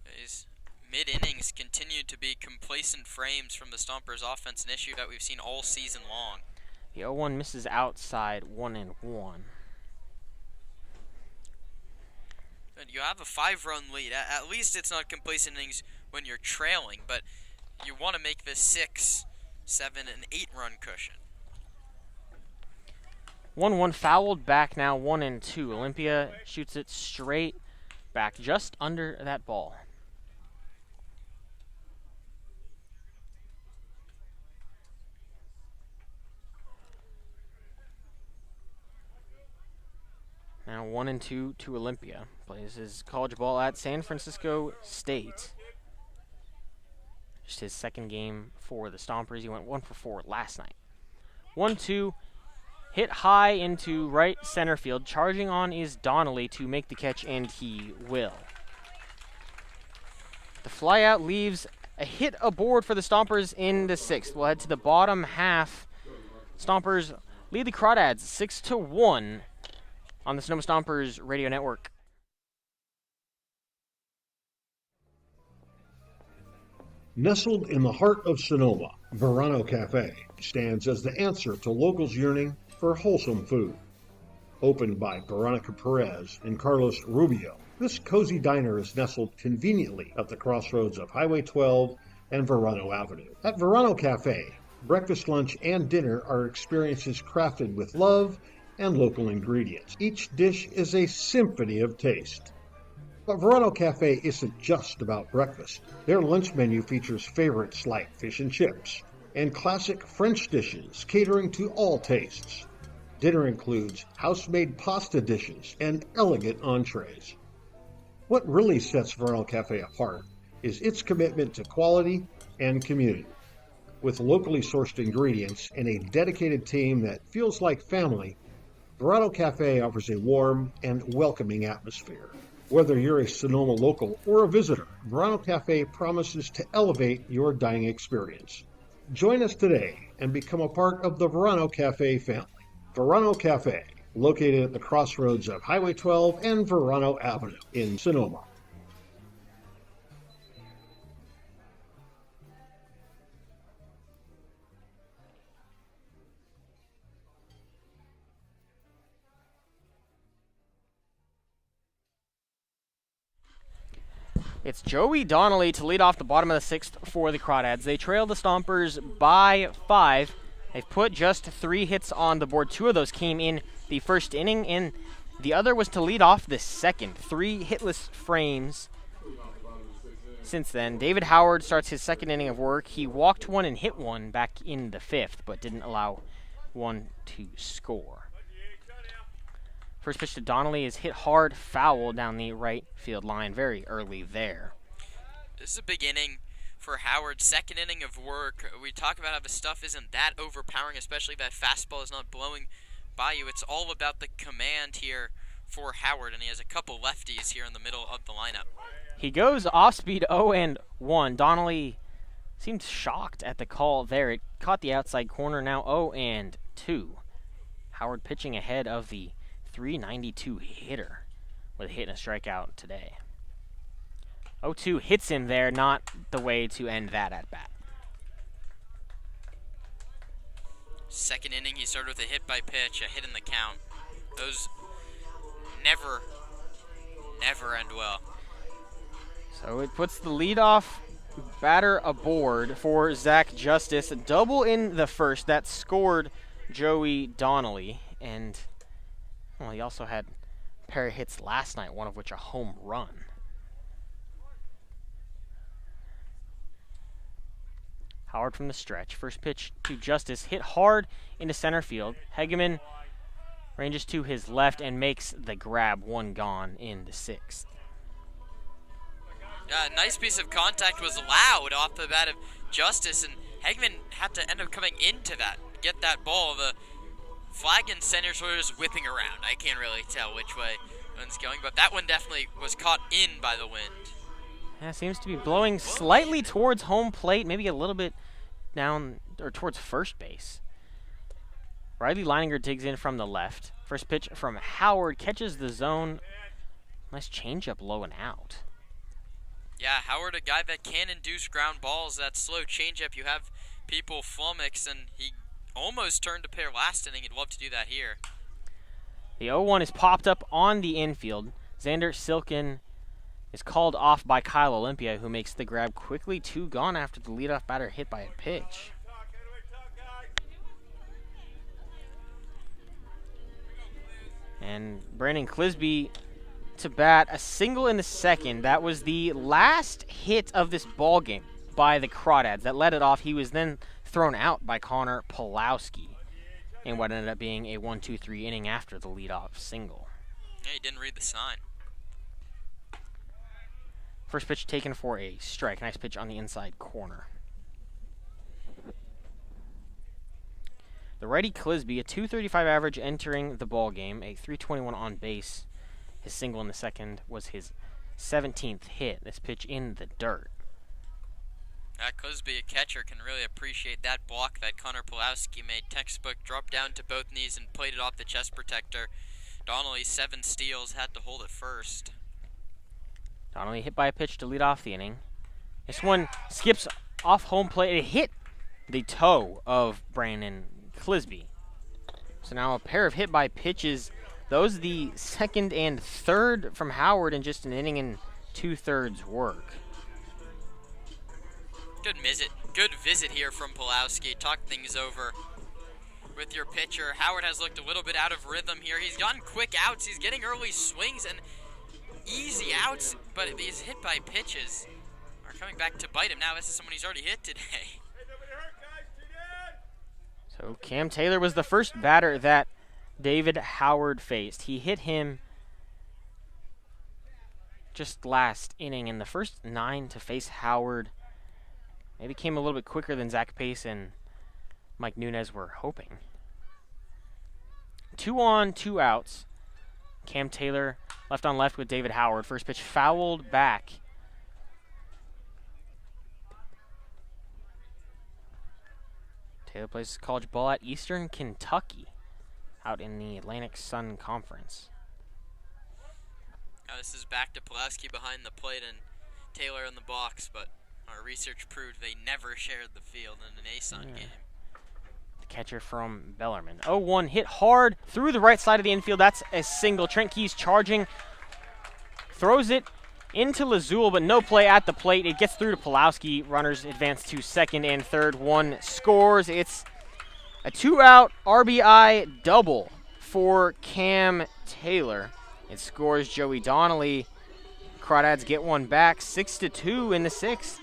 These mid-innings continue to be complacent frames from the Stompers offense, an issue that we've seen all season long. The 0-1 misses outside, 1-1. You have a 5-run lead. At least it's not complacent innings when you're trailing, but you want to make this 6, 7, and 8-run cushion. 1-1 fouled back now, 1-2. Olympia shoots it straight back just under that ball. Now 1-2 to Olympia. Plays his college ball at San Francisco State. Just his second game for the Stompers. He went 1 for 4 last night. 1-2. Hit high into right center field. Charging on is Donnelly to make the catch, and he will. The flyout leaves a hit aboard for the Stompers in the 6th. We'll head to the bottom half. Stompers lead the Crawdads 6-1 on the Sonoma Stompers Radio Network. Nestled in the heart of Sonoma, Verano Cafe stands as the answer to locals yearning for wholesome food. Opened by Veronica Perez and Carlos Rubio, this cozy diner is nestled conveniently at the crossroads of Highway 12 and Verano Avenue. At Verano Cafe, breakfast, lunch, and dinner are experiences crafted with love and local ingredients. Each dish is a symphony of taste. But Verano Cafe isn't just about breakfast. Their lunch menu features favorites like fish and chips and classic French dishes catering to all tastes. Dinner includes house-made pasta dishes and elegant entrees. What really sets Verano Cafe apart is its commitment to quality and community. With locally sourced ingredients and a dedicated team that feels like family, Verano Cafe offers a warm and welcoming atmosphere. Whether you're a Sonoma local or a visitor, Verano Cafe promises to elevate your dining experience. Join us today and become a part of the Verano Cafe family. Verano Cafe, located at the crossroads of Highway 12 and Verano Avenue in Sonoma. It's Joey Donnelly to lead off the bottom of the 6th for the Crawdads. They trail the Stompers by 5. They've put just 3 hits on the board. 2 of those came in the first inning, and the other was to lead off the 2nd. 3 hitless frames since then. David Howard starts his 2nd inning of work. He walked 1 and hit 1 back in the 5th, but didn't allow 1 to score. First pitch to Donnelly is hit hard, foul down the right field line very early there. This is a big inning for Howard's 2nd inning of work. We talk about how the stuff isn't that overpowering, especially that fastball is not blowing by you. It's all about the command here for Howard, and he has a couple lefties here in the middle of the lineup. He goes off speed 0-1. Donnelly seemed shocked at the call there. It caught the outside corner, now 0-2. Howard pitching ahead of the .392 hitter with a hit and a strikeout today. 0-2 hits him there, not the way to end that at bat. 2nd inning, he started with a hit by pitch, a hit in the count. Those never end well. So it puts the leadoff batter aboard for Zach Justice. A double in the 1st that scored Joey Donnelly, and well, he also had a pair of hits last night, one of which a home run. Howard from the stretch. First pitch to Justice, hit hard into center field. Hegeman ranges to his left and makes the grab, 1 gone in the 6th. Nice piece of contact was allowed off the bat of Justice, and Hegeman had to end up coming into that, get that ball. The flag in center sort of just whipping around. I can't really tell which way one's going, but that one definitely was caught in by the wind. Yeah, seems to be blowing slightly towards home plate, maybe a little bit down or towards first base. Riley Leininger digs in from the left. First pitch from Howard catches the zone. Nice changeup low and out. Yeah, Howard, a guy that can induce ground balls. That slow changeup, you have people flummox, and he almost turned a pair last inning. He'd love to do that here. The 0-1 is popped up on the infield. Xander Silkin is called off by Kyle Olympia, who makes the grab quickly. 2 gone after the leadoff batter hit by a pitch. And Brandon Clisby to bat, a single in the second. That was the last hit of this ball game by the Crawdads that led it off. He was then thrown out by Connor Pulowski in what ended up being a 1-2-3 inning after the leadoff single. Yeah, he didn't read the sign. First pitch taken for a strike. Nice pitch on the inside corner. The righty Clisby, a .235 average entering the ball game, a .321 on base. His single in the second was his 17th hit. This pitch in the dirt. Clisby, a catcher, can really appreciate that block that Connor Pulowski made. Textbook, dropped down to both knees and played it off the chest protector. Donnelly, 7 steals, had to hold it first. Donnelly hit by a pitch to lead off the inning. This one skips off home plate. It hit the toe of Brandon Clisby. So now a pair of hit by pitches. Those the second and third from Howard in just an inning and 2/3 work. Good visit here from Pulowski. Talk things over with your pitcher. Howard has looked a little bit out of rhythm here. He's gotten quick outs. He's getting early swings and easy outs, but these hit by pitches are coming back to bite him. Now this is someone he's already hit today. So Cam Taylor was the first batter that David Howard faced. He hit him just last inning in the first 9 to face Howard. Maybe came a little bit quicker than Zach Pace and Mike Nunez were hoping. 2 on, 2 outs. Cam Taylor left on left with David Howard. First pitch fouled back. Taylor plays college ball at Eastern Kentucky out in the Atlantic Sun Conference. Now this is back to Pulowski behind the plate and Taylor in the box, but our research proved they never shared the field in an ASUN game. The catcher from Bellarmine. 0-1 hit hard through the right side of the infield. That's a single. Trent Keys charging. Throws it into Lazul, but no play at the plate. It gets through to Pulowski. Runners advance to second and third. One scores. It's a 2-out RBI double for Cam Taylor. It scores Joey Donnelly. Crawdads get one back, 6-2 in the 6th.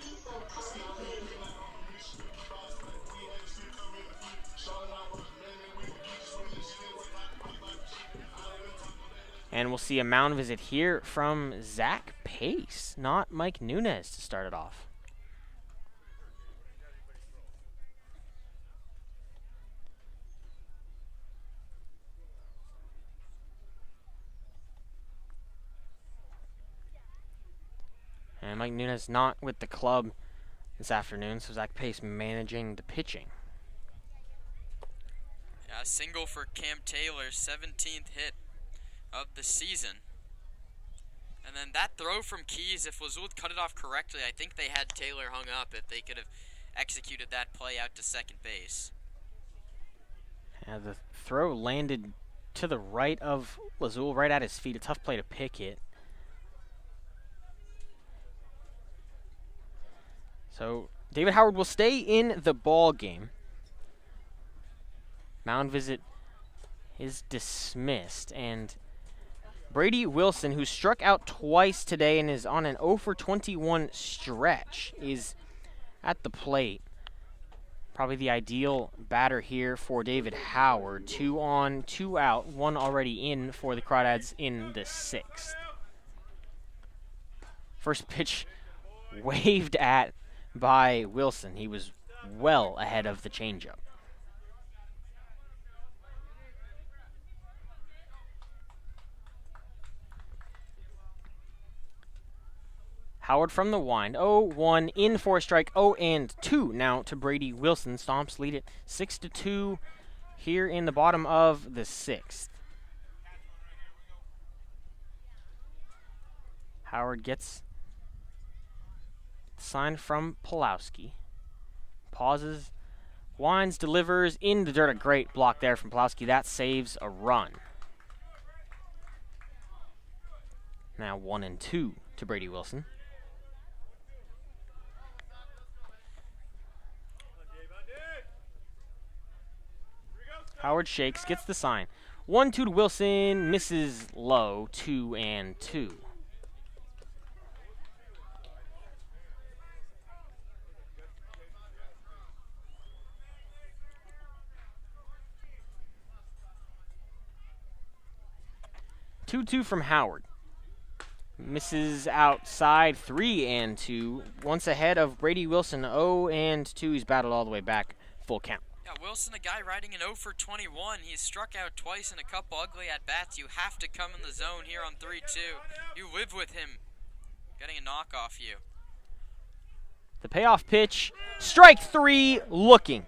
And we'll see a mound visit here from Zach Pace, not Mike Nunez, to start it off. And Mike Nunez not with the club this afternoon, so Zach Pace managing the pitching. Yeah, a single for Cam Taylor, 17th hit of the season. And then that throw from Keys, if Lazul cut it off correctly, I think they had Taylor hung up if they could have executed that play out to second base. Yeah, the throw landed to the right of Lazul, right at his feet. A tough play to pick it. So David Howard will stay in the ball game. Mound visit is dismissed, and Brady Wilson, who struck out twice today and is on an 0-for-21 stretch, is at the plate. Probably the ideal batter here for David Howard. 2 on, 2 out, 1 already in for the Crawdads in the 6th. First pitch waved at by Wilson. He was well ahead of the changeup. Howard from the wind. 0-1 in for a strike. 0-2 now to Brady Wilson. Stomps lead it 6-2 here in the bottom of the 6th. Howard gets the sign from Pulowski. Pauses, winds, delivers in the dirt. A great block there from Pulowski. That saves a run. Now 1-2 to Brady Wilson. Howard shakes, gets the sign. 1-2 to Wilson, misses low, 2-2. Two from Howard. Misses outside, 3-2. Once ahead of Brady Wilson, 0-2. He's battled all the way back, full count. Yeah, Wilson, a guy riding an 0 for 21. He's struck out twice in a couple ugly at-bats. You have to come in the zone here on 3-2. You live with him getting a knock off you. The payoff pitch, strike 3, looking.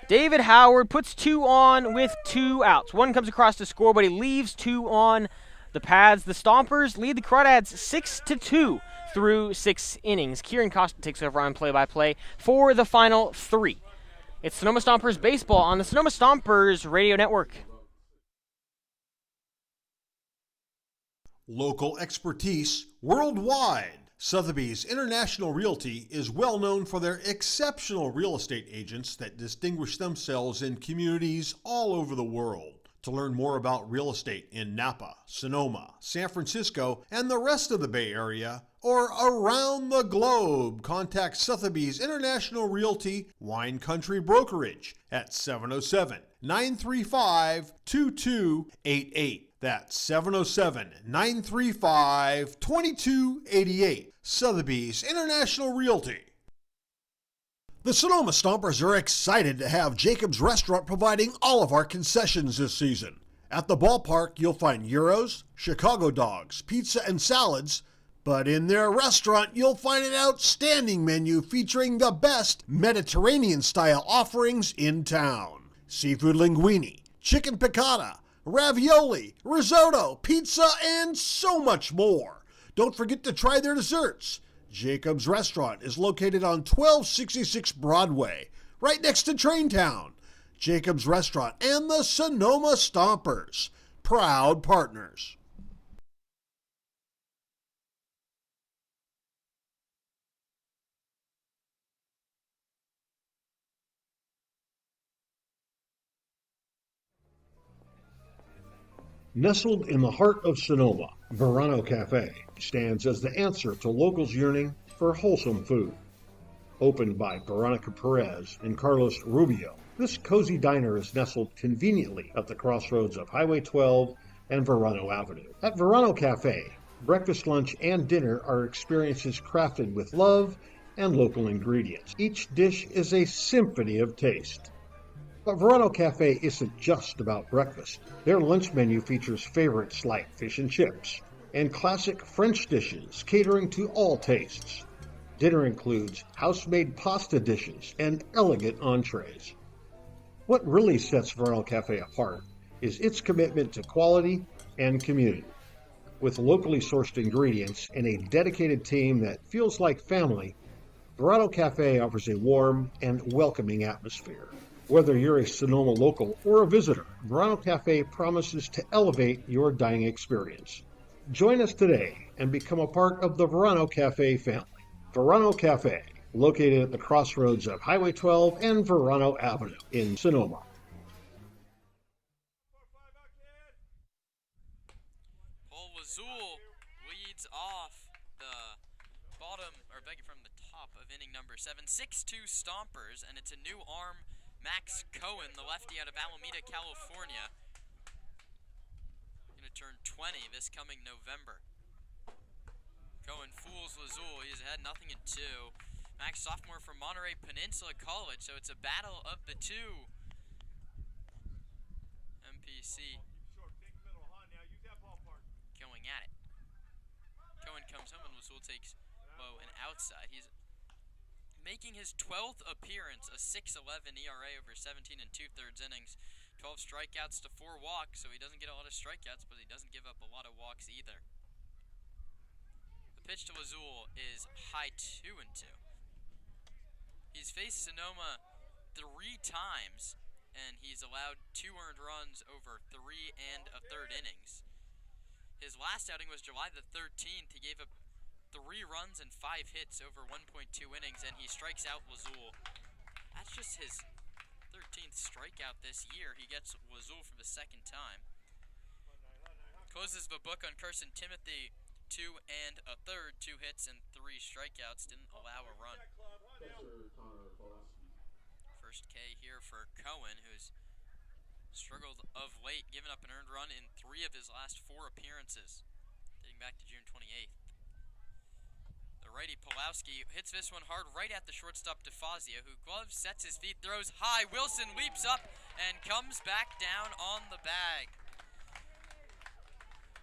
David Howard puts 2 on with 2 outs. 1 comes across the score, but he leaves 2 on the pads. The Stompers lead the Crawdads 6-2 through 6 innings. Kieran Costa takes over on play-by-play for the final 3. It's Sonoma Stompers baseball on the Sonoma Stompers Radio Network. Local expertise worldwide. Sotheby's International Realty is well known for their exceptional real estate agents that distinguish themselves in communities all over the world. To learn more about real estate in Napa, Sonoma, San Francisco, and the rest of the Bay Area, or around the globe, contact Sotheby's International Realty Wine Country Brokerage at 707-935-2288. That's 707-935-2288. Sotheby's International Realty. The Sonoma Stompers are excited to have Jacob's Restaurant providing all of our concessions this season. At the ballpark, you'll find gyros, Chicago dogs, pizza, and salads. But in their restaurant, you'll find an outstanding menu featuring the best Mediterranean-style offerings in town. Seafood linguine, chicken piccata, ravioli, risotto, pizza, and so much more. Don't forget to try their desserts. Jacob's Restaurant is located on 1266 Broadway, right next to Traintown. Jacob's Restaurant and the Sonoma Stompers, proud partners. Nestled in the heart of Sonoma, Verano Cafe stands as the answer to locals yearning for wholesome food. Opened by Veronica Perez and Carlos Rubio, this cozy diner is nestled conveniently at the crossroads of Highway 12 and Verano Avenue. At Verano Cafe, breakfast, lunch, and dinner are experiences crafted with love and local ingredients. Each dish is a symphony of taste. But Verano Cafe isn't just about breakfast. Their lunch menu features favorites like fish and chips and classic French dishes catering to all tastes. Dinner includes house-made pasta dishes and elegant entrees. What really sets Verano Cafe apart is its commitment to quality and community. With locally sourced ingredients and a dedicated team that feels like family, Verano Cafe offers a warm and welcoming atmosphere. Whether you're a Sonoma local or a visitor, Verano Cafe promises to elevate your dining experience. Join us today and become a part of the Verano Cafe family. Verano Cafe, located at the crossroads of Highway 12 and Verano Avenue in Sonoma. Paul Wazul leads off the from the top of inning number 7. 6-2 Stompers, and it's a new arm, Max Cohen, the lefty out of Alameda, California. Going to turn 20 this coming November. Cohen fools Lazul. He's ahead 0-2. Max, sophomore from Monterey Peninsula College, so it's a battle of the two. MPC going at it. Cohen comes home and Lazul takes low and outside. He's making his 12th appearance, a 6.11 ERA over 17 and 2/3 innings. 12 strikeouts to 4 walks, so he doesn't get a lot of strikeouts, but he doesn't give up a lot of walks either. The pitch to Lazul is high 2-2. He's faced Sonoma 3 times, and he's allowed 2 earned runs over 3 1/3 innings. His last outing was July the 13th. He gave up 3 runs and 5 hits over 1.2 innings, and he strikes out Lazul. That's just his 13th strikeout this year. He gets Lazul for the second time. Closes the book on Carson Timothy. 2 1/3, 2 hits and 3 strikeouts. Didn't allow a run. First K here for Cohen, who's struggled of late, giving up an earned run in 3 of his last 4 appearances, dating back to June 28th. The righty Pulowski hits this one hard right at the shortstop DeFazio, who gloves, sets his feet, throws high. Wilson leaps up and comes back down on the bag.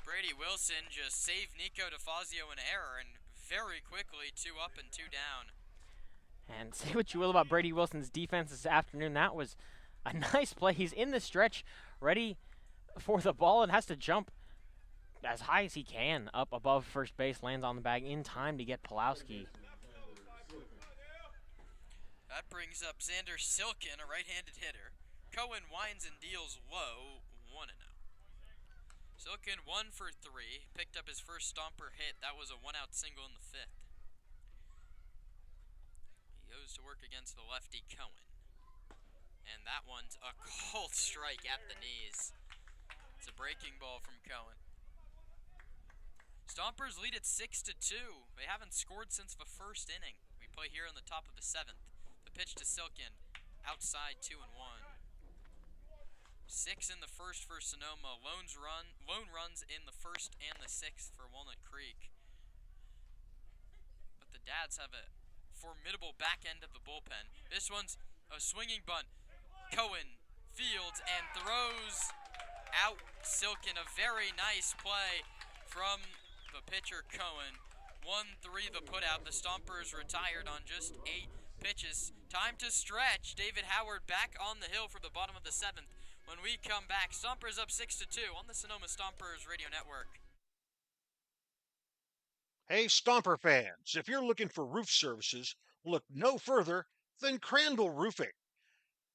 Brady Wilson just saved Nico DeFazio an error, and very quickly 2 up and 2 down. And say what you will about Brady Wilson's defense this afternoon, that was a nice play. He's in the stretch, ready for the ball, and has to jump as high as he can up above first base, lands on the bag in time to get Pulowski. That brings up Xander Silkin, a right-handed hitter. Cohen winds and deals low, 1-0. Silkin 1 for 3, picked up his first Stomper hit. That was a 1-out single in the 5th. He goes to work against the lefty Cohen. And that one's a cold strike at the knees. It's a breaking ball from Cohen. Stompers lead at 6-2. They haven't scored since the first inning. We play here in the top of the 7th. The pitch to Silkin, outside 2-1. 6 in the first for Sonoma. Lone runs in the first and the 6th for Walnut Creek. But the Dads have a formidable back end of the bullpen. This one's a swinging bunt. Cohen fields and throws out Silkin. A very nice play from the pitcher Cohen. 1-3 the putout. The Stompers retired on just 8 pitches. Time to stretch. David Howard back on the hill for the bottom of the 7th. When we come back, Stompers up 6-2 on the Sonoma Stompers Radio Network. Hey, Stomper fans, if you're looking for roof services, look no further than Crandall Roofing.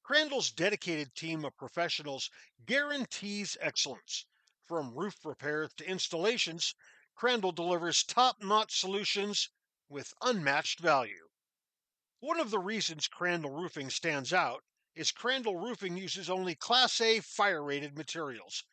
Crandall's dedicated team of professionals guarantees excellence. From roof repairs to installations, Crandall delivers top-notch solutions with unmatched value. One of the reasons Crandall Roofing stands out is Crandall Roofing uses only Class A fire-rated materials,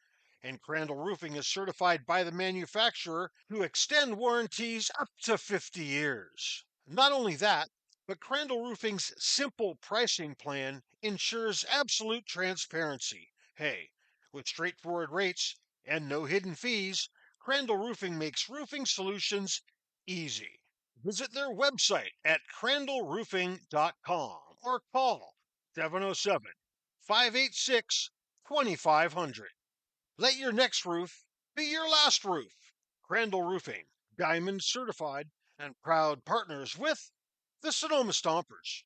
and Crandall Roofing is certified by the manufacturer to extend warranties up to 50 years. Not only that, but Crandall Roofing's simple pricing plan ensures absolute transparency. Hey, with straightforward rates and no hidden fees, Crandall Roofing makes roofing solutions easy. Visit their website at crandallroofing.com or call 707-586-2500. Let your next roof be your last roof. Crandall Roofing, Diamond certified and proud partners with the Sonoma Stompers.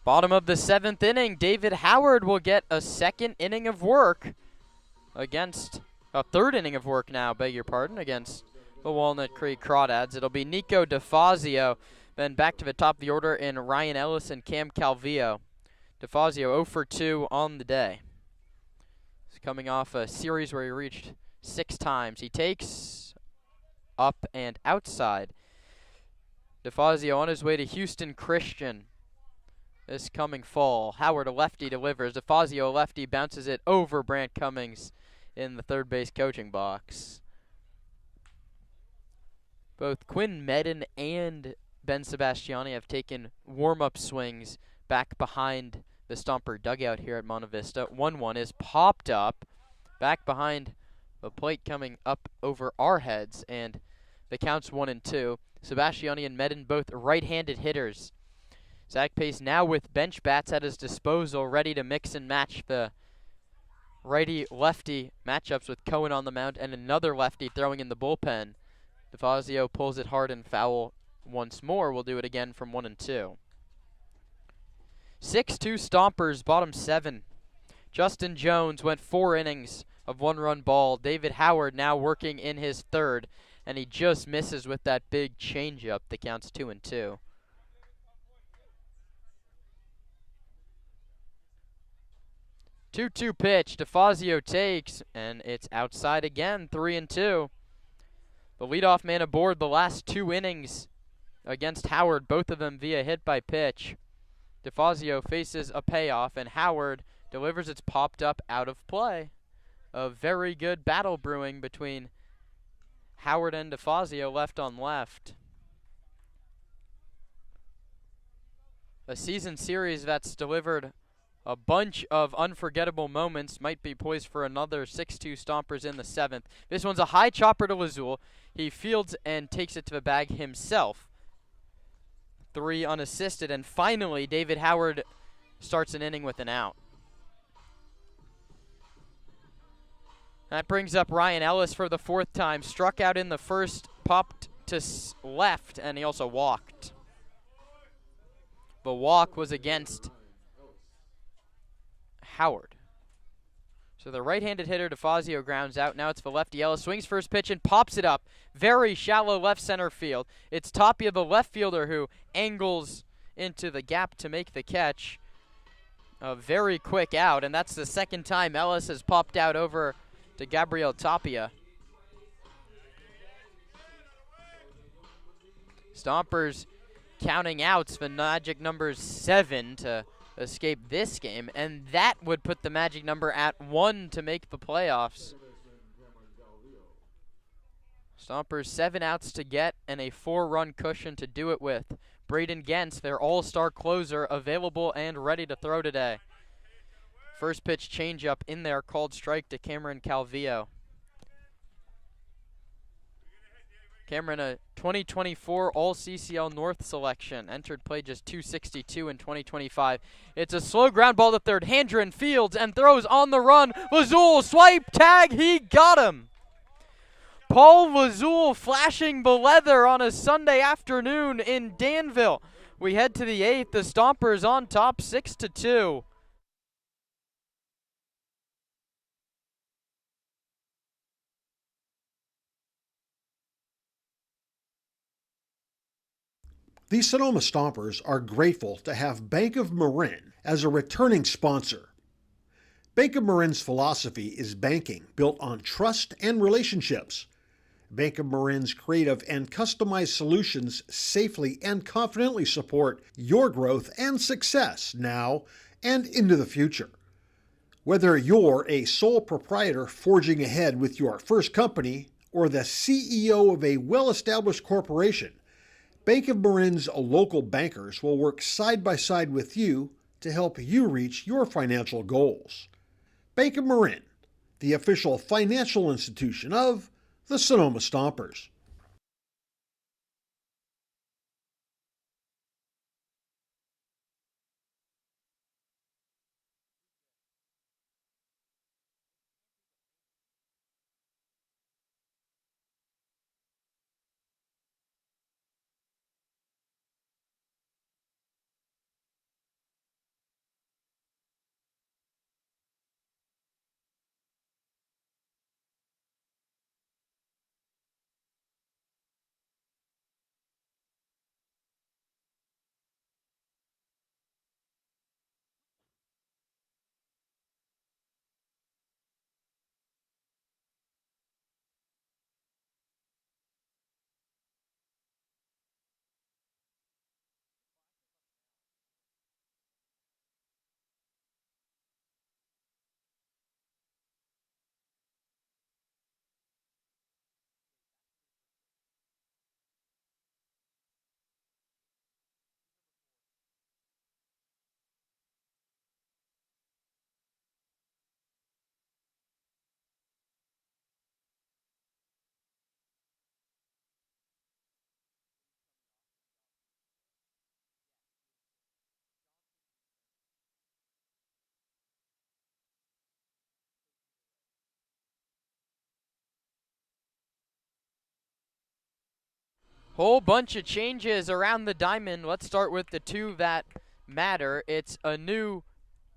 Bottom of the 7th inning, David Howard will get a second inning of work against a third inning of work now, beg your pardon, against the Walnut Creek Crawdads. It'll be Nico DeFazio, then back to the top of the order in Ryan Ellis and Cam Calvillo. DeFazio 0 for 2 on the day. He's coming off a series where he reached 6 times. He takes up and outside. DeFazio on his way to Houston Christian this coming fall. Howard, a lefty, delivers. DeFazio, a lefty, bounces it over Brant Cummings in the third base coaching box. Both Quinn Medin and Ben Sebastiani have taken warm-up swings back behind the Stomper dugout here at Monte Vista. 1-1 is popped up back behind the plate coming up over our heads, and the count's 1-2. Sebastiani and Medin both right-handed hitters. Zach Pace now with bench bats at his disposal, ready to mix and match the righty-lefty matchups with Cohen on the mound and another lefty throwing in the bullpen. DeFazio pulls it hard and foul once more. We'll do it again from 1-2. 6-2 Stompers, bottom 7. Justin Jones went 4 innings of one-run ball. David Howard now working in his third, and he just misses with that big changeup. The count's 2-2. 2-2 pitch. DeFazio takes, and it's outside again. 3-2. The leadoff man aboard the last 2 innings against Howard, both of them via hit by pitch. DeFazio faces a payoff, and Howard delivers. It's popped up out of play. A very good battle brewing between Howard and DeFazio, left on left. A season series that's delivered a bunch of unforgettable moments might be poised for another 6-2 Stompers in the 7th. This one's a high chopper to Lazul. He fields and takes it to the bag himself. 3 unassisted, and finally David Howard starts an inning with an out. That brings up Ryan Ellis for the 4th time. Struck out in the first, popped to left, and he also walked. The walk was against Howard. So the right-handed hitter, DeFazio, grounds out. Now it's the lefty. Ellis swings first pitch and pops it up. Very shallow left center field. It's Tapia, the left fielder, who angles into the gap to make the catch. A very quick out, and that's the 2nd time Ellis has popped out over to Gabriel Tapia. Stompers counting outs, the magic number 7 to escape this game, and that would put the magic number at 1 to make the playoffs. Stompers 7 outs to get and a 4-run cushion to do it with. Braden Gens, their all-star closer, available and ready to throw today. First pitch changeup in there, called strike to Cameron Calvillo. Cameron, a 2024 All-CCL North selection, entered play just 262 in 2025. It's a slow ground ball to third. Handren fields and throws on the run. Lazul, swipe, tag, he got him. Paul Lazul flashing the leather on a Sunday afternoon in Danville. We head to the 8th. The Stompers on top 6-2. The Sonoma Stompers are grateful to have Bank of Marin as a returning sponsor. Bank of Marin's philosophy is banking built on trust and relationships. Bank of Marin's creative and customized solutions safely and confidently support your growth and success now and into the future. Whether you're a sole proprietor forging ahead with your first company or the CEO of a well-established corporation, Bank of Marin's local bankers will work side by side with you to help you reach your financial goals. Bank of Marin, the official financial institution of the Sonoma Stompers. Whole bunch of changes around the diamond. Let's start with the 2 that matter. It's a new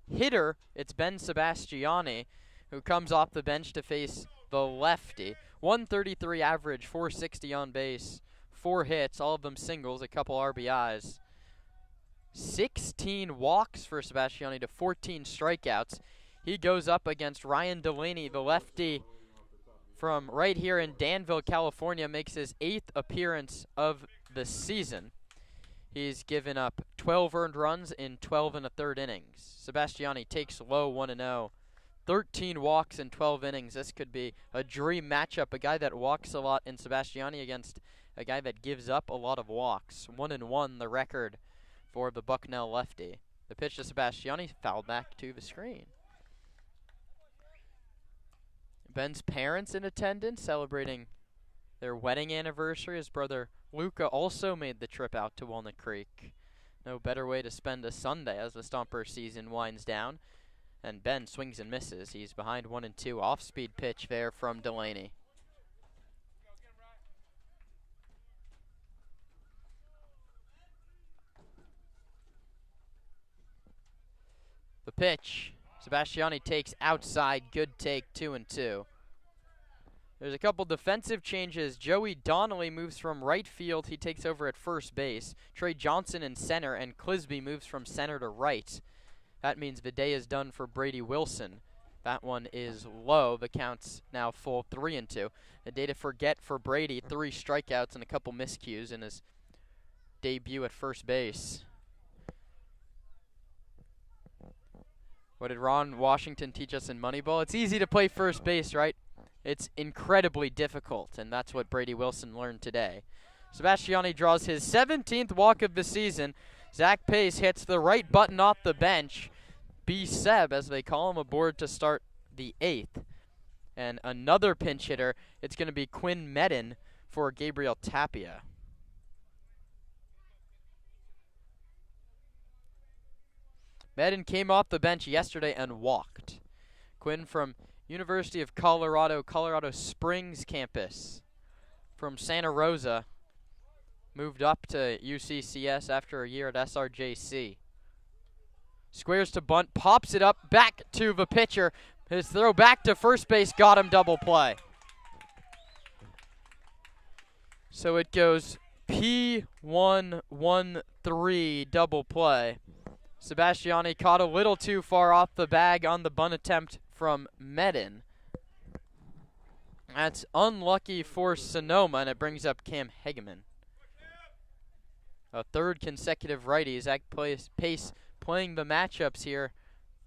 hitter. It's Ben Sebastiani, who comes off the bench to face the lefty. 133 average, 460 on base, 4 hits, all of them singles, a couple RBIs. 16 walks for Sebastiani to 14 strikeouts. He goes up against Ryan Delaney, the lefty from right here in Danville, California, makes his 8th appearance of the season. He's given up 12 earned runs in 12 1/3 innings. Sebastiani takes low 1-0. 13 walks in 12 innings. This could be a dream matchup. A guy that walks a lot in Sebastiani against a guy that gives up a lot of walks. 1-1 the record for the Bucknell lefty. The pitch to Sebastiani, fouled back to the screen. Ben's parents in attendance celebrating their wedding anniversary. His brother Luca also made the trip out to Walnut Creek. No better way to spend a Sunday as the Stomper season winds down. And Ben swings and misses. He's behind 1-2. Off-speed pitch there from Delaney. The pitch. Sebastiani takes outside. Good take, 2-2. There's a couple defensive changes. Joey Donnelly moves from right field. He takes over at first base. Trey Johnson in center, and Clisby moves from center to right. That means the day is done for Brady Wilson. That one is low. The count's now full, 3-2. A day to forget for Brady. 3 strikeouts and a couple miscues in his debut at first base. What did Ron Washington teach us in Moneyball? It's easy to play first base, right? It's incredibly difficult, and that's what Brady Wilson learned today. Sebastiani draws his 17th walk of the season. Zach Pace hits the right button off the bench. B-Seb, as they call him, aboard to start the 8th. And another pinch hitter, it's going to be Quinn Medin for Gabriel Tapia. Medin came off the bench yesterday and walked. Quinn from University of Colorado, Colorado Springs campus. From Santa Rosa, moved up to UCCS after a year at SRJC. Squares to bunt, pops it up, back to the pitcher. His throw back to first base, got him, double play. So it goes P1-1-3 double play. Sebastiani caught a little too far off the bag on the bunt attempt from Medin. That's unlucky for Sonoma, and it brings up Cam Hegeman. A third consecutive righty. Zach Pace playing the matchups here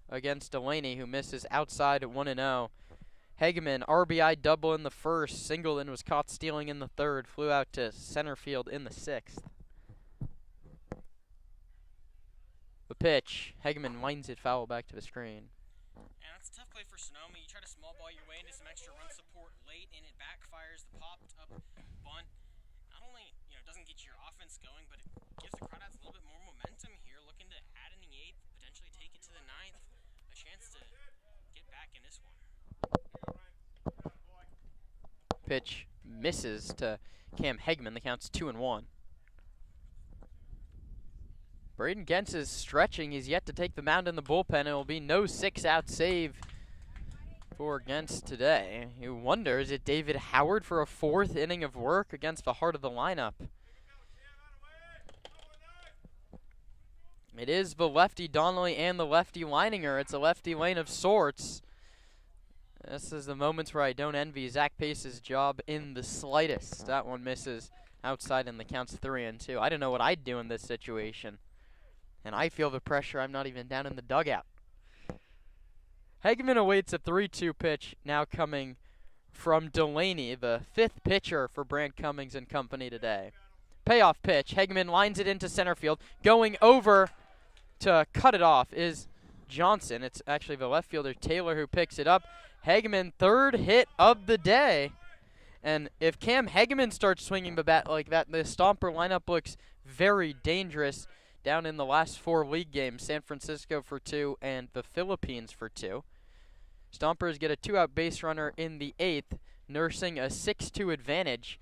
against Delaney, who misses outside at 1-0. Hegeman, RBI double in the first. Singleton was caught stealing in the third. Flew out to center field in the 6th. The pitch. Hegeman winds it foul back to the screen. And that's a tough play for Sonoma. You try to small ball your way into some extra run support late, and it backfires. The popped up bunt not only doesn't get your offense going, but it gives the Crawdads a little bit more momentum here, looking to add in the 8th, potentially take it to the 9th. A chance to get back in this one. Pitch misses to Cam Hegeman. The count's 2-1. Braden Gentz is stretching. He's yet to take the mound in the bullpen. It will be no 6-out save for Gentz today. You wonder, is it David Howard for a 4th inning of work against the heart of the lineup? It is the lefty Donnelly and the lefty Leininger. It's a lefty lane of sorts. This is the moments where I don't envy Zach Pace's job in the slightest. That one misses outside and the count's 3-2. I don't know what I'd do in this situation. And I feel the pressure. I'm not even down in the dugout. Hegeman awaits a 3-2 pitch now coming from Delaney, the 5th pitcher for Brant Cummings and company today. Payoff pitch. Hegeman lines it into center field. Going over to cut it off is Johnson. It's actually the left fielder Taylor who picks it up. Hegeman, 3rd hit of the day. And if Cam Hegeman starts swinging the bat like that, the Stomper lineup looks very dangerous. Down in the last 4 league games, San Francisco for 2 and the Philippines for 2. Stompers get a 2-out base runner in the 8th, nursing a 6-2 advantage.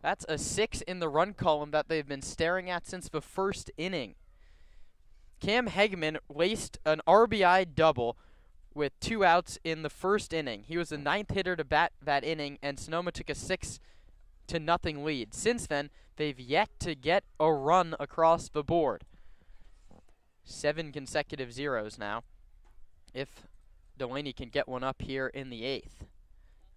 That's a 6 in the run column that they've been staring at since the 1st inning. Cam Hegeman laced an RBI double with 2 outs in the 1st inning. He was the 9th hitter to bat that inning, and Sonoma took a 6-0 lead. Since then, they've yet to get a run across the board. 7 consecutive zeros now, if Delaney can get one up here in the 8th.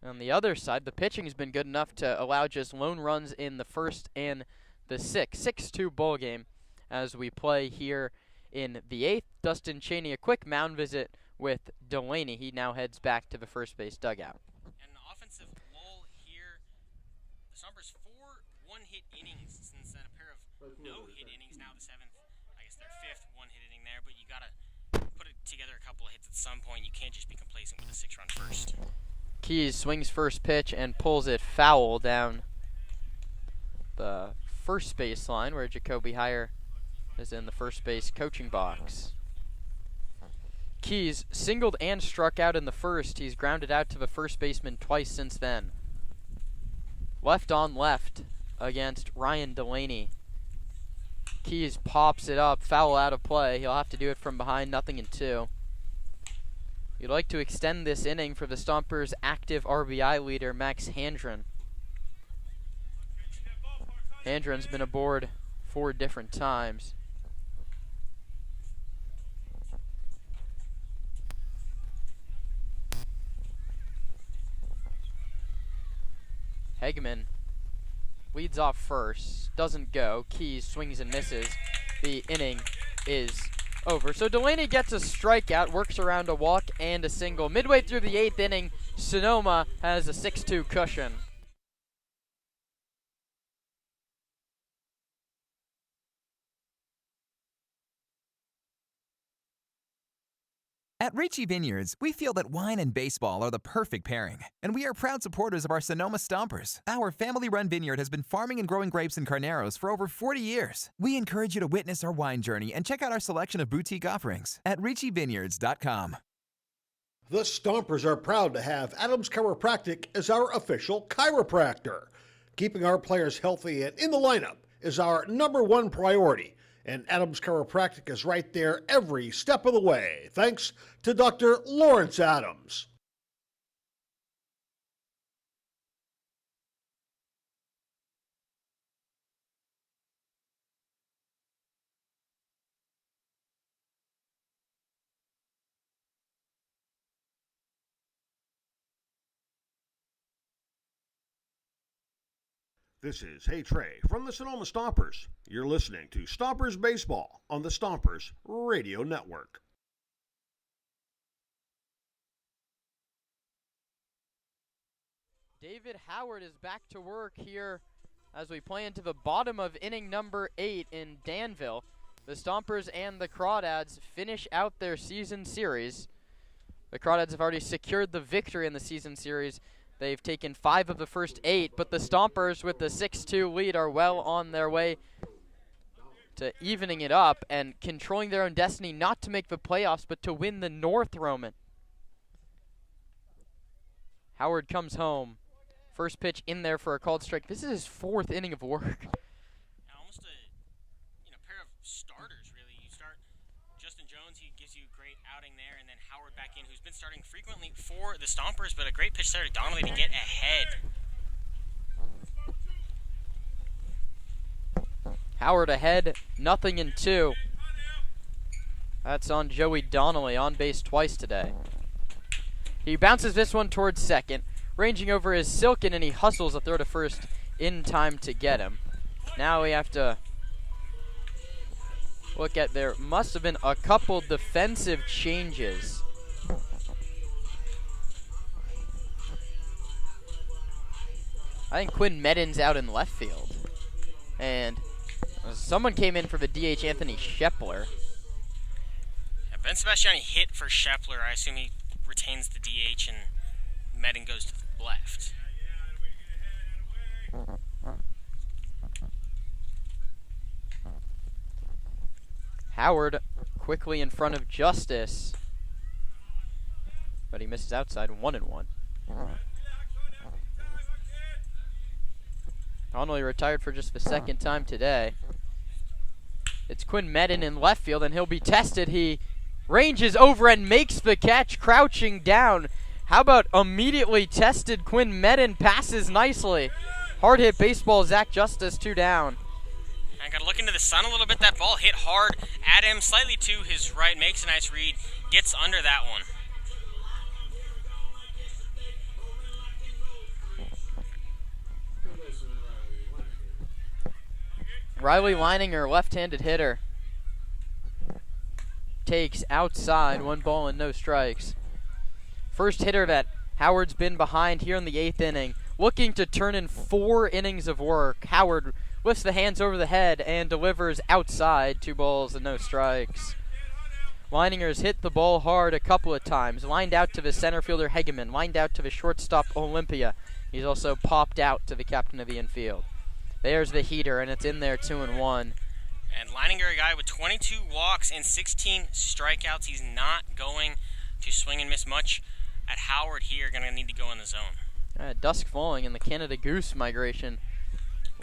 On the other side, the pitching has been good enough to allow just lone runs in the 1st and the 6th. 6-2 ball game as we play here in the 8th. Dustin Cheney, a quick mound visit with Delaney. He now heads back to the first base dugout. An offensive lull here. The Stompers 4 one-hit innings since then, a pair of no-hit innings. Now the 7th, I guess their 5th one-hit inning there, but you got to put it together a couple of hits at some point. You can't just be complacent with a 6-run first. Keys swings first pitch and pulls it foul down the first base line where Jacoby Heyer is in the first base coaching box. Keys singled and struck out in the first. He's grounded out to the first baseman twice since then. Left on left against Ryan Delaney. Keys pops it up, foul out of play. He'll have to do it from behind, 0-2. You'd like to extend this inning for the Stompers' active RBI leader, Max Handren. Handren's been aboard 4 different times. Hegman leads off first, doesn't go. Keys swings and misses. The inning is over. So Delaney gets a strikeout, works around a walk and a single. Midway through the 8th inning, Sonoma has a 6-2 cushion. At Ritchie Vineyards, we feel that wine and baseball are the perfect pairing, and we are proud supporters of our Sonoma Stompers. Our family-run vineyard has been farming and growing grapes and carneros for over 40 years. We encourage you to witness our wine journey and check out our selection of boutique offerings at ritchievineyards.com. The Stompers are proud to have Adams Chiropractic as our official chiropractor. Keeping our players healthy and in the lineup is our #1 priority. And Adams Chiropractic is right there every step of the way, thanks to Dr. Lawrence Adams. This is Hey Trey from the Sonoma Stompers. You're listening to Stompers Baseball on the Stompers Radio Network. David Howard is back to work here as we play into the bottom of inning number 8 in Danville. The Stompers and the Crawdads finish out their season series. The Crawdads have already secured the victory in the season series. They've taken 5 of the first 8, but the Stompers with the 6-2 lead are well on their way to evening it up and controlling their own destiny, not to make the playoffs, but to win the North, Roman. Howard comes home. First pitch in there for a called strike. This is his 4th inning of work. Almost a pair of starters, really. You start Justin Jones, he gives you a great outing there, and then Howard back in, who's been starting frequently for the Stompers, but a great pitch there to Donnelly to get ahead. Howard ahead, 0-2. That's on Joey Donnelly, on base twice today. He bounces this one towards second. Ranging over is Silken, and he hustles a throw to first in time to get him. Now we have to look at, there must have been a couple defensive changes. I think Quinn Medin's out in left field. And someone came in for the DH, Anthony Shepler. Yeah, Ben Sebastiani hit for Shepler. I assume he retains the DH and Medin goes to the left. Howard quickly in front of Justice, but he misses outside, 1-1. Donnelly retired for just the 2nd time today. It's Quinn Medin in left field, and he'll be tested. He ranges over and makes the catch, crouching down. How about immediately tested Quinn Medin, passes nicely. Hard hit baseball, Zach Justice, 2 down. I got to look into the sun a little bit. That ball hit hard at him, slightly to his right, makes a nice read, gets under that one. Riley Leininger, left-handed hitter, takes outside, 1 ball and no strikes. First hitter that Howard's been behind here in the 8th inning, looking to turn in 4 innings of work. Howard lifts the hands over the head and delivers outside, 2 balls and no strikes. Leininger's hit the ball hard a couple of times, lined out to the center fielder Hegeman, lined out to the shortstop Olympia. He's also popped out to the captain of the infield. There's the heater, and it's in there, 2-1. And Leininger, a guy with 22 walks and 16 strikeouts. He's not going to swing and miss much at Howard here. Going to need to go in the zone. Dusk falling and the Canada Goose migration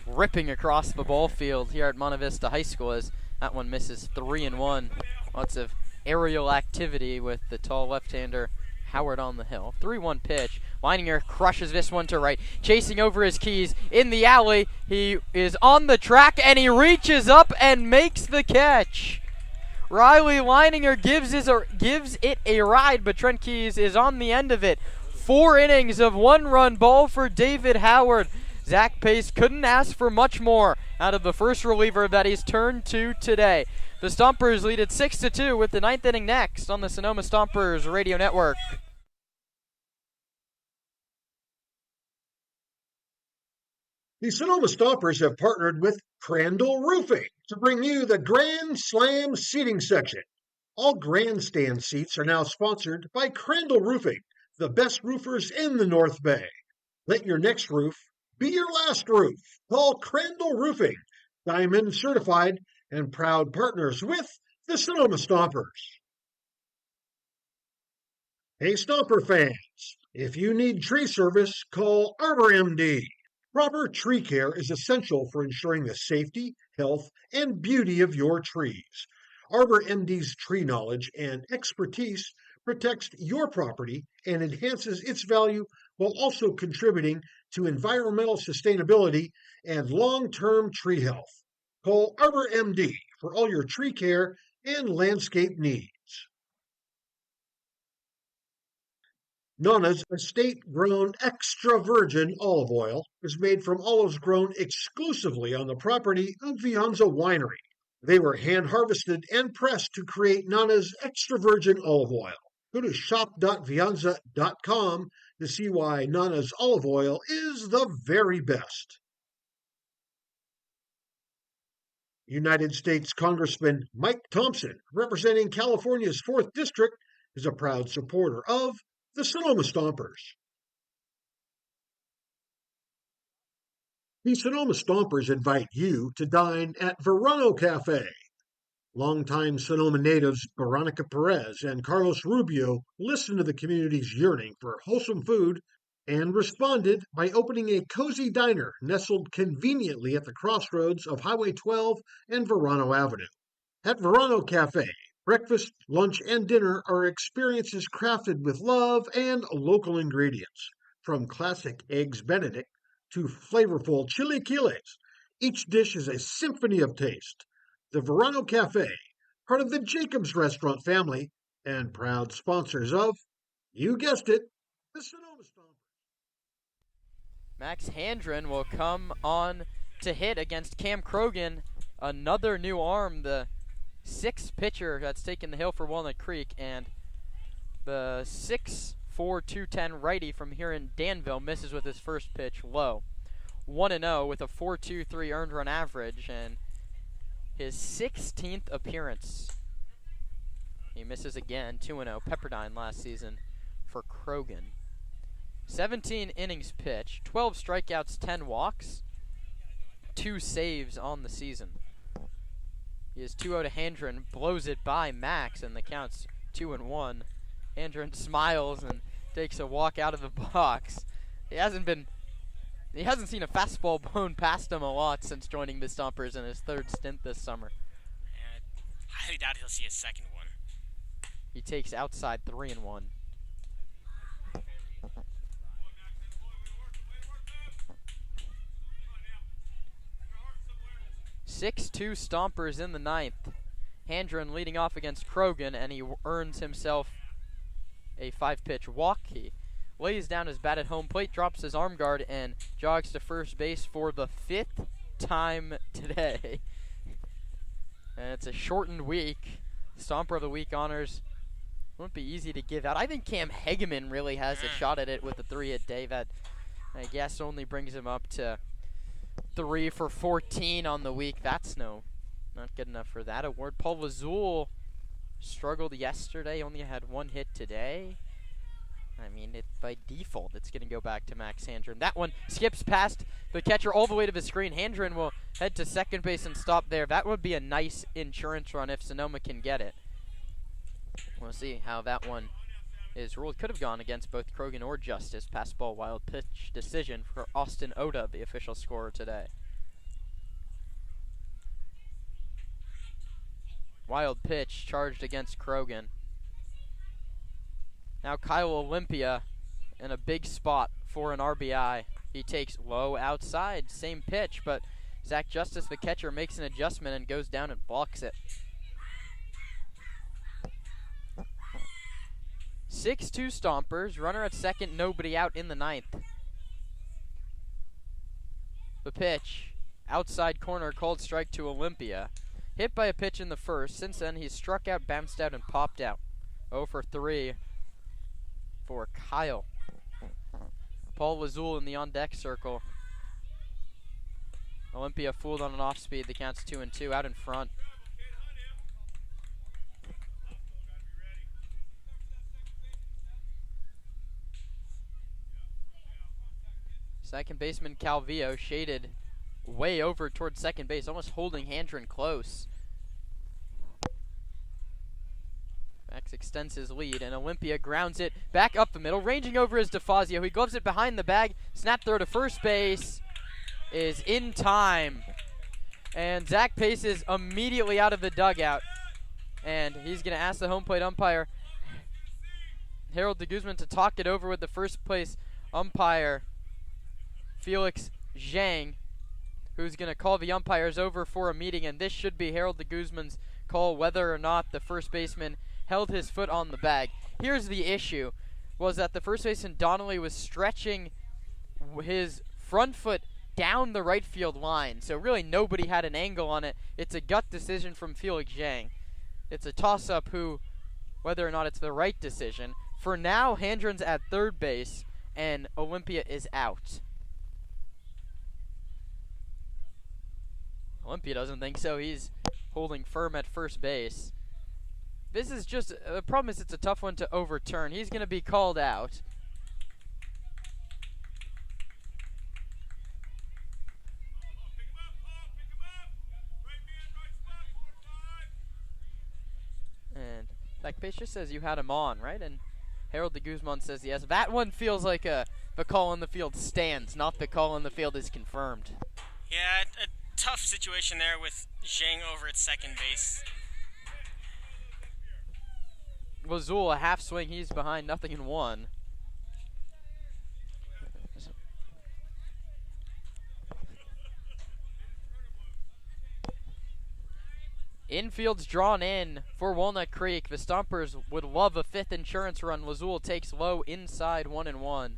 ripping across the ball field here at Monte Vista High School as that one misses, 3-1. Lots of aerial activity with the tall left-hander Howard on the hill. 3-1 pitch. Leininger crushes this one to right. Chasing over his keys in the alley. He is on the track and he reaches up and makes the catch. Riley Leininger gives it a ride, but Trent Keys is on the end of it. 4 innings of 1-run ball for David Howard. Zach Pace couldn't ask for much more out of the first reliever that he's turned to today. The Stompers lead at 6-2 with the 9th inning next on the Sonoma Stompers Radio Network. The Sonoma Stompers have partnered with Crandall Roofing to bring you the Grand Slam seating section. All grandstand seats are now sponsored by Crandall Roofing, the best roofers in the North Bay. Let your next roof be your last roof. Call Crandall Roofing, Diamond certified and proud partners with the Sonoma Stompers. Hey Stomper fans, if you need tree service, call Arbor MD. Proper tree care is essential for ensuring the safety, health, and beauty of your trees. Arbor MD's tree knowledge and expertise protects your property and enhances its value while also contributing to environmental sustainability and long-term tree health. Call Arbor MD for all your tree care and landscape needs. Nana's estate-grown extra virgin olive oil is made from olives grown exclusively on the property of Vianza Winery. They were hand-harvested and pressed to create Nana's extra virgin olive oil. Go to shop.vianza.com to see why Nana's olive oil is the very best. United States Congressman Mike Thompson, representing California's 4th District, is a proud supporter of the Sonoma Stompers. The Sonoma Stompers invite you to dine at Verano Cafe. Longtime Sonoma natives Veronica Perez and Carlos Rubio listened to the community's yearning for wholesome food and responded by opening a cozy diner nestled conveniently at the crossroads of Highway 12 and Verano Avenue. At Verano Cafe, breakfast, lunch, and dinner are experiences crafted with love and local ingredients. From classic Eggs Benedict to flavorful chilaquiles, each dish is a symphony of taste. The Verano Cafe, part of the Jacobs Restaurant family, and proud sponsors of, you guessed it, the Sonoma Stompers. Max Handren will come on to hit against Cam Krogan, another new arm, the 6th pitcher that's taken the hill for Walnut Creek, and the 6'4", 210 righty from here in Danville misses with his first pitch low. 1-0 with a 4.23 earned run average, and his 16th appearance. He misses again, 2-0, Pepperdine last season for Krogan. 17 innings pitched, 12 strikeouts, 10 walks, 2 saves on the season. He is 2-0 to Handren, blows it by Max, and the count's 2-1. Handren smiles and takes a walk out of the box. He hasn't seen a fastball blown past him a lot since joining the Stompers in his 3rd stint this summer. I highly doubt he'll see a second one. He takes outside 3-1. 6-2 Stompers in the 9th. Handren leading off against Krogan, and he earns himself a 5-pitch walk. He lays down his bat at home plate, drops his arm guard, and jogs to first base for the 5th time today. And it's a shortened week. Stomper of the Week honors won't be easy to give out. I think Cam Hegeman really has a shot at it with the 3 a day. That, I guess, only brings him up to 3 for 14 on the week. That's not good enough for that award. Paul Lazul struggled yesterday, only had 1 hit today. I mean, by default, it's going to go back to Max Handren. That one skips past the catcher all the way to the screen. Handren will head to second base and stop there. That would be a nice insurance run if Sonoma can get it. We'll see how that one is ruled. Could have gone against both Krogan or Justice. Pass ball, wild pitch decision for Austin Oda, the official scorer today. Wild pitch charged against Krogan. Now Kyle Olympia in a big spot for an RBI. He takes low outside, same pitch, but Zach Justice, the catcher, makes an adjustment and goes down and blocks it. 6-2 Stompers, runner at second, nobody out in the 9th. The pitch, outside corner, called strike to Olympia. Hit by a pitch in the first. Since then, he's struck out, bounced out, and popped out. 0 for 3 for Kyle. Paul Lazul in the on-deck circle. Olympia fooled on an off-speed. The count's 2-2, out in front. Second baseman Calvillo shaded way over towards second base, almost holding Handren close. Max extends his lead, and Olympia grounds it back up the middle, ranging over is DeFazio. He gloves it behind the bag. Snap throw to first base is in time. And Zach Pace is immediately out of the dugout. And he's going to ask the home plate umpire, Harold de Guzman, to talk it over with the first place umpire, Felix Zhang, who's going to call the umpires over for a meeting. And this should be Harold de Guzman's call, whether or not the first baseman held his foot on the bag. Here's the issue, was that the first baseman Donnelly was stretching his front foot down the right field line, so really nobody had an angle on it. It's a gut decision from Felix Zhang. It's a toss-up whether or not it's the right decision. For now, Handren's at third base, and Olympia is out. Olympia doesn't think so. He's holding firm at first base. This is just, the problem is it's a tough one to overturn. He's going to be called out. And that pitch just says you had him on, right? And Harold de Guzman says yes. That one feels like the call on the field stands, not the call on the field is confirmed. Yeah, a tough situation there with Zhang over at second base. Lazul, a half swing, he's behind, 0-1. Infield's drawn in for Walnut Creek. The Stompers would love a 5th insurance run. Lazul takes low inside, 1-1.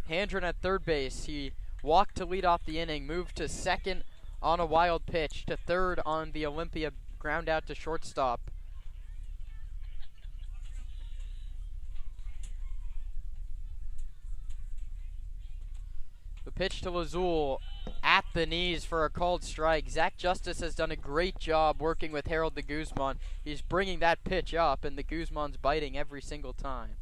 Handren at third base. He walked to lead off the inning, moved to second on a wild pitch, to third on the Olympia ground out to shortstop. The pitch to Lazul at the knees for a called strike. Zach Justice has done a great job working with Harold de Guzman. He's bringing that pitch up, and de Guzman's biting every single time.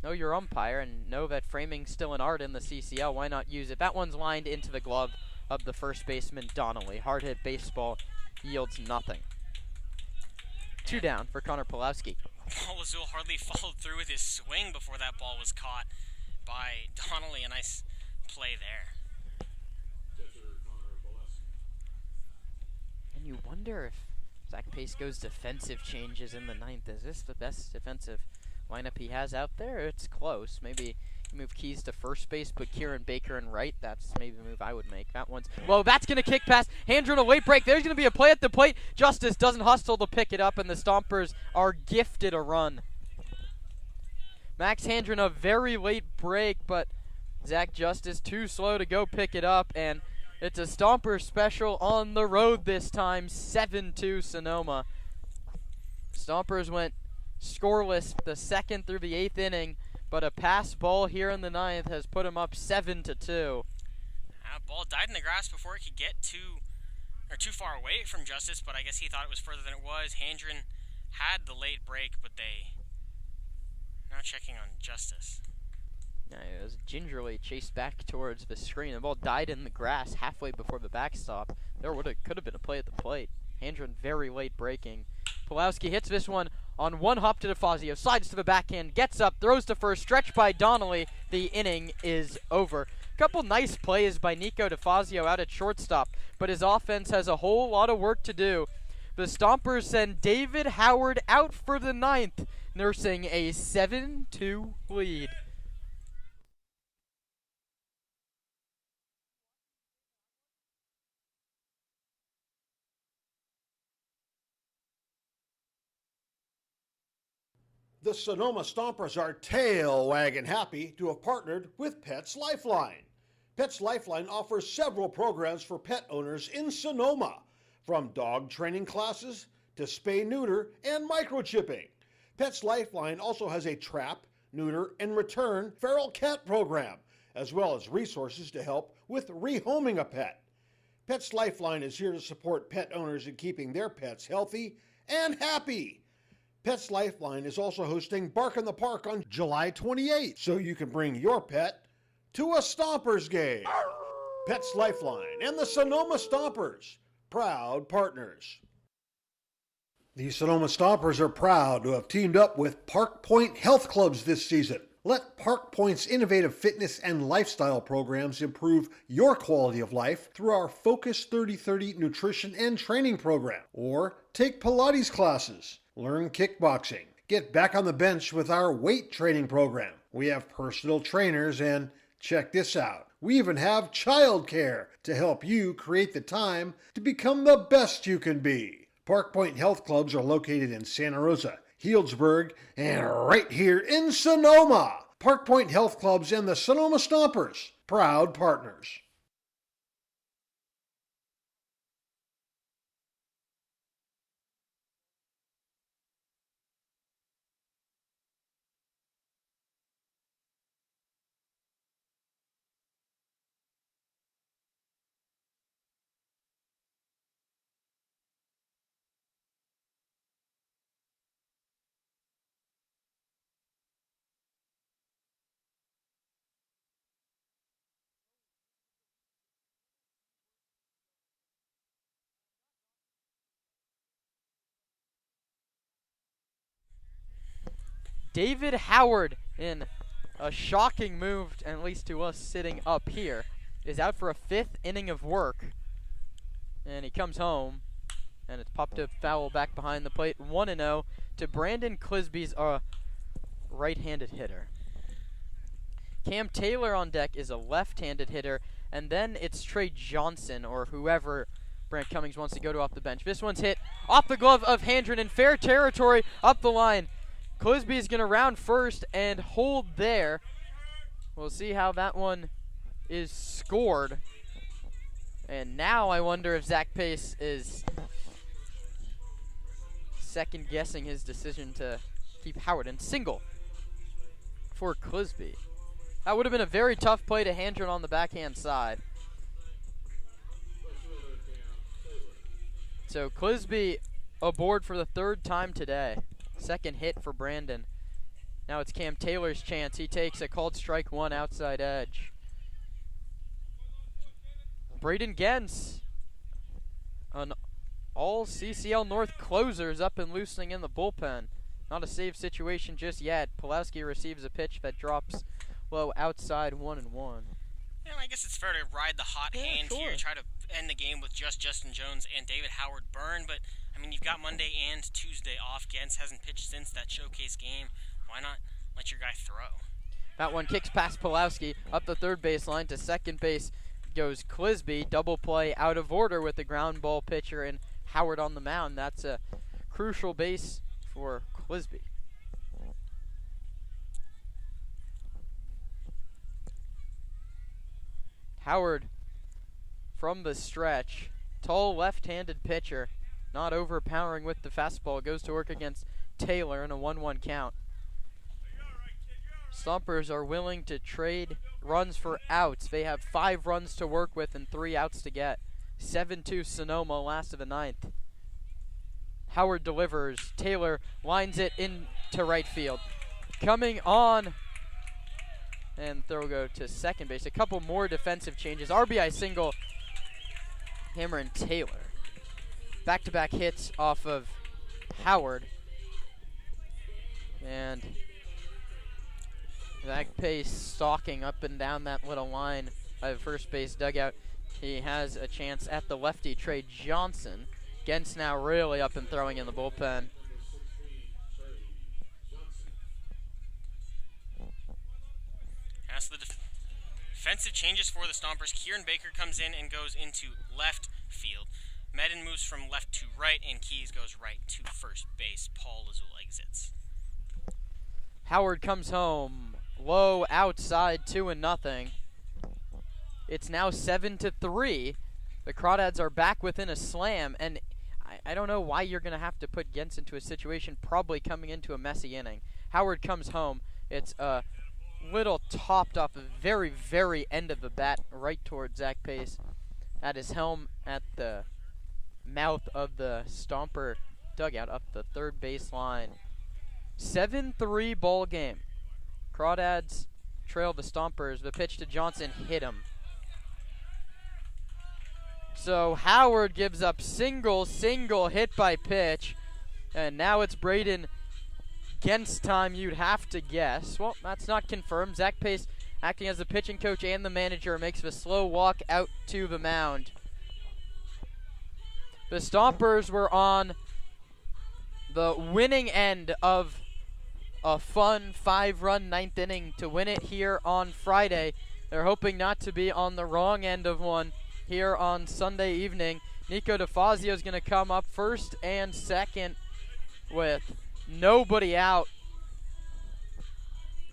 Know your umpire and know that framing's still an art in the CCL. Why not use it? That one's lined into the glove of the first baseman, Donnelly. Hard hit baseball yields nothing. 2 down for Connor Pulowski. Paul Lazul hardly followed through with his swing before that ball was caught by Donnelly. A nice play there. And you wonder if Zach Pace goes defensive changes in the 9th. Is this the best defensive lineup he has out there? It's close. Maybe you move Keys to first base, put Kieran Baker in right. That's maybe the move I would make. That one's, well, that's going to kick past Handren, a late break. There's going to be a play at the plate. Justice doesn't hustle to pick it up, and the Stompers are gifted a run. Max Handren, a very late break, but Zach Justice too slow to go pick it up, and it's a Stomper special on the road this time, 7-2 Sonoma. Stompers went scoreless the 2nd through the 8th inning, but a pass ball here in the 9th has put them up 7-2. Ball died in the grass before it could get too far away from Justice, but I guess he thought it was further than it was. Handren had the late break, but they now checking on Justice. Yeah, it was gingerly chased back towards the screen. The ball died in the grass halfway before the backstop. There could have been a play at the plate. Handren very late breaking. Pulowski hits this one on one hop to DeFazio, slides to the backhand, gets up, throws to first, stretched by Donnelly. The inning is over. Couple nice plays by Nico DeFazio out at shortstop, but his offense has a whole lot of work to do. The Stompers send David Howard out for the 9th, nursing a 7-2 lead. The Sonoma Stompers are tail wagging happy to have partnered with Pets Lifeline. Pets Lifeline offers several programs for pet owners in Sonoma, from dog training classes to spay-neuter and microchipping. Pets Lifeline also has a trap, neuter, and return feral cat program, as well as resources to help with rehoming a pet. Pets Lifeline is here to support pet owners in keeping their pets healthy and happy. Pets Lifeline is also hosting Bark in the Park on July 28th, so you can bring your pet to a Stompers game. Pets Lifeline and the Sonoma Stompers, proud partners. The Sonoma Stompers are proud to have teamed up with Park Point Health Clubs this season. Let Park Point's innovative fitness and lifestyle programs improve your quality of life through our Focus 3030 nutrition and training program. Or take Pilates classes, learn kickboxing, get back on the bench with our weight training program. We have personal trainers and, check this out, we even have childcare to help you create the time to become the best you can be. Park Point Health Clubs are located in Santa Rosa, Healdsburg, and right here in Sonoma. Park Point Health Clubs and the Sonoma Stompers, proud partners. David Howard, in a shocking move, at least to us sitting up here, is out for a 5th inning of work. And he comes home, and it's popped up foul back behind the plate. 1-0 to Brandon Clisby's right-handed hitter. Cam Taylor on deck is a left-handed hitter, and then it's Trey Johnson, or whoever Brant Cummings wants to go to off the bench. This one's hit off the glove of Handren in fair territory up the line. Clisby is going to round first and hold there. We'll see how that one is scored. And now I wonder if Zach Pace is second-guessing his decision to keep Howard in single for Clisby. That would have been a very tough play to Handren on the backhand side. So Clisby aboard for the 3rd time today. 2nd hit for Brandon. Now it's Cam Taylor's chance. He takes a called strike 1 outside edge. Braden Gens, an all CCL North closers, up and loosening in the bullpen. Not a save situation just yet. Pulowski receives a pitch that drops low outside 1-1. Yeah, I guess it's fair to ride the hot hand here, try to end the game with just Justin Jones and David Howard burn, but I mean, you've got Monday and Tuesday off. Gens hasn't pitched since that showcase game. Why not let your guy throw? That one kicks past Pulowski up the 3rd baseline to second base goes Clisby. Double play out of order with the ground ball pitcher and Howard on the mound. That's a crucial base for Clisby. Howard from the stretch. Tall left-handed pitcher. Not overpowering with the fastball. Goes to work against Taylor in a 1-1 count. Stompers are willing to trade runs for outs. They have 5 runs to work with and 3 outs to get. 7-2 Sonoma, last of the 9th. Howard delivers. Taylor lines it into right field. Coming on, and throw go to second base. A couple more defensive changes. RBI single, Hammer and Taylor. Back-to-back hits off of Howard. And Zach Pace stalking up and down that little line by the first base dugout. He has a chance at the lefty, Trey Johnson. Gens now really up and throwing in the bullpen. As the defensive changes for the Stompers, Kieran Baker comes in and goes into left field. Medin moves from left to right, and Keys goes right to first base. Paul Lazul exits. Howard comes home. Low outside, 2-0. It's now 7-3. The Crawdads are back within a slam, and I don't know why you're going to have to put Gens into a situation probably coming into a messy inning. Howard comes home. It's a little topped off the very, very end of the bat right towards Zach Pace at his helm at the mouth of the Stomper dugout up the third baseline. 7-3 ball game. Crawdads trail the Stompers. The pitch to Johnson hit him. So Howard gives up single hit by pitch. And now it's Braden Gens time, you'd have to guess. Well, that's not confirmed. Zach Pace, acting as the pitching coach and the manager, makes the slow walk out to the mound. The Stompers were on the winning end of a fun 5-run 9th inning to win it here on Friday. They're hoping not to be on the wrong end of one here on Sunday evening. Nico DeFazio is going to come up first and second with nobody out.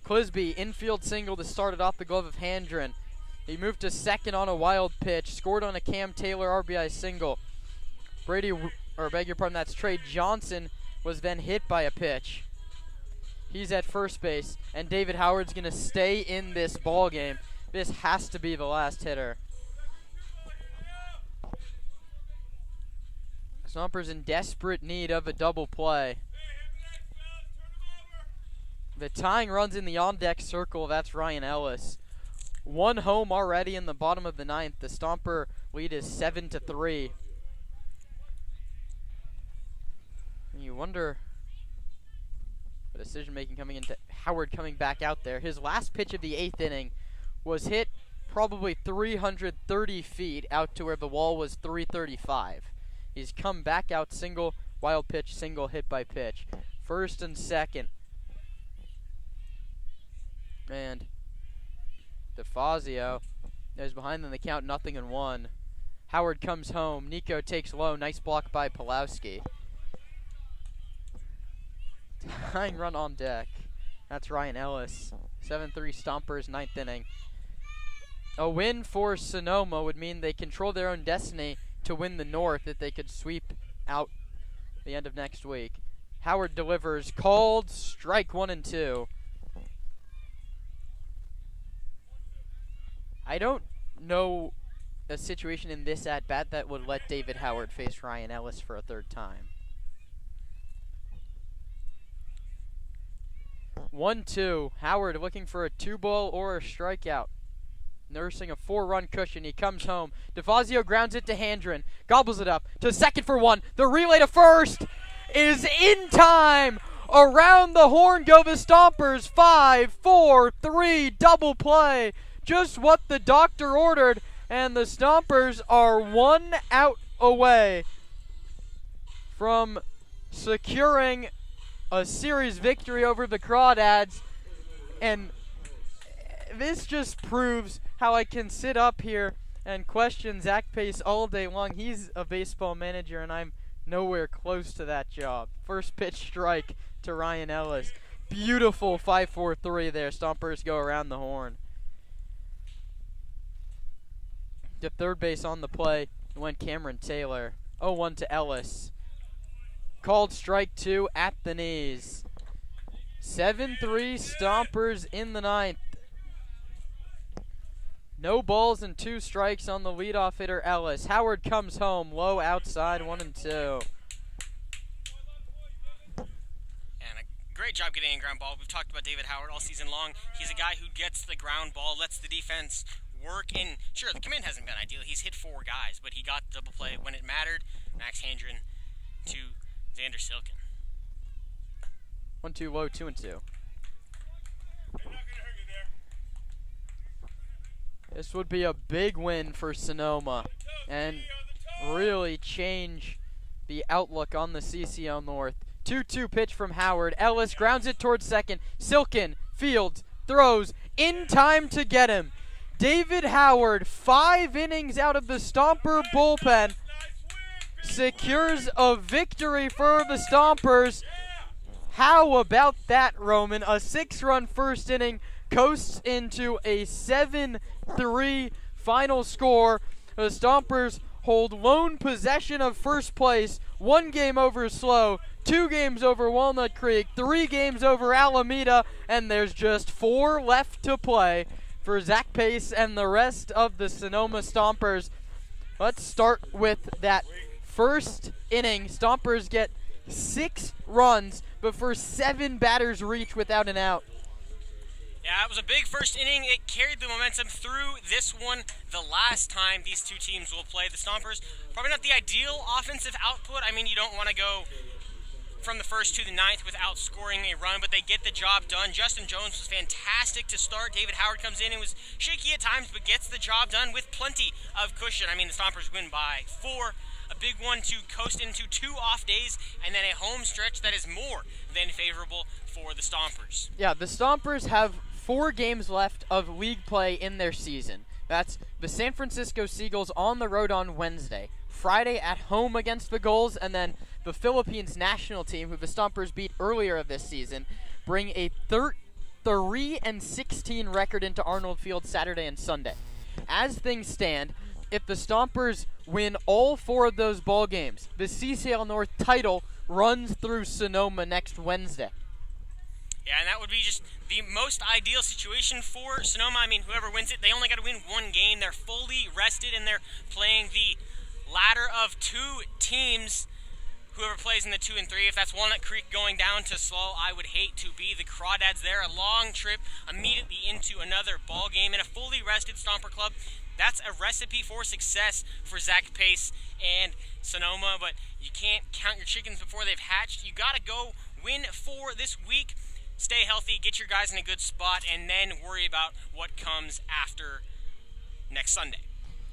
Clisby, infield single to start it off the glove of Handren. He moved to second on a wild pitch, scored on a Cam Taylor RBI single. That's Trey Johnson was then hit by a pitch. He's at first base, and David Howard's going to stay in this ball game. This has to be the last hitter. Stompers in desperate need of a double play. The tying runs in the on-deck circle, that's Ryan Ellis. 1 home already in the bottom of the 9th. The Stomper lead is 7-3. And you wonder the decision-making coming into Howard coming back out there. His last pitch of the 8th inning was hit probably 330 feet out to where the wall was 335. He's come back out single, wild pitch, single, hit by pitch. First and second. And DeFazio is behind in the count, 0-1. Howard comes home. Nico takes low. Nice block by Pulowski. Tying run on deck. That's Ryan Ellis. 7-3 Stompers, 9th inning. A win for Sonoma would mean they control their own destiny to win the North if they could sweep out the end of next week. Howard delivers. Called. Strike 1 and 2. I don't know a situation in this at-bat that would let David Howard face Ryan Ellis for a third time. 1-2. Howard looking for a 2-ball or a strikeout. Nursing a 4-run cushion. He comes home. DeFazio grounds it to Handren. Gobbles it up to second for 1. The relay to first is in time. Around the horn go the Stompers. 5, 4, 3, double play. Just what the doctor ordered. And the Stompers are 1 out away from securing a series victory over the Crawdads. And this just proves how I can sit up here and question Zach Pace all day long. He's a baseball manager, and I'm nowhere close to that job. First pitch strike to Ryan Ellis. Beautiful 5-4-3 there. Stompers go around the horn. to third base on the play. It went Cameron Taylor. 0-1 to Ellis. Called strike 2 at the knees. 7-3 Stompers in the ninth. No balls and 2 strikes on the leadoff hitter Ellis. Howard comes home, low outside, 1-2. Great job getting a ground ball. We've talked about David Howard all season long. He's a guy who gets the ground ball, lets the defense work in. Sure, the command hasn't been ideal. He's hit 4 guys, but he got the double play when it mattered. Max Handren to Xander Silkin. 1-2 low, 2-2. This would be a big win for Sonoma and really change the outlook on the CCL North. 2-2 pitch from Howard. Ellis grounds it towards second. Silkin fields, throws, in time to get him. David Howard, 5 innings out of the Stomper bullpen, secures a victory for the Stompers. How about that, Roman? A 6-run first inning coasts into a 7-3 final score. The Stompers hold lone possession of first place, 1 game over Slow, 2 games over Walnut Creek, 3 games over Alameda, and there's just 4 left to play for Zach Pace and the rest of the Sonoma Stompers. Let's start with that first inning. Stompers get 6 runs, but for 7 batters reach without an out. Yeah, it was a big first inning. It carried the momentum through this one. The last time these two teams will play, the Stompers, probably not the ideal offensive output. I mean, you don't want to go from the first to the ninth without scoring a run, but they get the job done. Justin Jones was fantastic to start. David Howard comes in and was shaky at times, but gets the job done with plenty of cushion. I mean, the Stompers win by 4. A big one to coast into 2 off days, and then a home stretch that is more than favorable for the Stompers. Yeah, the Stompers have 4 games left of league play in their season. That's the San Francisco Seagulls on the road on Wednesday, Friday at home against the Gulls, and then the Philippines national team, who the Stompers beat earlier this season, bring a 3-16 record into Arnold Field Saturday and Sunday. As things stand, if the Stompers win all 4 of those ball games, the CCL North title runs through Sonoma next Wednesday. Yeah, and that would be just the most ideal situation for Sonoma. I mean, whoever wins it, they only got to win 1 game. They're fully rested, and they're playing the latter of 2 teams. Whoever plays in the 2 and 3, if that's Walnut Creek going down to Slow, I would hate to be the Crawdads there. A long trip immediately into another ball game in a fully rested Stomper club. That's a recipe for success for Zach Pace and Sonoma, but you can't count your chickens before they've hatched. You got to go win 4 this week. Stay healthy, get your guys in a good spot, and then worry about what comes after next Sunday.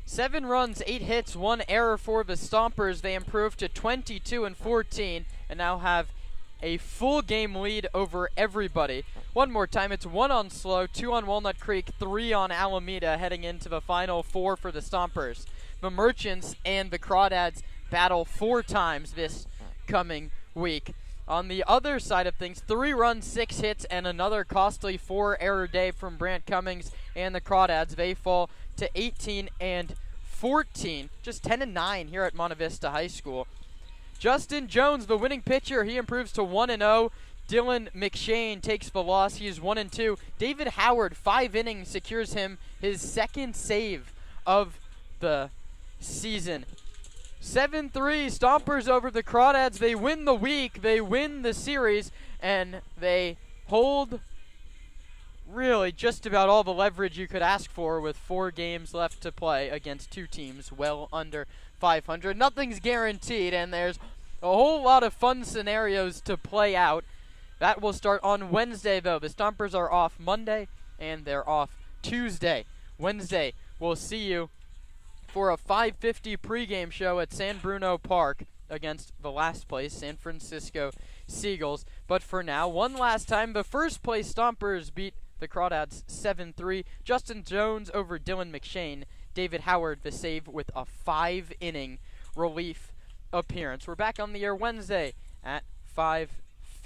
7 runs, 8 hits, 1 error for the Stompers. They improved to 22-14 and now have a full game lead over everybody. One more time, it's 1 on Slow, 2 on Walnut Creek, 3 on Alameda heading into the final 4 for the Stompers. The Merchants and the Crawdads battle 4 times this coming week. On the other side of things, 3 runs, 6 hits, and another costly 4-error day from Brant Cummings and the Crawdads. They fall to 18-14, just 10-9 here at Monte Vista High School. Justin Jones, the winning pitcher, he improves to 1-0. Dylan McShane takes the loss. He is 1-2. David Howard, 5 innings, secures him his 2nd save of the season. 7-3 Stompers over the Crawdads. They win the week, they win the series, and they hold really just about all the leverage you could ask for with 4 games left to play against 2 teams well under 500. Nothing's guaranteed, and there's a whole lot of fun scenarios to play out. That will start on Wednesday, though. The Stompers are off Monday, and they're off Tuesday. Wednesday, we'll see you for a 5:50 pregame show at San Bruno Park against the last place, San Francisco Seagulls. But for now, one last time, the first place Stompers beat the Crawdads 7-3. Justin Jones over Dylan McShane. David Howard, the save with a 5-inning relief appearance. We're back on the air Wednesday at 5:50.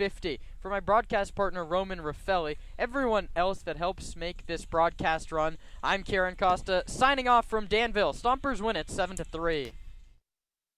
50. For my broadcast partner, Roman Raffelli, everyone else that helps make this broadcast run, I'm Karen Costa, signing off from Danville. Stompers win it 7-3.